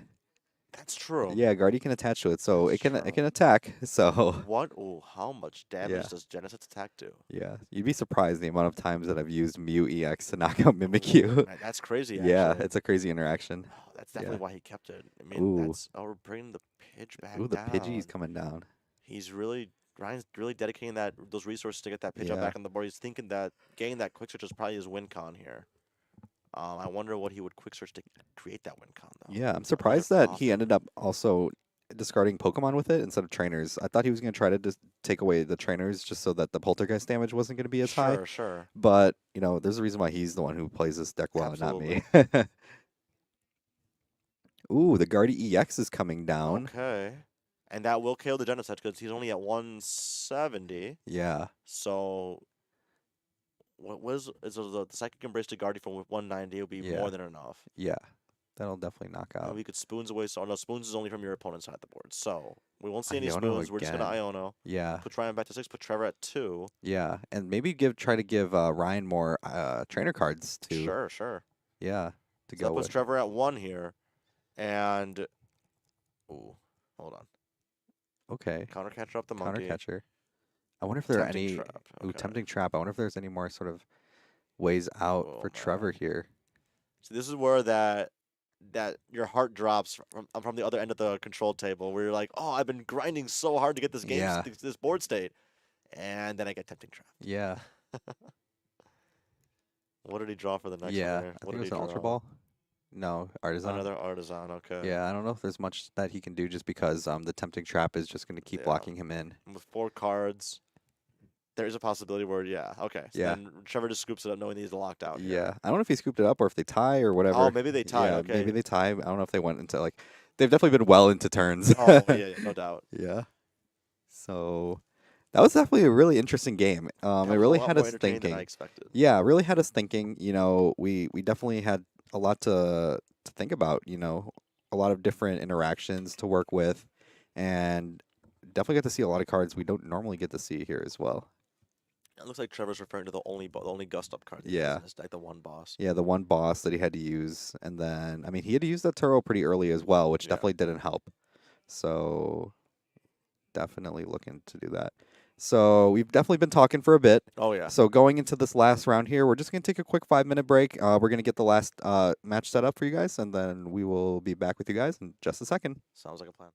That's true. Yeah, Guardy can attach to it, so That's it true. can attack. So What? Oh, how much yeah, damage does Genesis attack do? yeah. You'd be surprised the amount of times that I've used Mew EX to knock out Mimikyu. Man, that's crazy, Yeah, actually. it's a crazy interaction. Oh, that's Yeah. definitely why he kept it. I mean, Ooh, that's. Oh, we're bringing the Pidge back ooh, the Pidgey's down. coming down. He's Ryan's really dedicating those resources to get that Pidgeot Yeah. back on the board. He's thinking that getting that quick search is probably his win con here. I wonder what he would quick search to create that win con though. Yeah, I'm Another surprised that he coffin. ended up also discarding Pokemon with it instead of trainers. I thought he was going to try to just take away the trainers just so that the poltergeist damage wasn't going to be as high. Sure, sure. But, there's a reason why he's the one who plays this deck well and not me. Absolutely. Ooh, the Guardy EX is coming down. Okay. And that will KO the Genesect because he's only at 170. Yeah. So what was the Psychic Embrace to Guardy from 190 will be Yeah. more than enough. Yeah. That'll definitely knock And out. we could spoons away. So no, spoons is only from your opponent's side of the board. So we won't see any Iono spoons. We're just gonna again. Iono. Yeah. Put Ryan back to 6. Put Trevor at 2. Yeah. And maybe try to give Ryan more trainer cards to Sure, sure. yeah, to So that go puts with. Trevor at 1 here, and ooh, hold on. Okay. Counter catcher up the Counter monkey. catcher. I wonder if there are Tempting any trap. ooh, Okay. tempting trap. I wonder if there's any more sort of ways out Oh for Trevor man. here. So this is where that your heart drops from the other end of the control table, where you're like, oh, I've been grinding so hard to get this game, Yeah. this board state, and then I get tempting trap. Yeah. What did he draw for the next Yeah. one? Here? I What think it did was he an Ultra draw? Ball. No, Artisan. Another artisan. Okay. Yeah, I don't know if there's much that he can do just because the tempting trap is just going to keep Yeah. blocking him in. With 4 cards, there is a possibility where okay. So Yeah. then Trevor just scoops it up, knowing he's locked out. Here. Yeah, I don't know if he scooped it up or if they tie or whatever. Oh, maybe they tie. Yeah, Okay. maybe they tie. I don't know if they went into they've definitely been well into turns. Oh yeah, no doubt. Yeah. So that was definitely a really interesting game. It That was really a lot had more us entertaining than I thinking. expected. Yeah, it really had us thinking. We definitely had a lot to think about. A lot of different interactions to work with, and definitely got to see a lot of cards we don't normally get to see here as well. It looks like Trevor's referring to the only gust up card. That Yeah. It's like the one boss. Yeah, the one boss that he had to use, and then I mean he had to use that Turo pretty early as well, which Yeah. definitely didn't help. So definitely looking to do that. So we've definitely been talking for a bit. Oh yeah, So going into this last round here, we're just gonna take a quick 5-minute break. We're gonna get the last match set up for you guys, and then we will be back with you guys in just a second. sounds like a plan.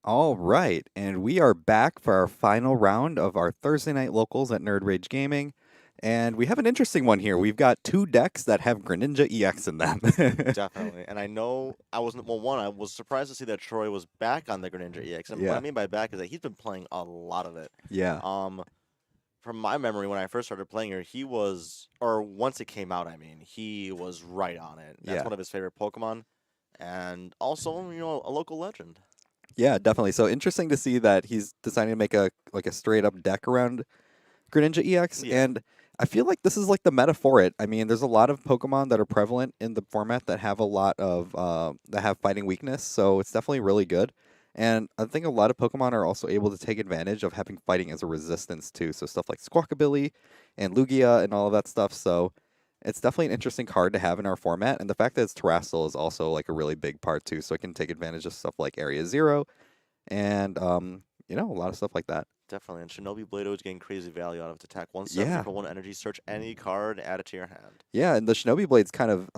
All right, and we are back for our final round of our Thursday night locals at Nerd Rage Gaming. And we have an interesting one here. We've got two decks that have Greninja EX in them. Definitely. And I know I wasn't well. One, I was surprised to see that Troy was back on the Greninja EX. And what I Yeah. mean by back is that he's been playing a lot of it. Yeah. Um, from my memory, when I first started playing her, he was, or once it came out, I mean, he was right on it. That's Yeah. one of his favorite Pokemon, and also, a local legend. Yeah, definitely. So interesting to see that he's deciding to make a straight up deck around Greninja EX, Yeah. and I feel like this is like the meta for it. I mean, there's a lot of Pokemon that are prevalent in the format that have a lot of that have fighting weakness, so it's definitely really good. And I think a lot of Pokemon are also able to take advantage of having fighting as a resistance too. So stuff like Squawkabilly and Lugia and all of that stuff. So it's definitely an interesting card to have in our format. And the fact that it's Terrestrial is also like a really big part too. So it can take advantage of stuff like Area Zero and a lot of stuff like that. Definitely, and Shinobi Blado is getting crazy value out of its attack. 170 Yeah. for 1 energy. Search any card, add it to your hand. Yeah, and the Shinobi Blade's kind of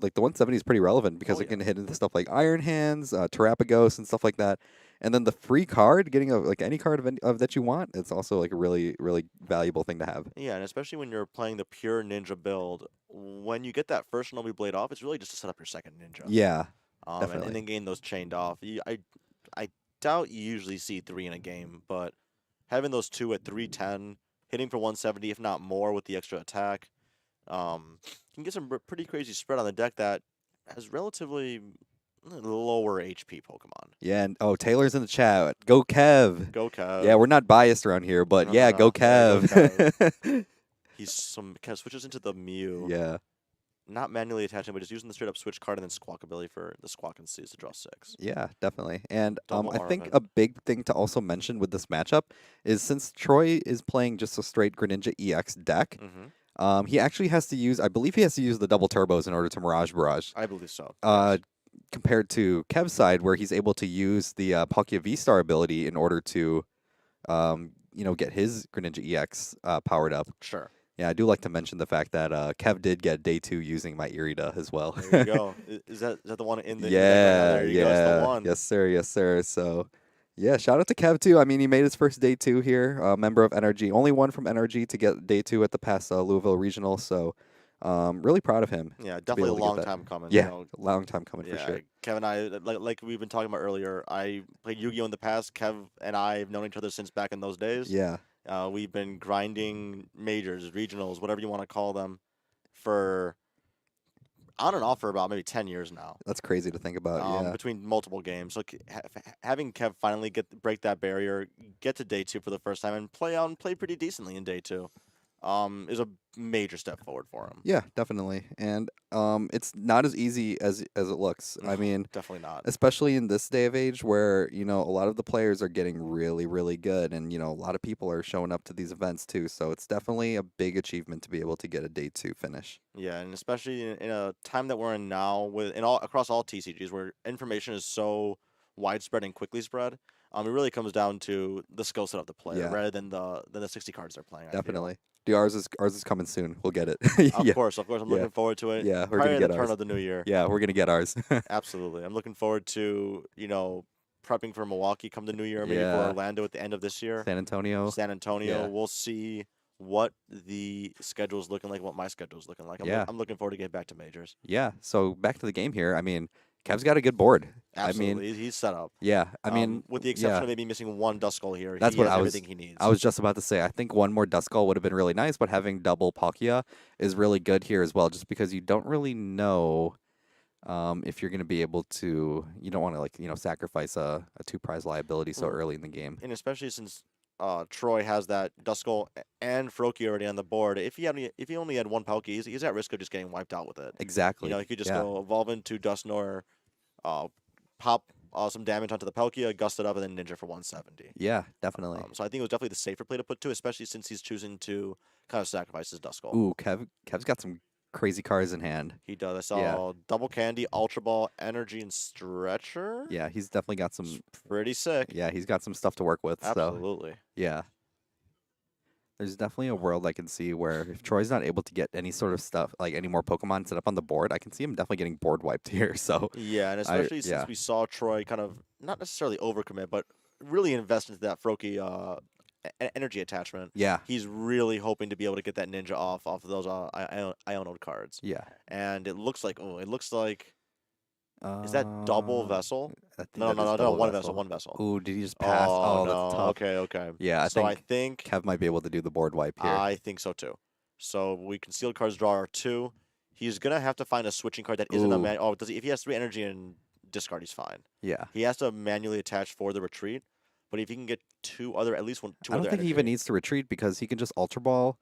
like the 170 is pretty relevant because Oh it yeah. can hit into stuff like Iron Hands, Terapagos, and stuff like that. And then the free card, getting like any card of that you want, it's also like a really really valuable thing to have. Yeah, and especially when you're playing the pure ninja build, when you get that first Shinobi Blade off, it's really just to set up your second ninja. Yeah, And definitely. then gain those chained off. I doubt you usually see 3 in a game, but having those 2 at 310, hitting for 170, if not more, with the extra attack, can get some pretty crazy spread on the deck that has relatively lower HP Pokemon. Yeah, and Taylor's in the chat. Go Kev. Go Yeah, Kev. we're not biased around here, but No, no, yeah, go no. Yeah, go Kev. Kev. Kev switches into the Mew. Yeah. Not manually attaching, but just using the straight up switch card and then Squawkabilly for the Squawk and Seize to draw 6. Yeah, definitely. And Double I think Arvin. a big thing to also mention with this matchup is since Troy is playing just a straight Greninja EX deck, he actually has to use, I believe he has to use the double turbos in order to Mirage Barrage. I believe so. Uh, Yes. Compared to Kev's side, where he's able to use the Palkia V-Star ability in order to, get his Greninja EX powered up. Sure. Yeah, I do like to mention the fact that Kev did get day 2 using my Irida as well. There you go. Is that the one in the deck right now? Yeah, There you go. It's the yeah. one. Yes, sir. Yes, sir. So, yeah, shout out to Kev too. I mean, he made his first day 2 here, member of NRG. Only one from NRG to get day 2 at the past Louisville Regional. So, really proud of him Yeah, to be definitely a able to get long that. time coming. Yeah, long time coming for Yeah, sure. Kev and I, like we've been talking about earlier, I played Yu-Gi-Oh in the past. Kev and I have known each other since back in those days. Yeah, We've been grinding majors, regionals, whatever you want to call them, for on and off for about maybe 10 years now. that's crazy to think about. Yeah, Between multiple games. So having Kev finally break that barrier, get to day 2 for the first time, and play pretty decently in day 2, is a major step forward for him. yeah, definitely. And it's not as easy as it looks. I mean, Definitely not. especially in this day of age where a lot of the players are getting really really good, and a lot of people are showing up to these events too, so it's definitely a big achievement to be able to get a day 2 finish. Yeah, and especially in a time that we're in now, across all TCGs, where information is so widespread and quickly spread, it really comes down to the skill set of the player Yeah, rather than the 60 cards they're playing. I feel. definitely. Dude, ours is coming soon. We'll get it. Of Yeah, course, I'm yeah, looking forward to it. yeah, we're Prior gonna to the get turn ours. of the new year. Yeah, we're gonna get ours. Absolutely. I'm looking forward to, prepping for Milwaukee come the new year, maybe for Yeah, Orlando at the end of this year. San Antonio. San Antonio. Yeah, We'll see what the schedule's looking like, what my schedule's looking like. yeah, I'm looking forward to getting back to majors. yeah. So back to the game here. I mean, Kev's got a good board. I mean, Absolutely. He's set up. yeah. I mean, With the exception yeah. of maybe missing one Duskull here, That's he what has I was. everything he needs. I was just about to say. I think one more Duskull would have been really nice, but having double Palkia is really good here as well, just because you don't really know if you're going to be able to. You don't want to sacrifice a 2 prize liability so Well, early in the game. and especially since Troy has that Duskull and Froakie already on the board. If he only had one Palkia, he's at risk of just getting wiped out with it. Exactly. He could just Yeah. go evolve into Dusknoir, pop some damage onto the Palkia, gust it up, and then Ninja for 170. Yeah, definitely. So I think it was definitely the safer play to put to, especially since he's choosing to kind of sacrifice his Duskull. Ooh, Kev's got some crazy cards in hand. He does. I saw Yeah. Double Candy, Ultra Ball, Energy, and Stretcher. Yeah, he's definitely got some. Pretty sick. Yeah, he's got some stuff to work with. So Absolutely. yeah. There's definitely a world I can see where if Troy's not able to get any sort of stuff, like any more Pokemon set up on the board, I can see him definitely getting board wiped here. So, Yeah, and especially yeah. since we saw Troy kind of not necessarily overcommit, but really invest into that Froakie energy attachment. Yeah. He's really hoping to be able to get that Ninja off of those Ionode cards. Yeah. And it looks like Is that double Um, vessel? I think No, that no, is no, no, double one vessel, vessel. one vessel. Ooh, did he just pass? Oh Oh, that's no. tough. Okay, okay. Yeah, I So I think think Kev might be able to do the board wipe here. I think so too. So we concealed cards draw our 2. He's gonna have to find a switching card that isn't a Ooh, man. Oh, does he? If he has 3 energy and discard, he's fine. yeah. He has to manually attach for the retreat. But if he can get at least two I don't other think he even energy. needs to retreat because he can just Ultra Ball,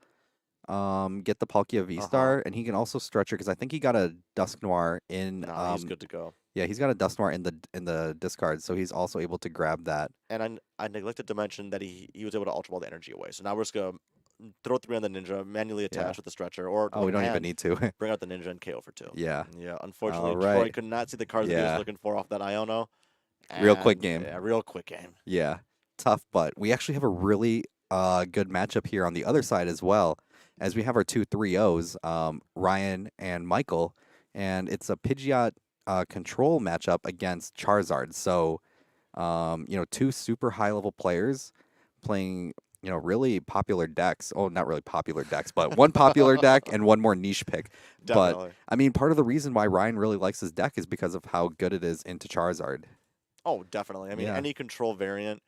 get the Palkia Uh huh. V-Star, and he can also stretcher because I think he got a Dusk Noir in No, he's good to go. yeah, he's got a Dusk Noir in the discard, so he's also able to grab that. And I neglected to mention that he was able to ultra ball the energy away. So now we're just gonna throw 3 on the ninja, manually Yeah. attach with the stretcher, or Oh, we with don't even hand, need to. bring out the ninja and KO for 2. Yeah. Yeah, All unfortunately, Troy right. could not see the cards that he was Yeah. looking for off that Iono. Real quick And game. a real quick game. Yeah. Tough, but we actually have a really good matchup here on the other side as well, as we have our two 3-0s, Ryan and Michael, and it's a Pidgeot control matchup against Charizard. So, two super high level players playing, really popular decks. Oh, not really popular decks, but one popular deck and one more niche pick. But Definitely. I mean, part of the reason why Ryan really likes his deck is because of how good it is into Charizard. Oh, definitely. I mean, Yeah. any control variant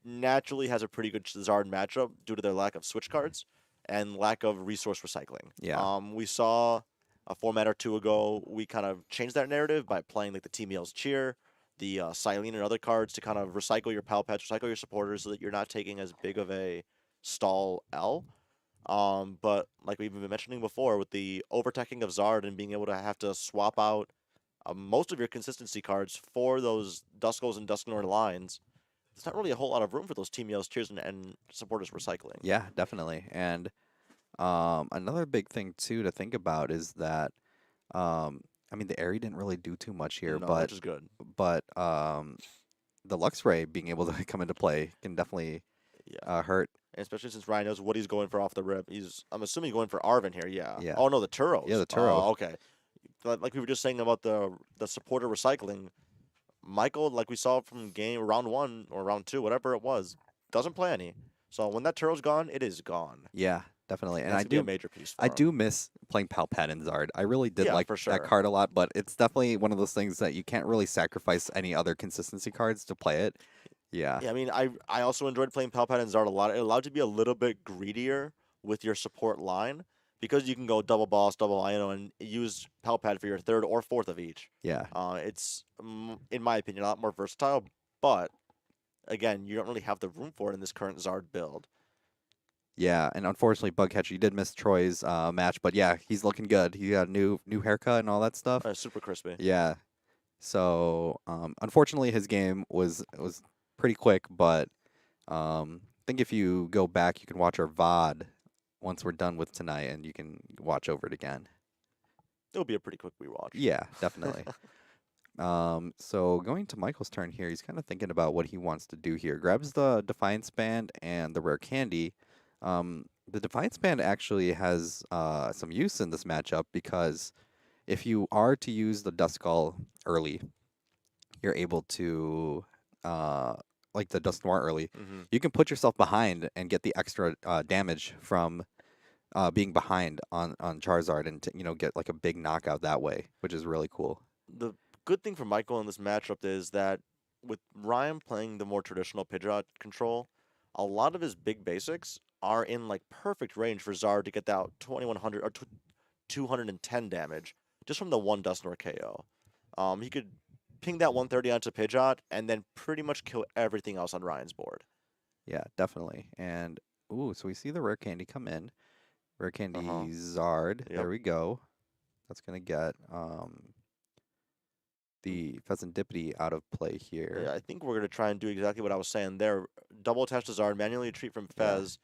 naturally has a pretty good Zard matchup due to their lack of switch cards and lack of resource recycling. Yeah. We saw a format or 2 ago, we kind of changed that narrative by playing like the Team Yell's Cheer, the Silene and other cards to kind of recycle your Pal Pets, recycle your supporters so that you're not taking as big of a stall L. But like we've been mentioning before, with the overteching of Zard and being able to have to swap out most of your consistency cards for those Duskull's and Dusknoir lines, there's not really a whole lot of room for those Team Yells, Cheers, and supporters recycling. Yeah, definitely. And another big thing too to think about is that I mean the Airy didn't really do too much here, No, which is good. but the Luxray being able to come into play can definitely Yeah. hurt. And especially since Ryan knows what he's going for off the rip. I'm assuming going for Arvin here, yeah. Yeah. Oh no, the Turos. Yeah, the Turo. Oh, okay. Like we were just saying about the supporter recycling, Michael, like we saw from game round 1 or round 2, whatever it was, doesn't play any. So when that Turo's gone, it is gone. Yeah, definitely. And That's gonna be a major piece for I him. do miss playing Palpatine and Zard. I really did Yeah, like for that sure. card a lot, but it's definitely one of those things that you can't really sacrifice any other consistency cards to play it. Yeah. Yeah, I mean, I also enjoyed playing Palpatine and Zard a lot. It allowed you to be a little bit greedier with your support line because you can go double boss, double Iono, and use Palpatine for your 3rd or 4th of each. Yeah. It's, in my opinion, a lot more versatile, but again, you don't really have the room for it in this current Zard build. Yeah, and unfortunately, Bugcatcher, you did miss Troy's match, but yeah, he's looking good. He got a new haircut and all that stuff. Super crispy. Yeah. So, unfortunately, his game was pretty quick, but I think if you go back, you can watch our VOD once we're done with tonight, and you can watch over it again. It'll be a pretty quick rewatch. Yeah, definitely. So going to Michael's turn here, he's kind of thinking about what he wants to do here. Grabs the Defiance Band and the Rare Candy. The Defiance Band actually has some use in this matchup because if you are to use the Duskull early, you're able to like the Dust Noir early. Mm-hmm. You can put yourself behind and get the extra damage from being behind on Charizard and get like a big knockout that way, which is really cool. The good thing for Michael in this matchup is that with Ryan playing the more traditional Pidgeot control, a lot of his big basics are in like perfect range for Zard to get that 2100 or 210 damage just from the one Dusknoir KO. He could ping that 130 onto Pidgeot and then pretty much kill everything else on Ryan's board. Yeah, definitely. And ooh, so we see the Rare Candy come in. Rare Candy Zard. Yep. There we go. That's gonna get the Pheasantipity out of play here. Yeah, I think we're gonna try and do exactly what I was saying there. Double attach to Zard, manually retreat from Fez.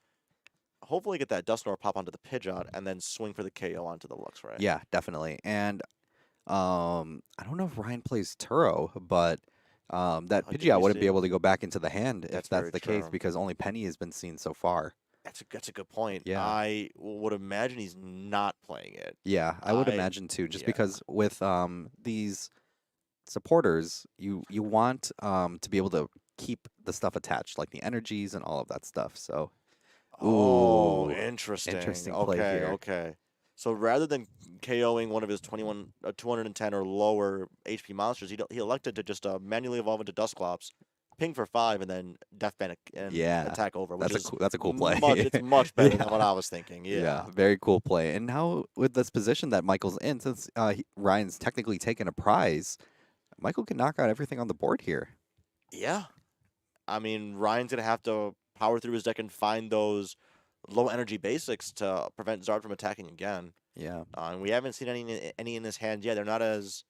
Hopefully get that Dusknoir pop onto the Pidgeot and then swing for the KO onto the Luxray. Yeah, definitely. And I don't know if Ryan plays Turo, but that I think Pidgeot we wouldn't be see. able to go back into the hand if That's that's very the case true. because only Penny has been seen so far. That's a good point. Yeah. I would imagine he's not playing it. Yeah, I would imagine too, just yeah. because with these supporters, you want to be able to keep the stuff attached, like the energies and all of that stuff. So, Oh, ooh, interesting. interesting Okay, play here. okay. So rather than KOing one of his 210 or lower HP monsters, he elected to just manually evolve into Dusclops, ping for 5, and then Death Band and Yeah, attack over, which is that's a cool much. play. It's much better than what Yeah, I was thinking. yeah, Yeah, very cool play. And now with this position that Michael's in, since Ryan's technically taken a prize, Michael can knock out everything on the board here. yeah. I mean, Ryan's gonna have to power through his deck and find those low energy basics to prevent Zard from attacking again. Yeah. And we haven't seen any in his hand yet. They're not as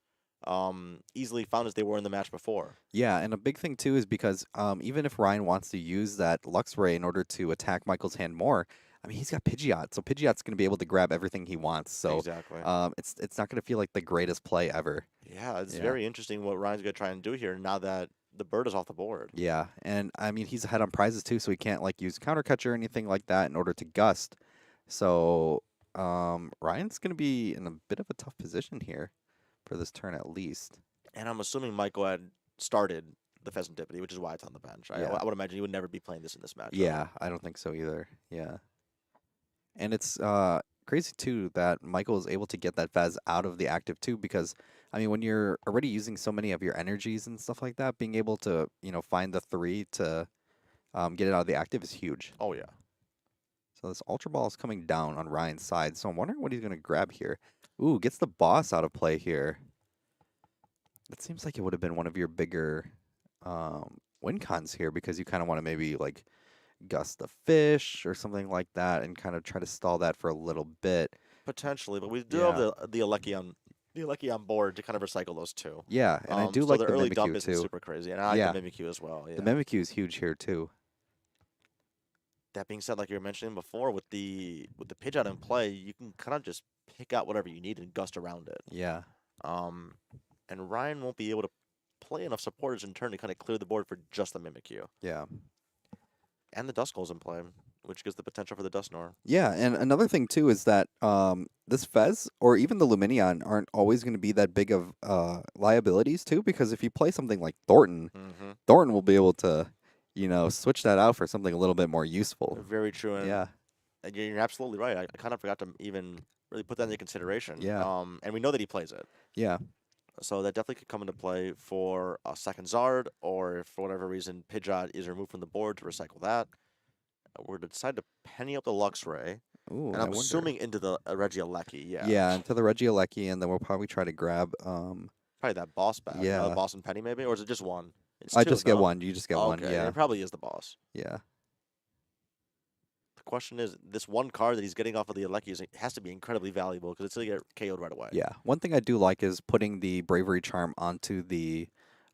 easily found as they were in the match before. Yeah, and a big thing too is because even if Ryan wants to use that Lux Ray in order to attack Michael's hand more, I mean he's got Pidgeot, so Pidgeot's going to be able to grab everything he wants. So Exactly. it's not going to feel like the greatest play ever. Yeah, it's Yeah, very interesting what Ryan's gonna try and do here now that the bird is off the board. yeah, and I mean he's ahead on prizes too, so he can't like use Counter Catcher or anything like that in order to gust. So Ryan's going to be in a bit of a tough position here for this turn at least. And I'm assuming Michael had started the Pheasantipity, which is why it's on the bench. Yeah, I would imagine he would never be playing this in this matchup. yeah, I don't think so either. Yeah. And it's crazy too that Michael is able to get that Fez out of the active too, because I mean when you're already using so many of your energies and stuff like that, being able to find the 3 to get it out of the active is huge. Oh yeah. So this Ultra Ball is coming down on Ryan's side, so I'm wondering what he's gonna grab here. Ooh, gets the boss out of play here. It seems like it would have been one of your bigger win cons here because you kind of want to maybe like gust the fish or something like that and kind of try to stall that for a little bit. Potentially, but we do have Yeah. the Alecki on board to kind of recycle those two. Yeah, and I do So like the the early dump Mimikyu isn't too. super crazy, and I like Yeah, the Mimikyu as well. the Yeah. Mimikyu is huge here too. That being said, like you were mentioning before, with the Pidgeot in play, you can kind of just pick out whatever you need and gust around it. Yeah, Um, and Ryan won't be able to play enough supporters in turn to kind of clear the board for just the Mimikyu. yeah. And the Duskull's in play, which gives the potential for the Dusknoir. Yeah, and another thing too is that this Fez or even the Luminion aren't always going to be that big of liabilities too, because if you play something like Thornton, Mm-hmm. Thornton will be able to, switch that out for something a little bit more useful. Very true, Yeah, and you're absolutely right. I kind of forgot to even really put that into consideration. yeah, And we know that he plays it. yeah, So that definitely could come into play for a second Zard, or if for whatever reason Pidgeot is removed from the board to recycle that. We're to decide to penny up the Luxray, Ooh, and I I'm wonder. assuming into the Regieleki, yeah. Yeah, into the Regieleki, and then we'll probably try to grab. Probably that boss bag, Yeah, boss and penny maybe, or is it just one? It's I two, just get no? one. You just get one. Okay, Yeah, it probably is the boss. yeah, The question is, this one card that he's getting off of the Aleki has to be incredibly valuable because it's going to get KO'd right away. yeah. One thing I do like is putting the Bravery Charm onto the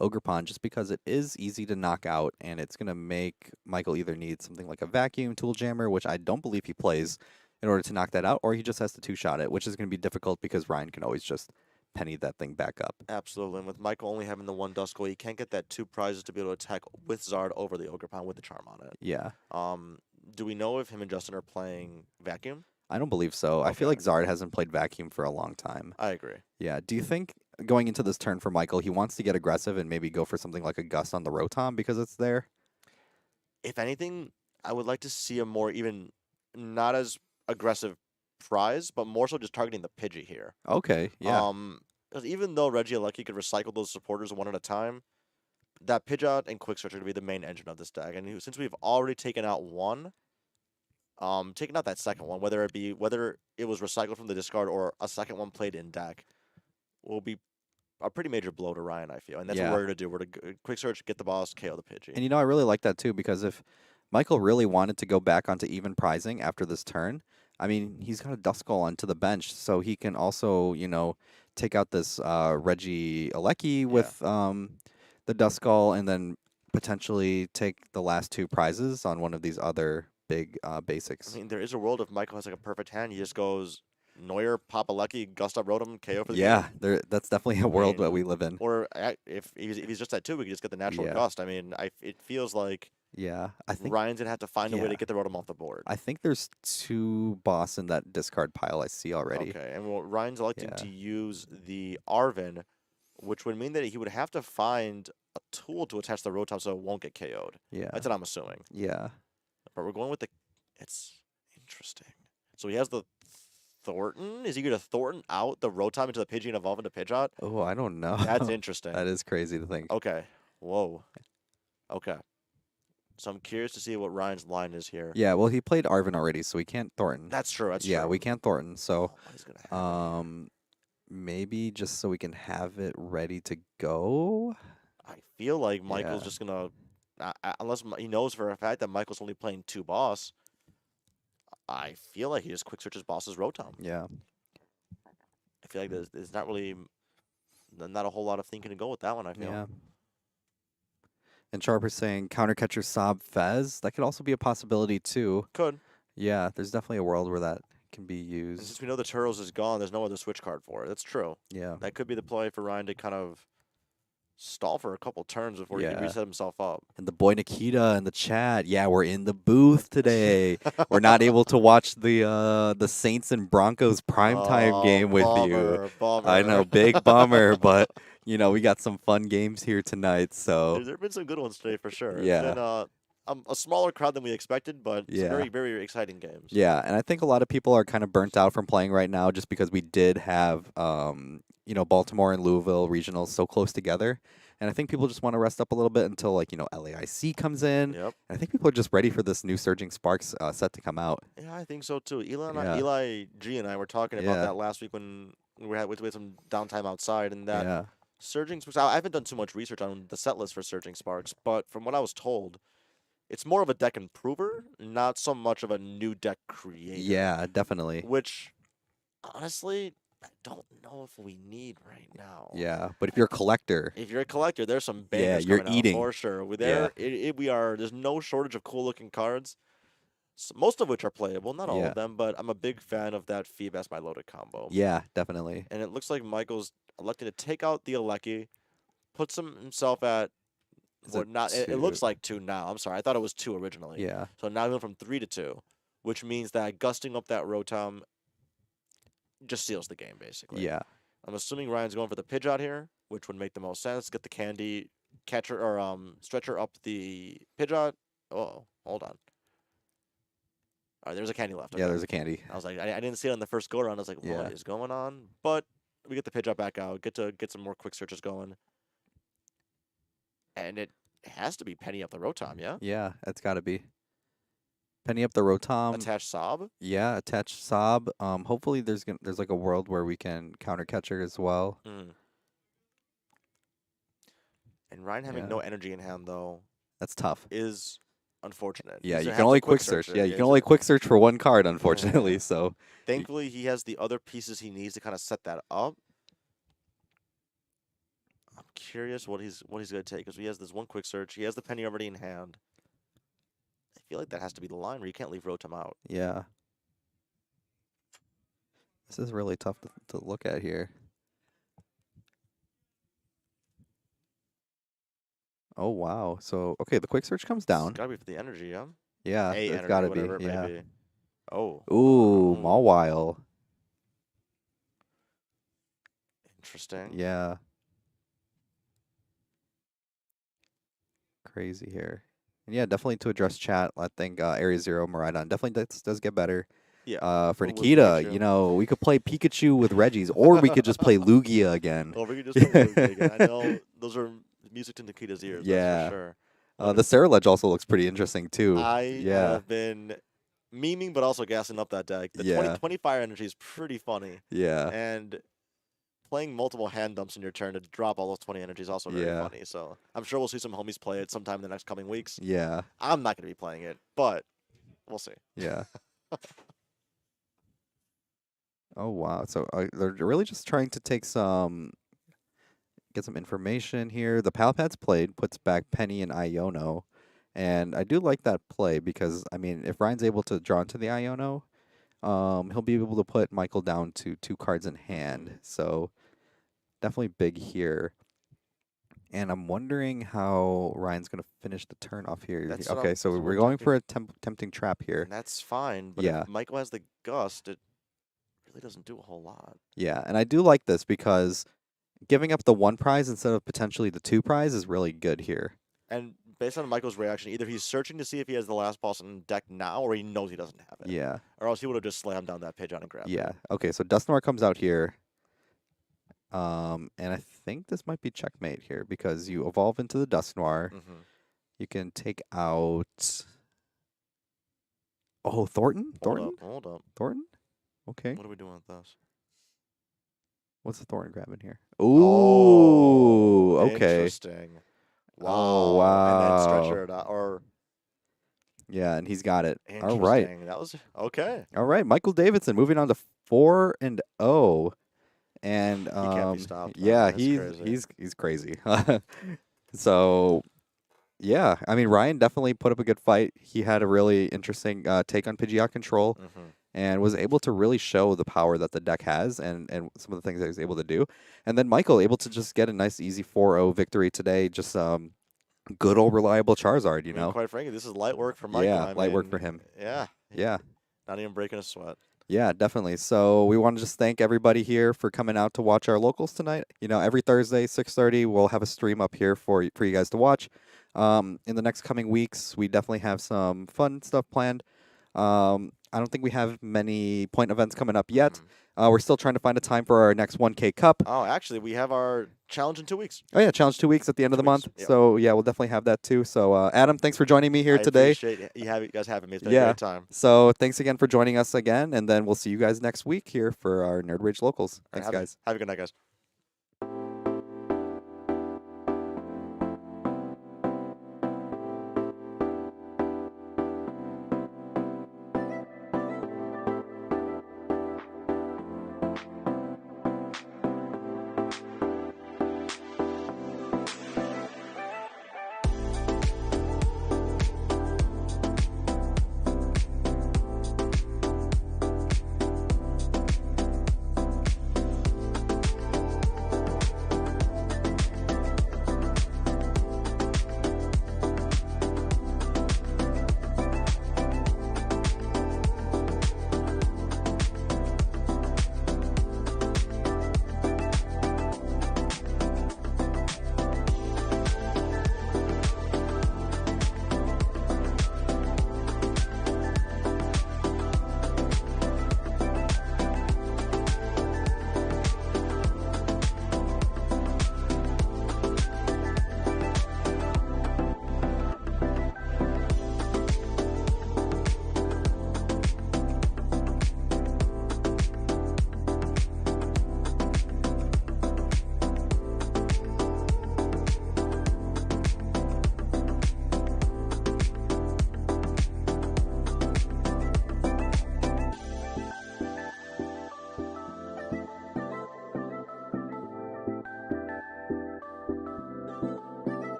Ogre Pond, just because it is easy to knock out, and it's gonna make Michael either need something like a Vacuum Tool Jammer, which I don't believe he plays, in order to knock that out, or he just has to two-shot it, which is gonna be difficult because Ryan can always just penny that thing back up. Absolutely, and with Michael only having the one Duskull, he can't get that 2 prizes to be able to attack with Zard over the Ogre Pound with the charm on it. Yeah, Do we know if him and Justin are playing Vacuum? I don't believe so. I feel Okay. like Zard hasn't played Vacuum for a long time. I agree. Yeah. Do you think going into this turn for Michael, he wants to get aggressive and maybe go for something like a Gust on the Rotom because it's there? If anything, I would like to see a more even, not as aggressive prize, but more so just targeting the Pidgey here. Okay. Yeah. 'Cause even though Regieleki could recycle those supporters one at a time, that Pidgeot and Quick Search are going to be the main engine of this deck. And since we've already taken out one, taking out that second one, whether it was recycled from the discard or a second one played in deck, will be a pretty major blow to Ryan, I feel. And that's what Yeah. we're going to do. We're to Quick Search, get the boss, KO the Pidgey. And I really like that too because if Michael really wanted to go back onto even prizing after this turn, I mean, he's got a Duskull onto the bench, so he can also, take out this Reggie Alecki with the Duskull and then potentially take the last 2 prizes on one of these other big basics. I mean, there is a world if Michael has like a perfect hand, he just goes Neuer, Papa Lucky, Gust Up Rotom, KO for the Yeah, game. that's definitely a world that mean, we live in. Or if he's just at 2, we could just get the natural Yeah. Gust. I mean, it feels like Yeah, I think Ryan's going to have to find a way to yeah. get the Rotom off the board. I think there's 2 boss in that discard pile I see already. Okay, and well, Ryan's electing Yeah. to use the Arvin, which would mean that he would have to find a tool to attach the Rotom so it won't get KO'd. Yeah. That's what I'm assuming. Yeah. But we're going with the... It's interesting. So he has the Thornton? Is he going to Thornton out the Rotom into the Pidgey and evolve into Pidgeot? Oh, I don't know. That's interesting. That is crazy to think. Okay. Whoa. Okay. So I'm curious to see what Ryan's line is here. Yeah, well, he played Arvin already, so we can't Thornton. That's true. That's Yeah, true. we can't Thornton. So, Oh, what is going to happen here? maybe just so we can have it ready to go. I feel like Michael's Yeah. just going to, unless he knows for a fact that Michael's only playing 2 boss, I feel like he just quick searches boss's Rotom. Yeah. I feel like there's not really, not a whole lot of thinking to go with that one, I feel. Yeah. And Sharper's saying counter catcher Sob Fez. That could also be a possibility too. Could. Yeah, there's definitely a world where that can be And used. since we know the Turtles is gone, there's no other switch card for it. That's true. Yeah. That could be the play for Ryan to kind of stall for a couple turns before he can Yeah. reset himself up. And the boy Nikita in the chat. Yeah, we're in the booth today. We're not able to watch the Saints and Broncos primetime game with you. Bummer. I know, big bummer, but you know, we got some fun games here tonight, so There have been some good ones today for sure. Yeah. It's been a smaller crowd than we expected, but some Yeah. very, very exciting games. yeah, and I think a lot of people are kind of burnt out from playing right now just because we did have you know, Baltimore and Louisville regionals so close together. And I think people just want to rest up a little bit until like, you know, LAIC comes in. Yep. And I think people are just ready for this new Surging Sparks set to come out. Yeah, I think so too. Yeah. Eli G and I were talking about Yeah. that last week when we had some downtime outside, and that Yeah. Surging Sparks. I haven't done too much research on the set list for Surging Sparks, but from what I was told, it's more of a deck improver, not so much of a new deck creator. Yeah, definitely. Which, honestly, I don't know if we need right now. Yeah, but if you're a collector, If you're a collector, there's some Yeah, bangers you're coming out eating. for sure. Yeah. There's no shortage of cool looking cards, most of which are playable, not all Yeah. of them, but I'm a big fan of that Feebas by loaded combo. yeah, definitely. And it looks like Michael's electing to take out the Alecki, puts himself at Is or it not. It 2? looks like 2 now. I'm sorry, I thought it was 2 originally. Yeah. So now he went from 3 to 2, which means that gusting up that Rotom just seals the game basically. Yeah. I'm assuming Ryan's going for the Pidgeot here, which would make the most sense. Get the candy catcher or stretcher up the Pidgeot. Oh, hold on. All right, there's a candy left. Yeah, Okay. there's a candy. I was like, I didn't see it on the first go around. I was like, Yeah. what is going on? But we get the Pidgeot back out. Get some more quick searches going. And it has to be Penny up the Rotom, yeah? Yeah, it's got to be. Penny up the Rotom. Attach Sob. Yeah, attach Sob. Hopefully there's like a world where we can counter catcher as well. Mm. And Ryan having Yeah. no energy in hand though That's tough. is unfortunate. Yeah, He's you gonna can have to only quick search. it. Yeah, you he's can only quick search for one card, unfortunately. Yeah. So Thankfully, he has the other pieces he needs to kind of set that up. I'm curious what he's going to take because he has this one quick search. He has the penny already in hand. I feel like that has to be the line where you can't leave Rotom out. yeah, this is really tough to look at here. Oh wow. So okay, the quick search comes down. It's got to be for the energy, yeah? Yeah, A it's energy, got to whatever be. it Yeah. may be. Oh. Ooh, Oh. Mawile. Interesting. Yeah. Crazy here. And yeah, definitely to address chat, I think Area Zero Maridon definitely does get better. Yeah. For With Nikita, Pikachu. you know, we could play Pikachu with Reggie's, or we could just play Lugia again. Or we could just play Lugia again. I know those are music to Nikita's ears, Yeah. that's for sure. The Ceruledge also looks pretty interesting too. Yeah. have been memeing, but also gassing up that deck. The Yeah. 20 fire energy is pretty funny. Yeah. And playing multiple hand dumps in your turn to drop all those 20 energy is also very Yeah. funny. So I'm sure we'll see some homies play it sometime in the next coming weeks. Yeah. I'm not going to be playing it, but we'll see. Yeah. Oh wow. So they're really just trying to take get some information here. The Palpat's played, puts back Penny and Iono. And I do like that play because, I mean, if Ryan's able to draw into the Iono, he'll be able to put Michael down to 2 cards in hand. So definitely big here. And I'm wondering how Ryan's going to finish the turn off here. That's what Okay, I'm- so that's what we're we're going talking- for a tempting trap here. And that's fine, but Yeah. if Michael has the gust, it really doesn't do a whole lot. Yeah, and I do like this because giving up the 1 prize instead of potentially the 2 prize is really good here. And based on Michael's reaction, either he's searching to see if he has the last boss in deck now, or he knows he doesn't have it. Yeah. Or else he would have just slammed down that Pidgeot and grabbed Yeah. it. Okay, so Dusknoir comes out here. And I think this might be checkmate here because you evolve into the Dusknoir. Mm-hmm. You can take out. Oh, Thornton? Thornton? Hold up. Thornton? Okay. What are we doing with this? What's the Thornton grabbing here? Oh, Ooh, okay. Interesting. Wow. Oh, wow. And then stretcher it out. Or Yeah, and he's got it. All interesting. right. That was okay. All right, Michael Davidson moving on to 4-0. And He can't be stopped. Man. yeah, That's crazy. he's crazy. So yeah, I mean Ryan definitely put up a good fight. He had a really interesting take on Pidgeot control Mm-hmm. and was able to really show the power that the deck has and some of the things that he was able to do. And then Michael able to just get a nice easy 4-0 victory today. Just good old reliable Charizard, you I mean, know. quite frankly, this is light work for Michael. Yeah, I light work mean, for him. Yeah. Yeah. Not even breaking a sweat. Yeah, definitely. So we want to just thank everybody here for coming out to watch our locals tonight. You know, every Thursday, 6:30, we'll have a stream up here for you guys to watch. In the next coming weeks, we definitely have some fun stuff planned. I don't think we have many point events coming up yet. Mhm. We're still trying to find a time for our next 1K Cup. Oh, actually, we have our challenge in 2 weeks. Oh yeah, challenge 2 weeks at the end of the 2 weeks, month. yep. So yeah, we'll definitely have that too. So Adam, thanks for joining me here I today. appreciate you guys having me. It's been a Yeah. great time. So thanks again for joining us again, and then we'll see you guys next week here for our Nerd Rage Locals. Thanks, guys. Have a good night, guys.